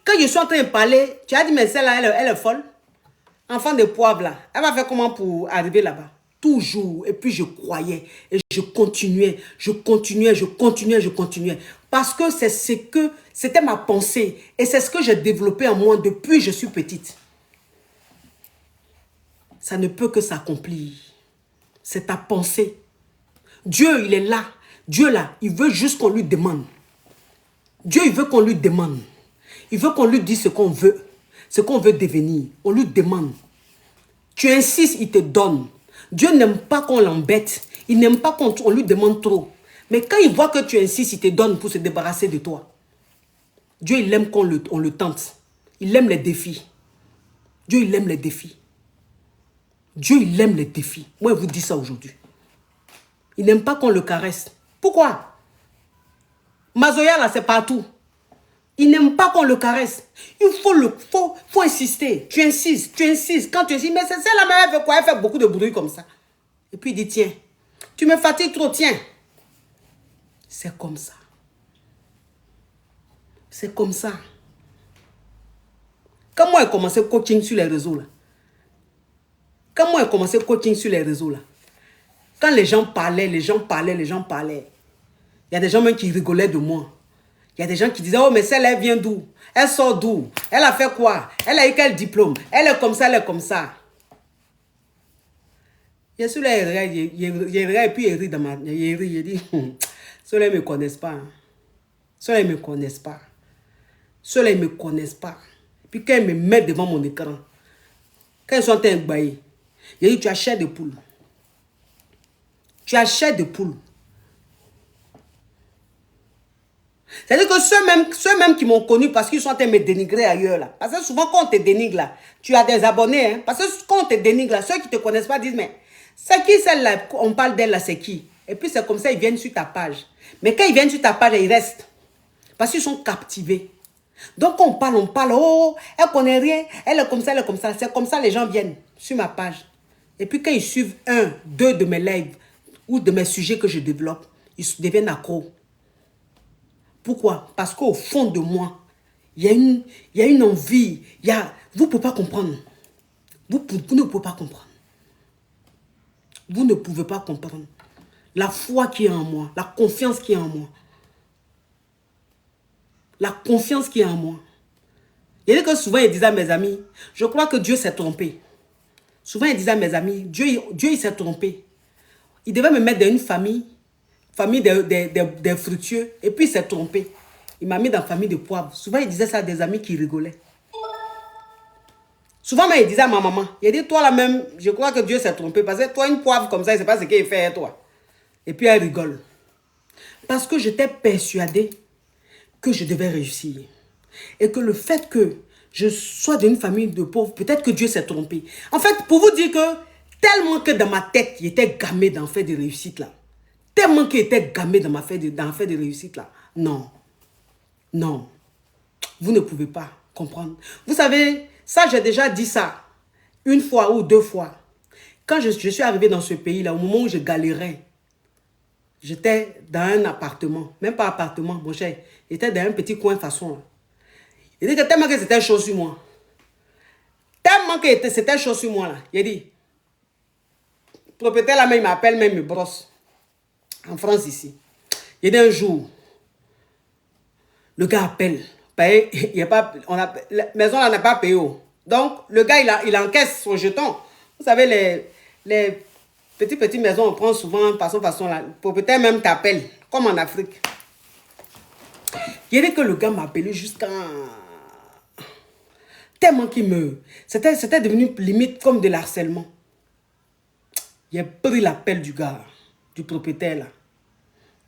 quand je suis en train de parler, tu as dit, mais celle-là, elle est folle. Enfant de poivre, là. Elle va faire comment pour arriver là-bas? Toujours. Et puis je croyais. Et je continuais. Je continuais. Parce que c'était ma pensée. Et c'est ce que j'ai développé en moi depuis que je suis petite. Ça ne peut que s'accomplir. C'est ta pensée. Dieu, il est là. Dieu, là, il veut juste qu'on lui demande. Dieu, il veut qu'on lui demande. Il veut qu'on lui dise ce qu'on veut. Ce qu'on veut devenir. On lui demande. Tu insistes, il te donne. Dieu n'aime pas qu'on l'embête. Il n'aime pas qu'on lui demande trop. Mais quand il voit que tu insistes, il te donne pour se débarrasser de toi. Dieu, il aime qu'on le tente. Il aime les défis. Dieu, il aime les défis. Dieu, il aime les défis. Moi, je vous dis ça aujourd'hui. Il n'aime pas qu'on le caresse. Pourquoi? Mazoya, là, c'est partout. Il n'aime pas qu'on le caresse. Il faut insister. Tu insistes, tu insistes. Quand tu insistes, mais c'est la mère, elle fait quoi? Elle fait beaucoup de bruit comme ça. Et puis il dit, tiens, tu me fatigues trop, tiens. C'est comme ça. C'est comme ça. Quand moi, j'ai commencé coaching sur les réseaux, là. Quand moi, j'ai commencé coaching sur les réseaux, là. Quand les gens parlaient. Il y a des gens même qui rigolaient de moi. Il y a des gens qui disaient, oh, mais celle-là, elle vient d'où? Elle sort d'où? Elle a fait quoi? Elle a eu quel diplôme? Elle est comme ça, elle est comme ça. Il y a celui-là, il regarde et puis il rit dans ma... Il rit, il dit, ceux-là, ils ne me connaissent pas. Ceux-là, ils ne me connaissent pas. Ceux-là, ils ne me connaissent pas. Puis quand ils me mettent devant mon écran, quand ils sont en train de bailler, il dit, tu achètes des poules. Tu achètes des poules. C'est-à-dire que ceux-mêmes qui m'ont connu parce qu'ils sont en train de me dénigrer ailleurs, là. Parce que souvent, quand on te dénigre, là, tu as des abonnés. Hein? Parce que quand on te dénigre, là, ceux qui ne te connaissent pas disent, mais c'est qui celle-là? On parle d'elle, là, c'est qui? Et puis, c'est comme ça, ils viennent sur ta page. Mais quand ils viennent sur ta page, ils restent. Parce qu'ils sont captivés. Donc, on parle, oh, elle ne connaît rien, elle est comme ça, elle est comme ça. C'est comme ça, les gens viennent sur ma page. Et puis, quand ils suivent 1, 2 de mes lives ou de mes sujets que je développe, ils deviennent accros. Pourquoi? Parce qu'au fond de moi, il y a une envie. Vous ne pouvez pas comprendre. Vous ne pouvez pas comprendre. Vous ne pouvez pas comprendre. La foi qui est en moi, la confiance qui est en moi. La confiance qui est en moi. Il y a que souvent, ils disent à mes amis, je crois que Dieu s'est trompé. Souvent, ils disent à mes amis, Dieu il s'est trompé. Il devait me mettre dans une famille des fructueux, et puis il s'est trompé. Il m'a mis dans la famille de poivre. Souvent, il disait ça à des amis qui rigolaient. Souvent, il disait à ma maman, il dit, toi là même, je crois que Dieu s'est trompé, parce que toi, une poivre comme ça, il ne sait pas ce qu'il fait, toi. Et puis, elle rigole. Parce que j'étais persuadée que je devais réussir. Et que le fait que je sois d'une famille de pauvres, peut-être que Dieu s'est trompé. En fait, pour vous dire que, tellement que dans ma tête, il était gamé dans le fait de réussite là. Tellement qu'il était gamé dans le fait de réussite là. Non. Non. Vous ne pouvez pas comprendre. Vous savez, ça, j'ai déjà dit ça. Une fois ou 2 fois. Quand je suis arrivé dans ce pays-là, au moment où je galérais, j'étais dans un appartement. Même pas appartement, mon cher. J'étais dans un petit coin façon. Il dit que tellement que c'était chaud sur moi. Tellement que c'était chaud sur moi là. Il dit, propriétaire là, il m'appelle, même il me brosse. En France ici. Il dit un jour, le gars appelle. Il y a pas, la maison là n'a pas payé. Donc, le gars, il encaisse son jeton. Vous savez, les petites maisons, on prend souvent façon là. Le propriétaire même t'appelle, comme en Afrique. Il dit que le gars m'a appelé jusqu'à... Tellement qu'il me... C'était devenu limite comme de l'harcèlement. Il a pris l'appel du gars, du propriétaire là.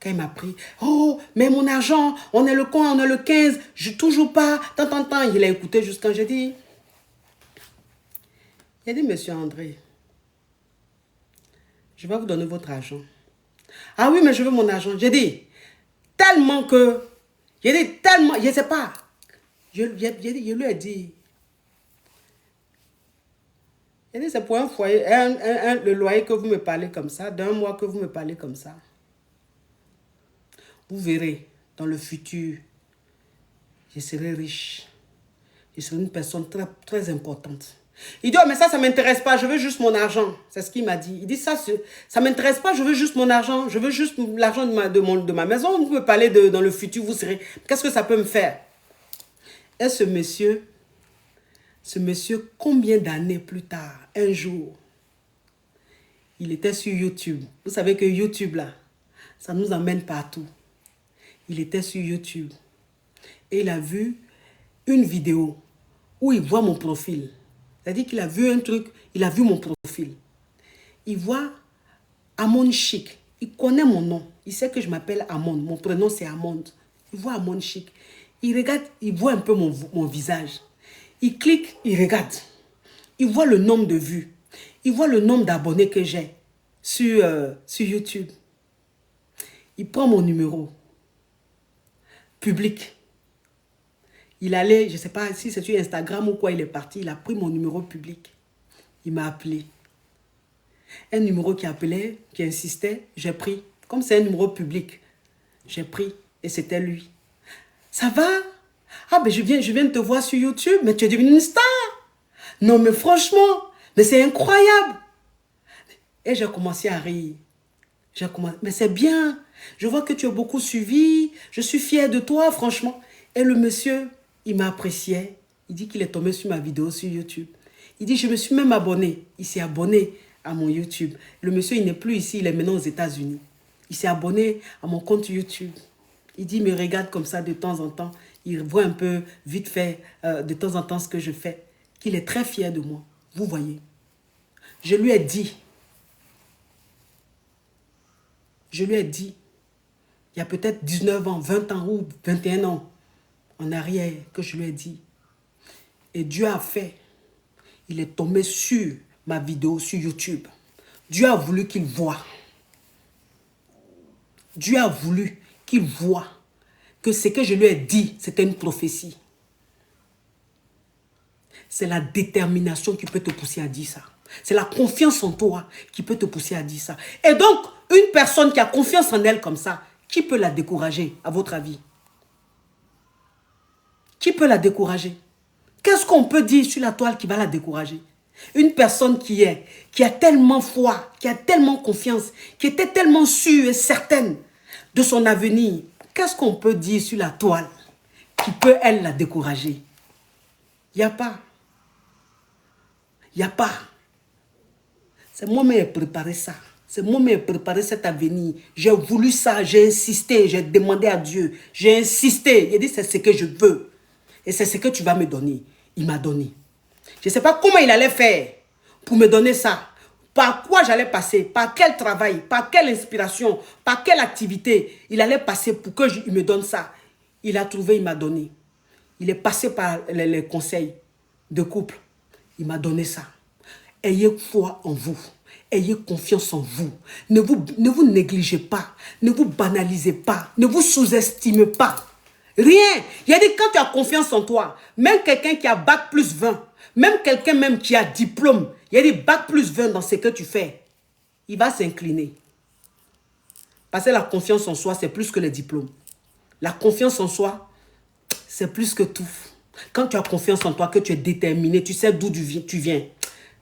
Quand il m'a pris, oh, mais mon argent, on est le coin, on est le 15, je toujours pas, tant. Il a écouté jusqu'à j'ai dit. Il a dit, monsieur André, je vais vous donner votre argent. Ah oui, mais je veux mon argent. J'ai dit, tellement que, je ne sais pas. Je lui ai dit, c'est pour un foyer, le loyer que vous me parlez comme ça, d'un mois que vous me parlez comme ça. Vous verrez, dans le futur, je serai riche. Je serai une personne très, très importante. Il dit, oh, mais ça ne m'intéresse pas, je veux juste mon argent. C'est ce qu'il m'a dit. Il dit, ça ne m'intéresse pas, je veux juste mon argent. Je veux juste l'argent de ma maison. Vous me parlez dans le futur, vous serez... Qu'est-ce que ça peut me faire? Et ce monsieur, combien d'années plus tard, un jour, il était sur YouTube. Vous savez que YouTube, là, ça nous emmène partout. Il était sur YouTube et il a vu une vidéo où il voit mon profil. C'est-à-dire qu'il a vu un truc, il a vu mon profil. Il voit Amon Chic. Il connaît mon nom. Il sait que je m'appelle Amon. Mon prénom c'est Amon. Il voit Amon Chic. Il regarde, il voit un peu mon visage. Il clique, il regarde. Il voit le nombre de vues. Il voit le nombre d'abonnés que j'ai sur YouTube. Il prend mon numéro. Public. Il allait, je ne sais pas si c'est sur Instagram ou quoi, il est parti. Il a pris mon numéro public. Il m'a appelé. Un numéro qui appelait, qui insistait, j'ai pris. Comme c'est un numéro public, j'ai pris. Et c'était lui. Ça va? Ah, ben je viens de te voir sur YouTube, mais tu es devenue une star. Non, mais franchement, mais c'est incroyable. Et j'ai commencé à rire. Mais c'est bien. Je vois que tu as beaucoup suivi. Je suis fière de toi, franchement. Et le monsieur, il m'appréciait. Il dit qu'il est tombé sur ma vidéo sur YouTube. Il dit, je me suis même abonné. Il s'est abonné à mon YouTube. Le monsieur, il n'est plus ici, il est maintenant aux États-Unis. Il s'est abonné à mon compte YouTube. Il dit, il me regarde comme ça de temps en temps. Il voit un peu, vite fait, de temps en temps ce que je fais. Qu'il est très fier de moi. Vous voyez. Je lui ai dit, il y a peut-être 19 ans, 20 ans ou 21 ans en arrière que je lui ai dit. Et Dieu a fait. Il est tombé sur ma vidéo sur YouTube. Dieu a voulu qu'il voie. Dieu a voulu qu'il voie que ce que je lui ai dit, c'était une prophétie. C'est la détermination qui peut te pousser à dire ça. C'est la confiance en toi qui peut te pousser à dire ça. Et donc, une personne qui a confiance en elle comme ça, qui peut la décourager, à votre avis? Qui peut la décourager? Qu'est-ce qu'on peut dire sur la toile qui va la décourager? Une personne qui a tellement foi, qui a tellement confiance, qui était tellement sûre et certaine de son avenir. Qu'est-ce qu'on peut dire sur la toile qui peut, elle, la décourager? Il n'y a pas. Il n'y a pas. C'est moi-même qui ai préparé ça. C'est moi-même qui ai préparé cet avenir. J'ai voulu ça, j'ai insisté, j'ai demandé à Dieu. J'ai insisté. Il a dit, c'est ce que je veux. Et c'est ce que tu vas me donner. Il m'a donné. Je ne sais pas comment il allait faire pour me donner ça. Par quoi j'allais passer, par quel travail, par quelle inspiration, par quelle activité il allait passer pour qu'il me donne ça. Il a trouvé, il m'a donné. Il est passé par les conseils de couple. Il m'a donné ça. Ayez foi en vous. Ayez confiance en vous. Ne vous négligez pas. Ne vous banalisez pas. Ne vous sous-estimez pas. Rien. Il a dit quand tu as confiance en toi, même quelqu'un qui a bac plus 20, même quelqu'un même qui a diplôme, il a dit bac plus 20 dans ce que tu fais, il va s'incliner. Parce que la confiance en soi, c'est plus que les diplômes. La confiance en soi, c'est plus que tout. Quand tu as confiance en toi, que tu es déterminé, tu sais d'où tu viens,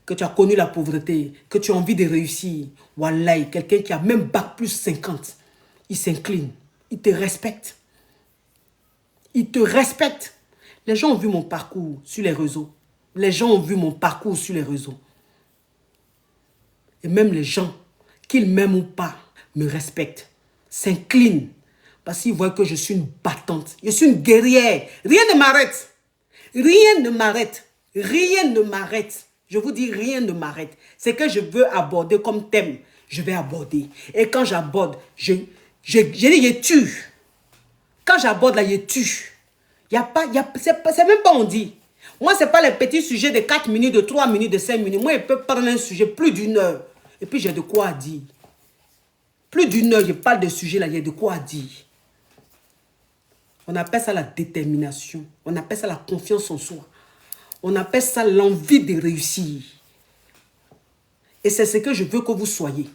que tu as connu la pauvreté, que tu as envie de réussir, wallahi, quelqu'un qui a même bac plus 50, il s'incline, il te respecte. Il te respecte. Les gens ont vu mon parcours sur les réseaux. Les gens ont vu mon parcours sur les réseaux. Et même les gens, qu'ils m'aiment ou pas, me respectent, s'inclinent. Parce qu'ils voient que je suis une battante. Je suis une guerrière. Rien ne m'arrête. Rien ne m'arrête. Rien ne m'arrête. Je vous dis, rien ne m'arrête. C'est que je veux aborder comme thème. Je vais aborder. Et quand j'aborde, je tue. Quand j'aborde là, je tue. C'est même pas on dit. Moi, ce n'est pas les petits sujets de 4 minutes, de 3 minutes, de 5 minutes. Moi, je peux parler un sujet plus d'une heure. Et puis, j'ai de quoi dire. Plus d'une heure, je parle de sujet là, il y a de quoi dire. On appelle ça la détermination. On appelle ça la confiance en soi. On appelle ça l'envie de réussir. Et c'est ce que je veux que vous soyez.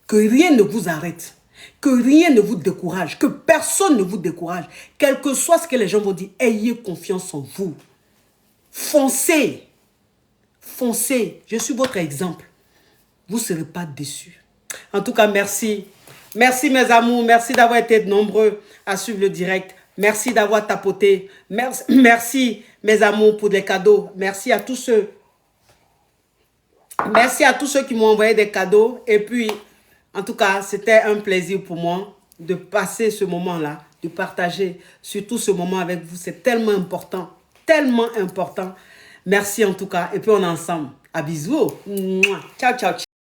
Que rien ne vous arrête. Que rien ne vous décourage. Que personne ne vous décourage. Quel que soit ce que les gens vont dire, ayez confiance en vous. Foncez. Foncez. Je suis votre exemple. Vous ne serez pas déçus. En tout cas, merci. Merci mes amours. Merci d'avoir été nombreux à suivre le direct. Merci d'avoir tapoté. Merci mes amours pour les cadeaux. Merci à tous ceux. Merci à tous ceux qui m'ont envoyé des cadeaux. Et puis, en tout cas, c'était un plaisir pour moi de passer ce moment-là, de partager surtout ce moment avec vous. C'est tellement important. Tellement important. Merci en tout cas. Et puis, on est ensemble. À bisous. Ciao, ciao, ciao.